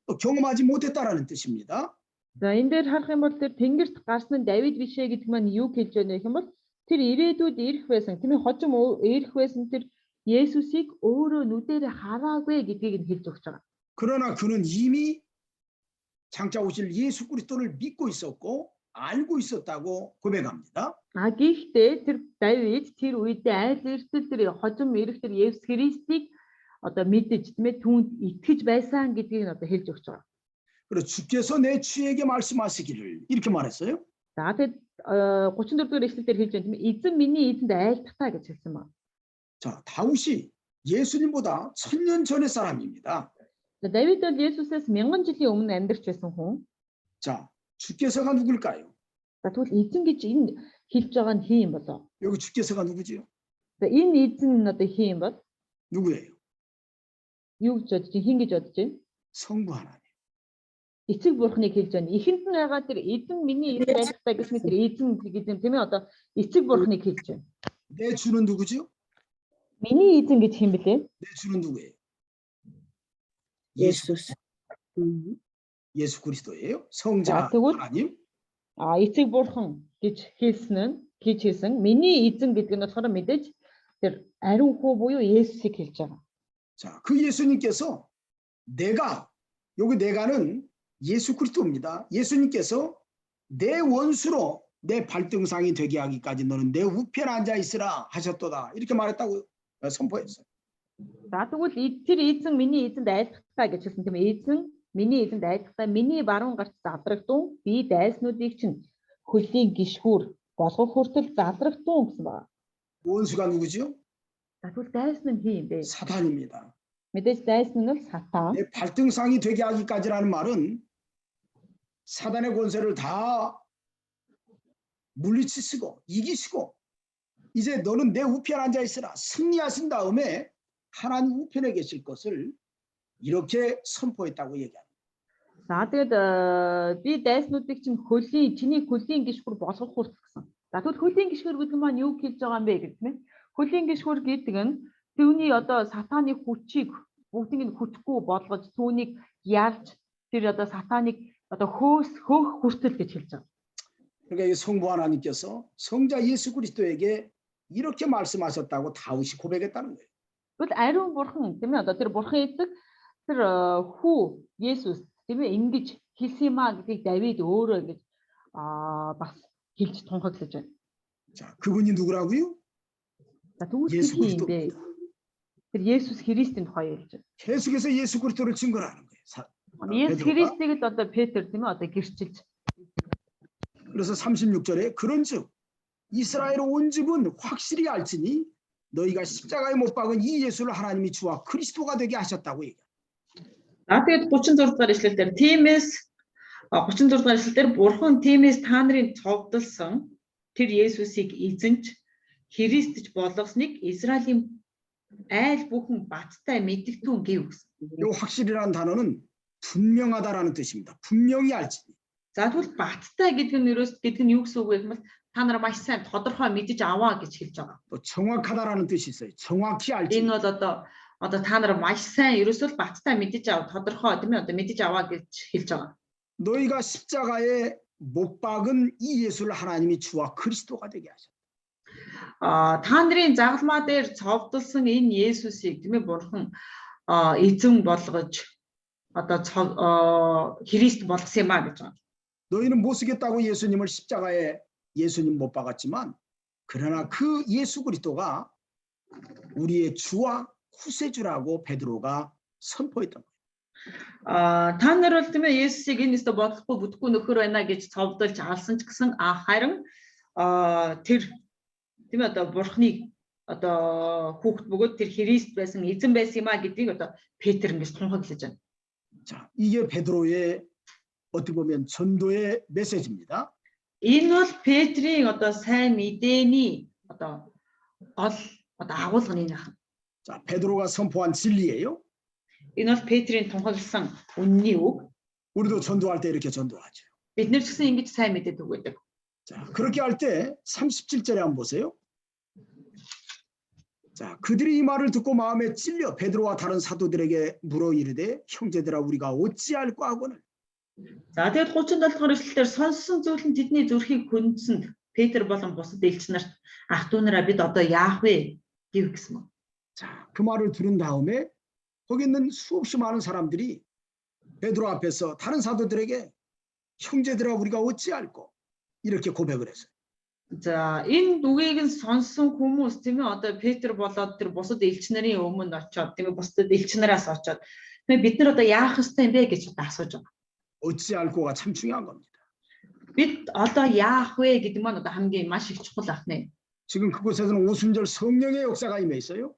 또 경험하지 못했다라는 뜻입니다. За энэ дээр харах юм бол тэр тэнгэрт гарсан нь Давид биш ээ гэдэг маань юу хэлж байна гэх юм бол тэр ирээдүйд ирэх байсан тийм ээ хожим ирэх байсан тэр Есүсийг өөрөө нүдээр хараагүй гэдгийг нь хэлж өгч байгаа. 그러나 그는 이미 장차 오실 예수 그리스도를 믿고 있었고 알고 있었다고 고백합니다. Гэхдээ тэр Давид тэр үедээ айл эртэл тэр хожим ирэх тэр Есүс Христийг одоо мэдэж тийм ээ түүнд итгэж байсан гэдгийг нь одоо хэлж өгч байгаа. 그리고 주께서 내 주에게 말씀하시기를 이렇게 말했어요. За тэгээд 34 дугаар эшлэлээр хэлж байна тийм ээ эзэн миний эзэнд айлтгахтаа гэж хэлсэн ба. 자, 다윗이 예수님보다 1000년 전의 사람입니다. Давид бол Есүсээс 1000 жилийн өмнө амьдарч байсан хүн. 자, 주께서가 누굴까요? За тэгвэл эзэн гэж энэ хэлж байгаа нь хин юм болоо. 여기 주께서가 누구지요? За энэ эзэн нь одоо хин юм бол 누구예요? юу гэж бодож байна? Хин гэж бодож байна? 성부 하나님. Эцэг бурхныг хэлж байна. Эхэнд нь байгаа тэр эзэн миний эзэн айлтгахтаа гэсэн тэр эзэн гэдэг юм тийм ээ одоо эцэг бурхныг хэлж байна. 내 주는 누구지요? Миний эзэн гэж хэн блэ? 내 주는 누구예요? 예수스. 예수 그리스도예요. 성자 тэгвэл 하나님. эцэг бурхан гэж хэлсэн. Миний эзэн гэдэг нь болохоор мэдээж тэр ариун хүү буюу Есүсийг хэлж байгаа. 자, 그 예수님께서 여기 내가는 예수 그리스도입니다. 예수님께서 내 원수로 내 발등상이 되게 하기까지 너는 내 우편에 앉아 있으라 하셨도다. 이렇게 말했다고 선포했어요. За тэгвэл тэр эзэн миний эзэнд айлтгахтаа гэж хэлсэн тийм эзэн миний эзэнд айлтгахтаа миний баруун гарт залрагдун би дайснуудыг чинь хөлийн гишгүүр болгох хүртэл залрагдун гэсэн байна. 원수가 누구지요? За тэгвэл дайсан нь хин юм бэ? 사탄입니다. Мэдээж дайсан нь бол сатан. 내 발등상이 되게 하기까지라는 말은 사단의 권세를 다 물리치시고 이기시고 이제 너는 내 우편에 앉아 있으라 승리하신 다음에 하나님 우편에 계실 것을 이렇게 선포했다고 얘기합니다. За тэгээд би дайснуудыг чинь чиний хөлийн гишгүүр болгох хүртэл гэсэн. За тэгвэл хөлийн гишгүүр гэдэг нь маань юу хэлж байгаа юм бэ гэдэг нь Хөлийн гişхүр гэдэг нь түүний одоо сатаны хүчийг бүгдийг нь хүчгүй болгож түүнийг ялж тэр одоо сатаныг одоо хөөх хүртэл гэж хэлж байгаа. 그러니까 이 성부 하나님께서 성자 예수 그리스도에게 이렇게 말씀하셨다고 다윗이 고백했다는 거예요. Тэгвэл ариун бурхан тийм ээ одоо тэр бурхан эцэг тэр хүү Есүс тийм ээ ингэж хэлсэн юм а гэдгийг Давид өөрөө ингэж бас хэлж тунхаглаж байна. 자, 그분이 누구라고요? За тэгвэл 예수 хин 그리스도. бэ? Тэр Есүс Христийн тухай ярьж байна. 계속해서 예수 그리스도를 증거하는 거예요. Есүс 베드로가. Христийг одоо Петр тийм ээ одоо гэрчилж. 그래서 36절에 그런즉 이스라엘 온 집은 확실히 알지니 너희가 십자가에 못 박은 이 예수를 하나님이 주와 그리스도가 되게 하셨다고 얘기해요. Тэгээд 36 дугаар ишлэлээр тиймээс 36 дугаар ишлэлээр бурхан тиймээс та нарын цовдлсон тэр Есүсийг эзэнч Христч болгосныг Израилийн айл бүхэн баттай мэдэгдүүн гэв гэсэн. 이 확실이라는 단어는 분명하다라는 뜻입니다. 분명히 알지. За тэгвэл баттай гэдэг нь юу гэсэн үг вэ гэвэл та нар маш сайн тодорхой мэдэж аваа гэж хэлж байгаа. 또 정확하다라는 뜻이 있어요. 정확히 알지. Энэ бол одоо та нар маш сайн ерөөсөө баттай мэдэж ав тодорхой тийм ээ одоо мэдэж аваа гэж хэлж байгаа. 너희가 십자가에 못 박은 이 예수를 하나님이 주와 그리스도가 되게 하셨다. Та нарын загалмаа дээр цовдлсон энэ Есүсийг тийм ээ бурхан эзэн болгож одоо Христ болгосон юм а гэж байгаа. 너희는 못 쓰겠다고 예수님을 십자가에 예수님 못 박았지만 그러나 그 예수 그리스도가 우리의 주와 구세주라고 베드로가 선포했던 거예요. Та нар бол тийм ээ Есүсийг энэ өстө бодлохгүй бүтэхгүй нөхөр байна гэж цовдолж алсан ч гэсэн харин тэр тийм ээ одоо бурхны одоо хүүхэд бөгөөд тэр Христ байсан эзэн байсан юм а гэдгийг одоо Петр ингэж тунхаглаж байна. 자, 이게 베드로의 어떻게 보면 전도의 메시지입니다. Энэ бол Петрийн одоо сайн мэдээний одоо гол одоо агуулгын нэг. 자, 베드로가 선포한 진리예요. Энэ бол Петрийн тунхагласан үнний үг. 우리도 전도할 때 이렇게 전도하죠. Бид нар ч гэсэн ингэж сайн мэдээд өгдөг. 자, 그렇게 할 때 37절에 한번 보세요. 자, 그들이 이 말을 듣고 마음에 찔려 베드로와 다른 사도들에게 물어 이르되 형제들아 우리가 어찌할꼬 하고는. За тэгээд 37 дугаар эшлэлээр сонссон зүйл нь тэдний зүрхийг хөндсөнд Петр болон бусад элч нарт ах トゥ нараа бид одоо яах вэ гэв гэсэн. 자, 그 말을 들은 다음에 거기 있는 수없이 많은 사람들이 베드로 앞에서 다른 사도들에게 형제들아 우리가 어찌할꼬 이렇게 고백을 했어요. За энэ үгийг нь сонссон хүмүүс тийм ээ одоо Петр болоод тэр бусад элч нарын өмнө очиод тийм ээ бусад элч нараас очиод тэгээд бид нар одоо яах ёстой юм бэ гэж одоо асууж байгаа. 어찌할꼬가 참 중요한 겁니다. Бид одоо яах вэ гэдэг маань одоо хамгийн маш их чухал ахнэ. 지금 그곳에서는 오순절 성령의 역사가 임해 있어요.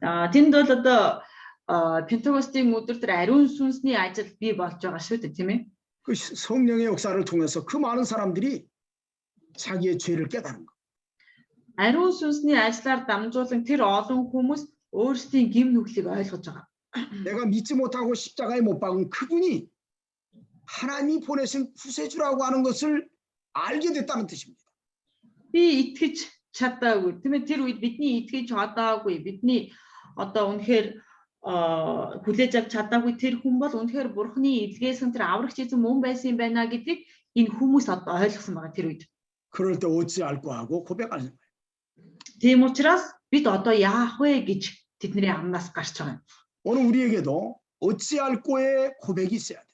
Тэнд бол одоо Пентекостийн өдөр тэр ариун сүнсний ажил бий болж байгаа шүү дээ тийм ээ. 그 성령의 역사를 통해서 그 많은 사람들이 자기의 죄를 깨달은 거. Ариун сүнсний ажлаар дамжуулан тэр олон хүмүүс өөрсдийн гим нүглийг ойлгож байгаа. 내가 믿지 못하고 십자가에 못 박은 그분이 하나님이 보내신 구세주라고 하는 것을 알게 됐다는 뜻입니다. Би итгэж чадаагүй. Тийм ээ тэр үед бидний итгэж чадаагүй. Бидний одоо үнэхээр хүлээж авч чадаагүй тэр хүн бол үнэхээр бурхны эдгээс тэр аврагч эзэн мөн байсан юм байна гэдгийг энэ хүмүүс одоо ойлгосон байгаа тэр үед. 그럴 때 어찌할꼬 하고 고백하는 거예요. Тийм учраас бид одоо яах вэ гэж тэдний амнаас гарч байгаа юм. 오늘 우리에게도 어찌할꼬의 고백이 있어야 돼.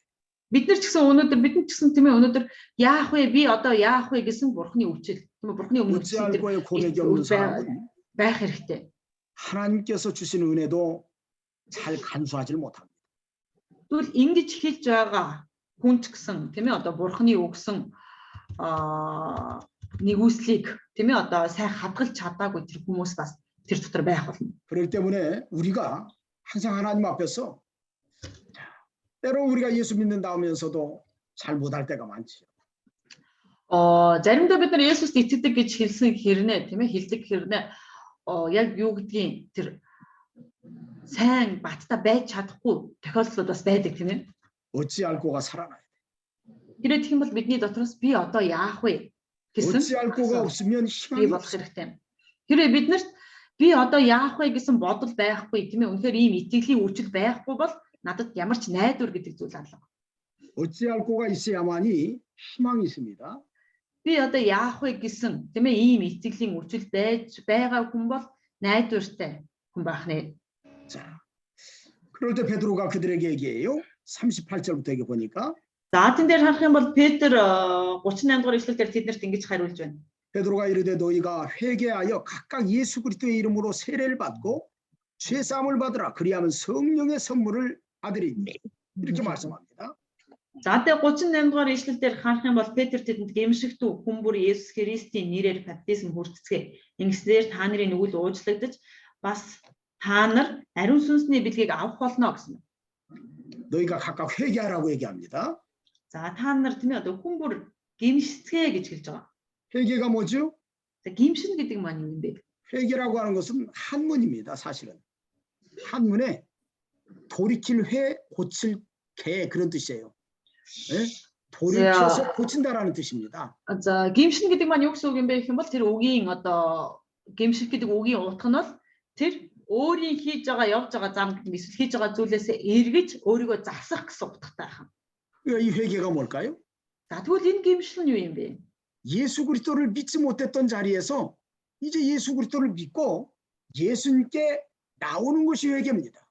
Бид нар ч гэсэн өнөөдөр бидний ч гэсэн тийм ээ өнөөдөр яах вэ би одоо яах вэ гэсэн бурхны өвчл тийм ээ бурхны өмнө 어찌할꼬의 고백이 없는 사람은 байх хэрэгтэй. 하나님께서 주신 은혜도 잘 간수하지 못합니다. Тэгвэл ингэж хэлж байгаа хүн ч гэсэн тийм ээ одоо бурхны өгсөн нэгүслийг тийм ээ одоо сайн хадгалж чадаагүй тэр хүмүүс бас тэр дотор байх болно. 그렇기 때문에 우리가 항상 하나님 앞에서 때로 우리가 예수 믿는다 하면서도 잘 못할 때가 많지요. Заримдаа бид нар Есүст итгэдэг гэж хэлсэн хэрнээ тийм ээ хэлдэг хэрнээ яг юу гэдгийг тэр сайн баттай байж чадахгүй тохиолдлууд бас байдаг тийм ээ. 어찌할꼬가 살아나야 돼. Тэрээд тийм бол бидний дотроос би одоо яах вэ гэсэн 어찌할꼬가 없으면 бий 희망이 болох 없어. хэрэгтэй. Хэрвээ биднэрт би одоо яах вэ гэсэн бодол байхгүй тийм ээ. Үнэхээр ийм итгэлийн үйлчлэл байхгүй бол надад ямар ч найдвар гэдэг зүйл алга. 어찌할 고가 있어야만이 희망이 있습니다. Би одоо яах вэ гэсэн тийм ээ ийм итгэлийн үйлчлэл байж байгаа хүн бол найдвартай хүн байх нэ. 자, 그럴 때 베드로가 그들에게 얘기해요. 38절부터 여기 보니까 За тэн дээр харах юм бол Петр 38 дугаар ишлэл дээр тэднэрт ингэж хариулж байна. 베드로가 이르되 너희가 회개하여 각각 예수 그리스도의 이름으로 세례를 받고 죄 사함을 받으라. 그리하면 성령의 선물을 받으리니. 이렇게 말씀합니다. За тэгээ 38 дугаар ишлэл дээр харах юм бол Петр тэдэнд гэмшигтүү хүн бүр Есүс Христийн нэрээр баптизм хүртцгээе. Ингэснээр та нарын нүгэл уучлагдаж бас та нар ариун сүнсний бэлгийг авах болно гэсэн. 너희가 각각 회개하라고 얘기합니다. За та нар тийм ээ одоо хүн бүр гэмшицгээ гэж хэлж байгаа. 회개가 뭐죠? За гэмшин гэдэг маань юу юм бэ? 회개라고 하는 것은 한문입니다. 사실은 한문에 돌이킬 회, 고칠 개 그런 뜻이에요. 예? 돌이켜서 고친다라는 뜻입니다. За гэмшин гэдэг маань юу гэсэн үг юм бэ гэх юм бол тэр үгийн одоо гэмших гэдэг үгийн утга нь бол тэр өөрийн хийж байгаа явж байгаа зам гэдэг эсвэл хийж байгаа зүйлээсээ эргэж өөрийгөө засах гэсэн утгатай байна. 이 회개가 뭘까요? За тэгвэл энэ гэмшил нь юу юм бэ? 예수 그리스도를 믿지 못했던 자리에서 이제 예수 그리스도를 믿고 예수님께 나오는 것이 회개입니다.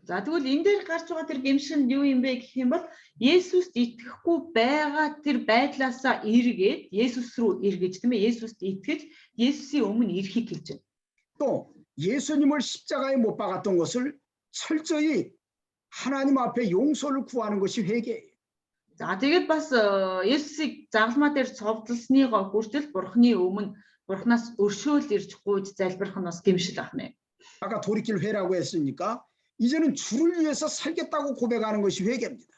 За тэгвэл энэ дээр гарч байгаа тэр гэмшил нь юу юм бэ гэх юм бол Есүст итгэхгүй байгаа тэр байдлаасаа эргээд Есүс рүү эргэж тийм ээ Есүст итгэж Есүсийн өмнө ирэхийг хэлж байна. 또 예수님을 십자가에 못 박았던 것을 철저히 하나님 앞에 용서를 구하는 것이 회개예요. За тэгээд бас Есүсийг загламаа дээр цовдлсныгоо хүртэл Бурхны өмнө Бурхнаас өршөөл ирж гуйж залбирх нь бас гэмшил ахна. 아까 돌이킬 회라고 했으니까 이제는 주를 위해서 살겠다고 고백하는 것이 회개입니다.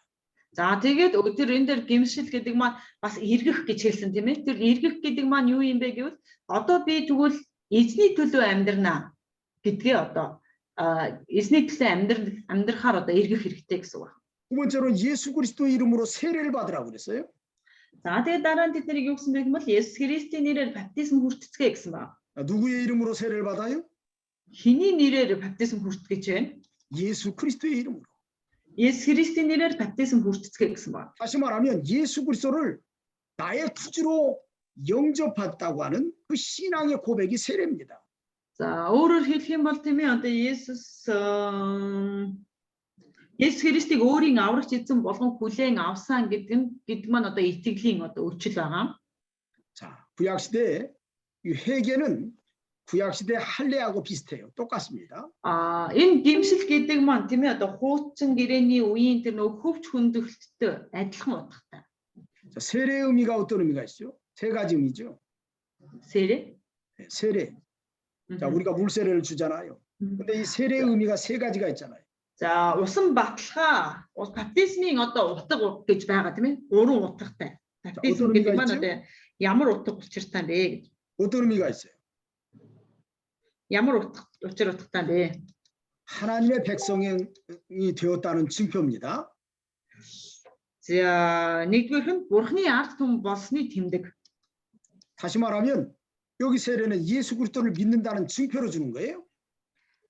За тэгээд өдөр энэ дээр гэмшил гэдэг маань бас эргэх гэж хэлсэн тийм ээ. Тэр эргэх гэдэг маань юу юм бэ гэвэл одоо би тэгвэл эзний төлөө амьдрнаа гэдгээ одоо эзний төлөө амьдрахаар одоо эргэх хэрэгтэй гэсэн үг. 두 번째로 예수 그리스도 이름으로 세례를 받으라고 그랬어요. За тэгээд дараа нь тэднийг юу гэсэн бэ гэвэл Есүс Христийн нэрээр баптизм хүртцгээе гэсэн ба. 누구의 이름으로 세례를 받아요? Хиний нэрээр баптизм хүртгэж байна? 예수 그리스도의 이름으로. Есүс Христийн нэрээр баптизм хүртцгээе гэсэн ба. 다시 말하면 예수 그리스도를 나의 구주로 영접했다고 하는 그 신앙의 고백이 세례입니다. За өөрөөр хэлэх юм бол тийм ээ одоо Есүс Христийг өөрийн аврагч эзэн болгон хүлээн авсан гэдэг маань одоо итгэлийн одоо өчл байгаа. 자, 구약 시대에 이 회개는 구약 시대 할례하고 비슷해요. 똑같습니다. Энэ гэмшил гэдэг маань тийм ээ одоо хуучин гэрээний үеийн тэр нөх хөвч хөндөлтөд адилхан утгатай. 자, 세례의 의미가 어떤 의미가 있죠? 세 가지 의미죠. 세례? 네, 세례. 자, 우리가 물 세례를 주잖아요. 근데 이 세례의 의미가 세 가지가 있잖아요. За усан баталгаа баптизмын одоо утга гэж байгаа тийм ээ. Гурван утгатай. Баптизм гэдэг маань одоо ямар утга учиртай бэ гэж. 어떤 의미가 있어요? ямар учир утгатай бэ? 하나님의 백성이 되었다는 증표입니다. За нэгдүгээр нь Бурхны ард түмэн болсны тэмдэг. 다시 말하면 여기 세례는 예수 그리스도를 믿는다는 증표로 주는 거예요.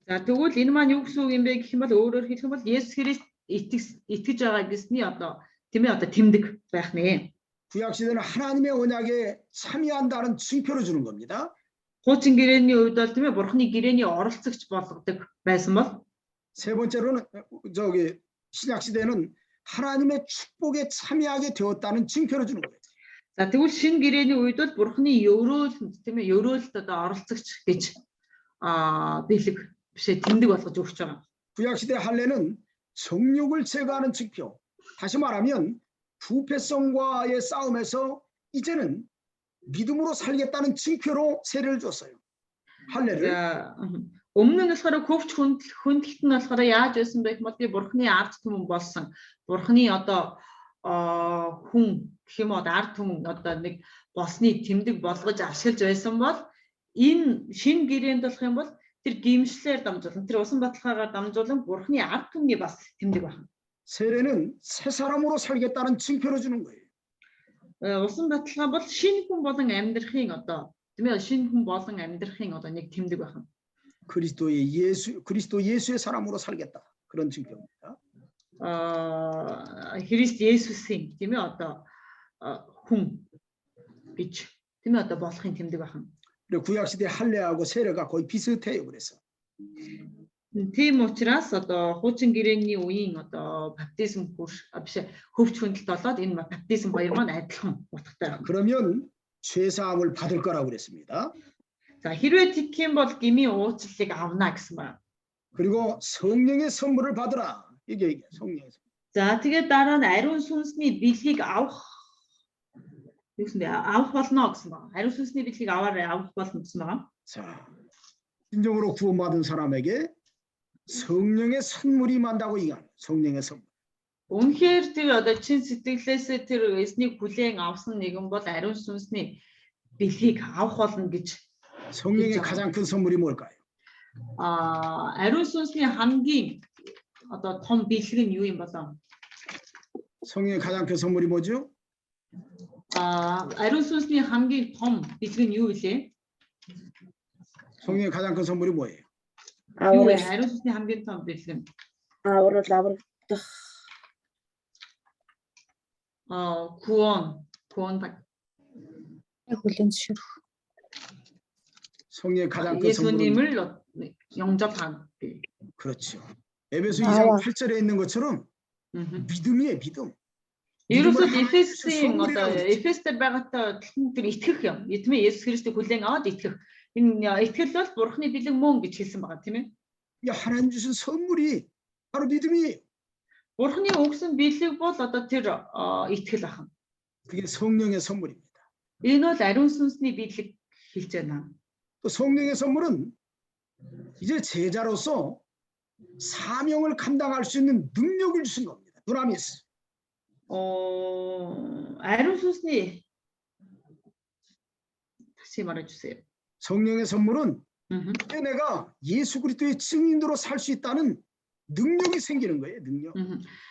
За тэгвэл энэ маань юу гэсэн үг юм бэ гэх юм бол өөрөөр хэлэх юм бол Есүс Христ итгэж байгаа гэсний одоо тийм ээ одоо тэмдэг байх нэ. 구약 시대는 하나님의 언약에 참여한다는 증표로 주는 겁니다. Хуучин гэрээний үед бол тийм ээ Бурхны гэрээний оролцогч болгодог байсан бол 세 번째로는 저기 신약 시대는 하나님의 축복에 참여하게 되었다는 증표로 주는 거예요. За тэгвэл шинэ гэрээний үед бол Бурхны өрөөлөнд тийм ээ өрөөлөлд одоо оролцогч гэж бэлэг бишээ тэмдэг болгож өгч байгаа. 구약 시대 할례는 정욕을 제거하는 증표. 다시 말하면 부패성과의 싸움에서 이제는 믿음으로 살겠다는 증표로 세례를 줬어요. 할례를. Өмнө нь болохоор хөвч хүндлэлт нь болохоор яаж байсан бэ гэвэл би Бурхны ард түмэн болсон. Бурхны одоо хүн гэх юм уу ард түмэн одоо нэг болсны тэмдэг болгож ашиглаж байсан бол энэ шинэ гэрээнд болох юм бол тэр гимшлэр дамжуулан тэр усан баталгаагаар дамжуулан Бурхны ард түмний бас тэмдэг байна. 세례는 새 사람으로 살겠다는 증표로 주는 거예요. Усан баталгаа бол шинэ хүн болон амьдрахын одоо тийм ээ шинэ хүн болон амьдрахын одоо нэг тэмдэг байна. 그리스도 예수의 사람으로 살겠다. 그런 증표입니다. Христ Есүсийн тийм ээ одоо хүн гэж тийм ээ одоо болохын тэмдэг байна. 그리고 구약 시대 할례하고 세례가 거의 비슷해요. 그래서 Тийм учраас одоо хуучин гэрээний үеийн одоо баптизм биш хөвч хүндэлт болоод энэ баптизм хоёр маань адилхан утгатай байна. 그러면 죄 사함을 받을 거라고 그랬습니다. За хэрвээ тэгэх юм бол гмийн уучлалыг авна гэсэн байна. 그리고 성령의 선물을 받으라. 이게 성령의 선물. За тэгээд дараа нь ариун сүнсний бэлгийг авах болно гэсэн байна. Ариун сүнсний бэлгийг авах болно гэсэн байна. 자, 진정으로 구원받은 사람에게 성령의 선물이 임한다고 얘기하는 성령의 선물. Үнэхээр тэр одоо чин сэтгэлээсээ тэр эснийг хүлээн авсан нэгэн бол ариун сүнсний бэлгийг авах болно гэж. 성령의 가장 큰 선물이 뭘까요? 아리ун сүнсний хамгийн одоо том бэлэг нь юу юм болоо? 성령의 가장 큰 선물이 뭐죠? 아리ун сүнсний хамгийн том бэлэг нь юу вэ? 성령의 가장 큰 선물이 뭐예요? 아리ун сүнсний хамгийн том бэлэг нь аврагдах 구원 хүлээн зөвшөөрөх. 성령의 가장 큰 선물은 예수님을 영접한. 그렇죠. 에베소 2장 8절에 있는 것처럼 믿음이에요, 믿음. Ерөөсөө Эфесийн одоо Эфестэй байгаатай тэр итгэх юм. Тийм ээ, Есүс Христийг хүлээн аваад итгэх. Энэ итгэл бол Бурхны бэлэг мөн гэж хэлсэн байгаа тийм ээ. 이 하나님 주신 선물이 바로 믿음이에요. Бурхны өгсөн бэлэг бол одоо тэр итгэл ахна. 그게 성령의 선물입니다. Энэ бол ариун сүнсний бэлэг хэлж байна. 또 성령의 선물은 이제 제자로서 사명을 감당할 수 있는 능력을 주신 겁니다. 두나미스. 아리ун сүнсний 다시 말해 주세요. 성령의 선물은 이제 내가 예수 그리스도의 증인으로 살 수 있다는 능력이 생기는 거예요. 능력.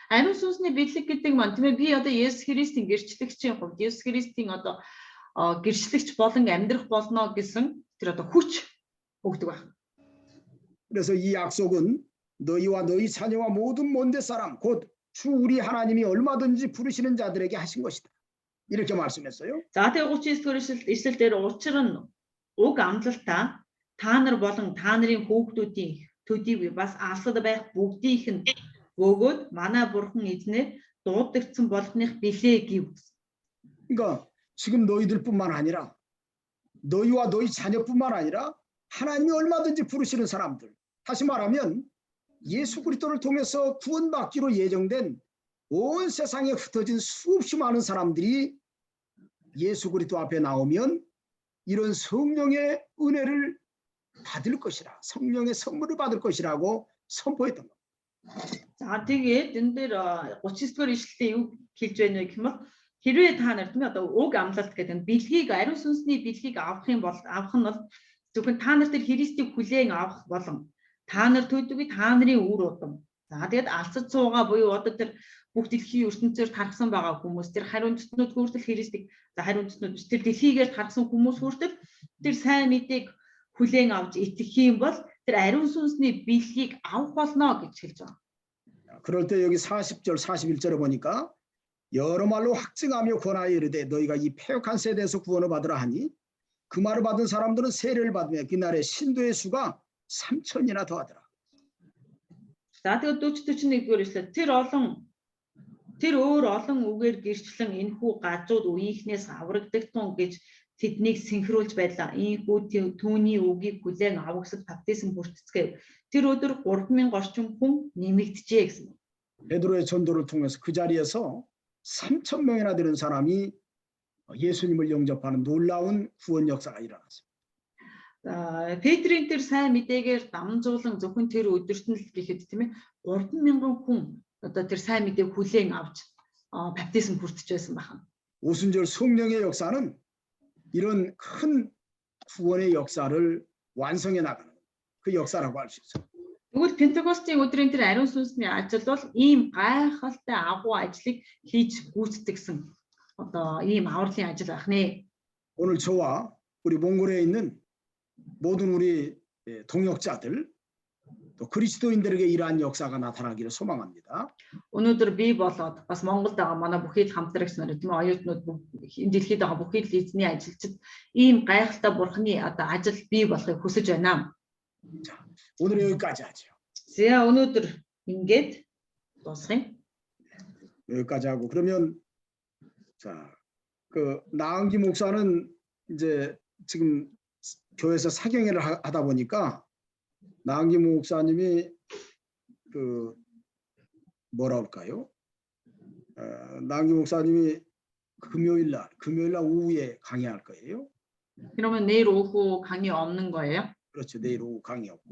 아리ун сүнсний бэлэг гэдэг маань тийм ээ би одоо Есүс Христийн гэрчлэгчийн хувьд Есүс Христийн одоо гэрчлэгч болон амьдрах болно гэсэн тэр одоо хүч өгдөг байна. 그래서 이 약속은 너희와 너희 자녀와 모든 먼데 사람 곧 주 우리 하나님이 얼마든지 부르시는 자들에게 하신 것이다. 이렇게 말씀했어요. За тэгээ 39-р эшлэл дээр учир нь уг амлалтаа та нар болон та нарын хүүхдүүдийн төдийгүй бас алсад байх бүгдийнх нь өгөөд манай бурхан эзнээ дуудагдсан болгоных билээ гэв. 그러니까 지금 너희들뿐만 아니라 너희와 너희 자녀뿐만 아니라 하나님이 얼마든지 부르시는 사람들. 다시 말하면 예수 그리스도를 통해서 구원받기로 예정된 온 세상에 흩어진 수없이 많은 사람들이 예수 그리스도 앞에 나오면 이런 성령의 은혜를 받을 것이라, 성령의 선물을 받을 것이라고 선포했던 겁니다. За тэгээд энэ дээр 39-р ишлэлээ юу хэлж байна вэ гэвэл хэрвээ та нар тийм одоо уг амлалт гэдэг нь бэлгийг ариун сүнсний бэлгийг авах нь бол зөвхөн та нар тэр Христийг хүлээн авах болон та нар төдийгүй та нарын үр удам. За тэгээд алцад суугаа буюу одоо тэр бүх дэлхийн ертөнцөөр тархсан байгаа хүмүүс тэр хариун төснөд хүртэл Христийг хариун төснөд тэр дэлхийгээр тархсан хүмүүс хүртэл тэр сайн мэдээг хүлээн авч итгэх юм бол тэр ариун сүнсний бэлгийг авах болно гэж хэлж байгаа. 그럴 때 여기 40절 41절에 보니까 여러 말로 확증하며 권하여 이르되 너희가 이 패역한 세대에서 구원을 받으라 하니 그 말을 받은 사람들은 세례를 받으며 그날의 신도의 수가 3,000이나 더하더라. За тэгээд 40-41-р эшлэл тэр өөр олон үгээр гэрчлэн энэхүү гажууд үеийнхнээс аврагдагтун гэж тэднийг синхруулж байлаа. Ийхүү түүний үгийг хүлээн авахсад баптизм бүртцгээв. Тэр өдөр 3,000 орчим хүн нэмэгдэжээ гэсэн. 베드로의 전도를 통해서 그 자리에서 3,000명이나 되는 사람이 예수님을 영접하는 놀라운 구원 역사가 일어났습니다. Петрийн тэр сайн мэдээгээр дамжуулан зөвхөн тэр өдөрт нь л гэхэд тийм ээ 3,000 хүн одоо тэр сайн мэдээг хүлээн авч баптизм бүртжсэн байна. 오순절 성령의 역사는 이런 큰 구원의 역사를 완성해 나가는 그 역사라고 할 수 있어요. Тэгвэл Пентекостийн өдрийн тэр ариун сүнсний ажил бол ийм гайхалтай агуу ажлыг хийж гүйцэтгэсэн одоо ийм авралын ажил байх нэ. 오늘 저와 우리 몽골에 있는 모든 우리 동역자들 또 그리스도인들에게 이러한 역사가 나타나기를 소망합니다. Өнөөдөр би болоод бас Монголд байгаа манай бүхий л хамтрагч нар тийм үү оюутнууд энэ дэлхийд байгаа бүхий л эзний ажилчид ийм гайхалтай бурхны одоо ажил бий болохыг хүсэж байна. 오늘 여기까지 하죠. За өнөөдөр ингээд дуусгая. 여기까지 하고 그러면 그 나은기 목사는 이제 지금 교회에서 사경회를 하다 보니까 나은기 목사님이 그 뭐라 할까요? 나은기 목사님이 금요일 날 오후에 강의할 거예요. 그러면 내일 오후 강의 없는 거예요? 그렇죠. 내일 오후 강의 없고.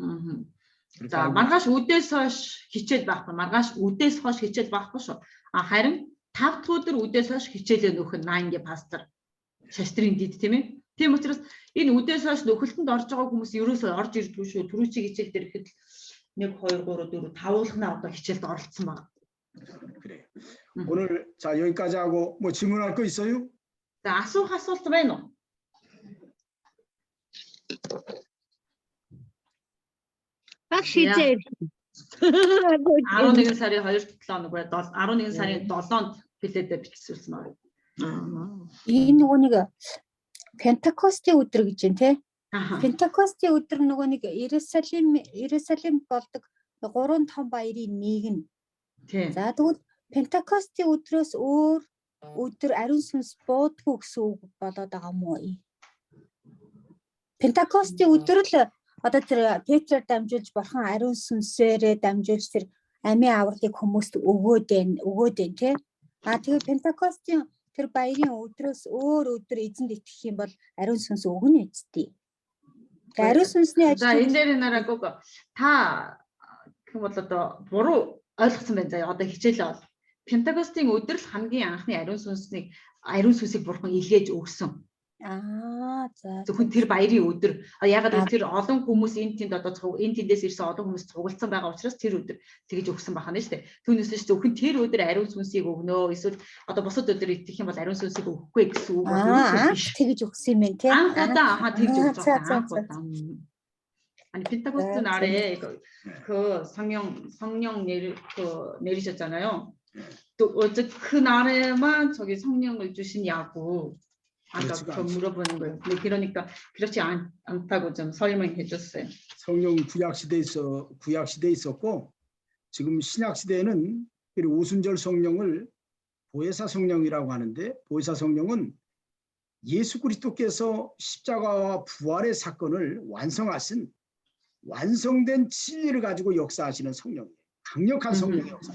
그렇게 За 알고 маргааш үдээс хойш хичээл байхгүй. Маргааш үдээс хойш хичээл байхгүй шүү. Харин 5 дахь өдөр үдээс хойш хичээлээ нөхөн Наанги пастор шастрын дид тийм ээ. Тийм учраас энэ үдээс хойш нөхөлтөнд орж байгаа хүмүүс ерөөсөө орж ирдгүй шүү. Түрүүчийн хичээл дээр ихэд 1 2 3 4 5уулна одоо хичээлд оролцсон байна. 그래요. 오늘 자 여기까지 하고 뭐 질문할 거 있어요? За асуух асуулт байна уу? Баг шийдээ. 11 сарын 2-7 хоног бай 11 сарын 7-нд билетээр бичсэн байна. Энэ нөгөө нэг Пентакостийн өдөр гэж байна те. Пентакостийн өдөр нөгөө нэг Иерусалимд болдог 3 том баярын нэг нь. Тийм. За тэгвэл Пентакостийн өдрөөс өөр өдөр ариун сүнс буудгүй гэсэн үг болоод байгаа юм уу? Пентакостийн өдөр л одоо тэр Петрээр дамжуулж бурхан ариун сүнсээрээ дамжуулж тэр амийн авралыг хүмүүст өгөөд байна тий. Тэгээ Пентакостийн тэр баярын өдрөөс өөр өдөр эзэнд итгэх юм бол ариун сүнс өгнө үстий. Ариун сүнсний За ажил энэ дээр нараагүй та гэх юм бол одоо буруу ойлгосон байна. За одоо хичээлээ бол Пентакостийн өдөр л хамгийн анхны ариун сүнсийг бурхан илгээж өгсөн. за Зөвхөн тэр баярын өдөр. Ягаад гэвэл тэр олон хүмүүс энэ тэндээс ирсэн олон хүмүүс цугулсан байгаа учраас тэр өдөр тэгж өгсөн байна шүү дээ. Түүнээс ч зөвхөн тэр өдөр ариун сүнсийг өгнө. Эсвэл одоо бусад өдөр итгэх юм бол ариун сүнсийг өгөхгүй гэсэн үг бол биш. тэгж өгсөн юм тий. Анх удаа тэгж өгч байгаа. 아니 펜타코스트 날에 그 성령 내리셨잖아요. 또 어제 그 날에만 저기 성령을 주시냐고 아까 그 물어보는 거예요. 근데 그러니까 그렇지 않다고 좀 설명해 줬어요. 성령 구약 시대에 있었고 지금 신약 시대에는 오순절 성령을 보혜사 성령이라고 하는데 보혜사 성령은 예수 그리스도께서 십자가와 부활의 사건을 완성하신 완성된 진리를 가지고 역사하시는 성령이에요. 강력한 성령의 역사.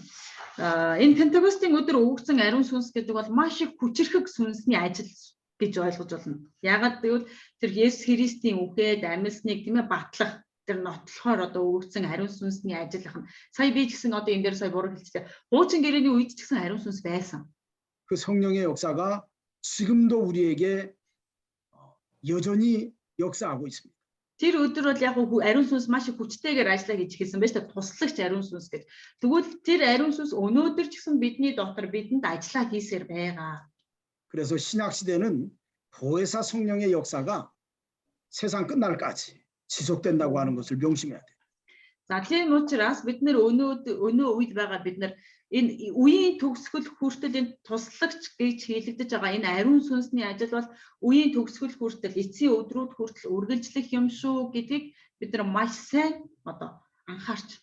Энэ Пентакостын өдөр өгсөн ариун сүнс гэдэг бол маш их хүчрхэг сүнсний ажил гэж ойлгож байна. Ягаад гэвэл тэр Есүс Христийн үхээд амьсныг тийм ээ батлах тэр нотлохоор одоо өгсөн ариун сүнсний ажиллах нь сая би ч гэсэн одоо энэ дээр сая буруу хэлчихлээ. Хуучин гэрээний үед ч гэсэн ариун сүнс байсан. 그 성령의 역사가 지금도 우리에게 여전히 역사하고 있습니다. Тэр өдөр бол яг ариун сүнс маш их хүчтэйгээр ажиллаа гэж хэлсэн байж та туслагч ариун сүнс гэж. Тэгвэл тэр ариун сүнс өнөөдөр ч гэсэн бидний дотор бидэнд ажиллаа хийсээр байгаа. 그래서 신약 시대는 보혜사 성령의 역사가 세상 끝날까지 지속된다고 하는 것을 명심해야 돼요. За тийм учраас бид нэр өнөө үед байгаа бид нар энэ үеийн төгсгөл хүртэл энэ туслагч гэж хэлэгдэж байгаа энэ ариун сүнсний ажил бол үеийн төгсгөл хүртэл эцсийн өдрүүд хүртэл үргэлжлэх юм шүү гэдгийг бид нар маш сайн одоо анхаарч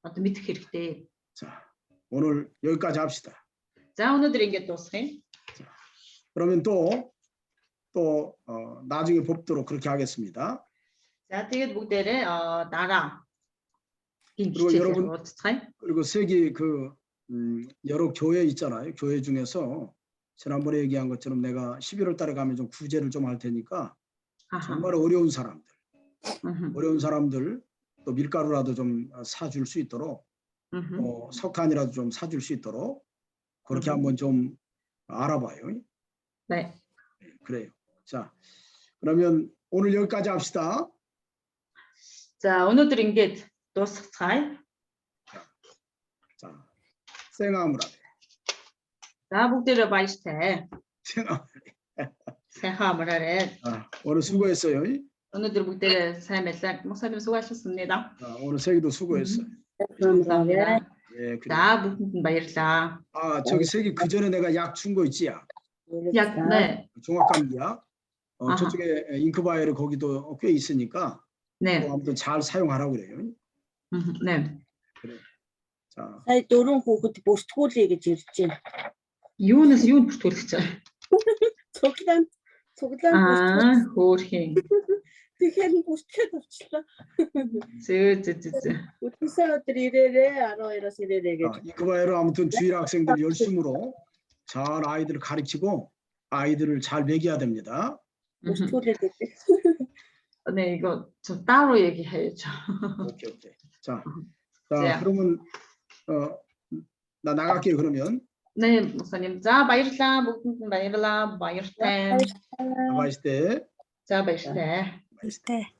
одоо мэдэх хэрэгтэй. 자, 오늘 여기까지 합시다. За өнөөдөр ингэж дуусгая. 그러면 또 나중에 뵙도록 그렇게 하겠습니다. За тэгээд бүгдээрээ дараа 그리고 세계 여러 교회 있잖아요. 교회 중에서 지난번에 얘기한 것처럼 내가 11월 달에 가면 좀 구제를 좀 할 테니까 정말 어려운 사람들 또 밀가루라도 좀 사줄 수 있도록 석탄이라도 좀 사줄 수 있도록 그렇게 한번 좀 알아봐요. 네. 그래요. 자, 그러면 오늘 여기까지 합시다. 자, 오늘들 ингээд дуусгацгаая. 자, 생아무라베. За бүгдээрээ баяртай. 생아무라베. сайхан амраарай. 오늘 수고했어요. өнөөдөр бүгдээ сайн байлаа. 목사님 수고하셨습니다. 오늘 세기도 수고했어요. 감사합니다. 예, 그래. 자, 모든 바이러라. 저기 세기 그 전에 내가 약 준 거 있지? 약, 네, 종합감기약. 아하. 저쪽에 잉크바이어를 거기도 꽤 있으니까 네, 아무튼 잘 사용하라고 그래요. 네. 자, сая 4 хүүхэд бүртгүүлээ гэж ирж байна. Юунаас юунд бүртгүүлэх гэж байна? Цуглаан бүртгүүл. Аа, хөөрхийн. Тэгэхээр бүртгээд авчлаа. Зөө. Өдөрсөө өдөр ирээрээ 12-оос ирээрээ гэж. 잉크바이어로 아무튼 주일 학생들 열심으로 잘 아이들을 가르치고 아이들을 잘 먹여야 됩니다. Бүртгүүлээд өгөх. 네, 이거 좀 따로 얘기해야죠. 오케이. 자, 자. 그러면 나 나갈게요. 그러면 네, 목사님. 자, 바이러라. 모든 바이러라. 바이러테. 나가 있을 때. 자, 바이러테. Баяртай.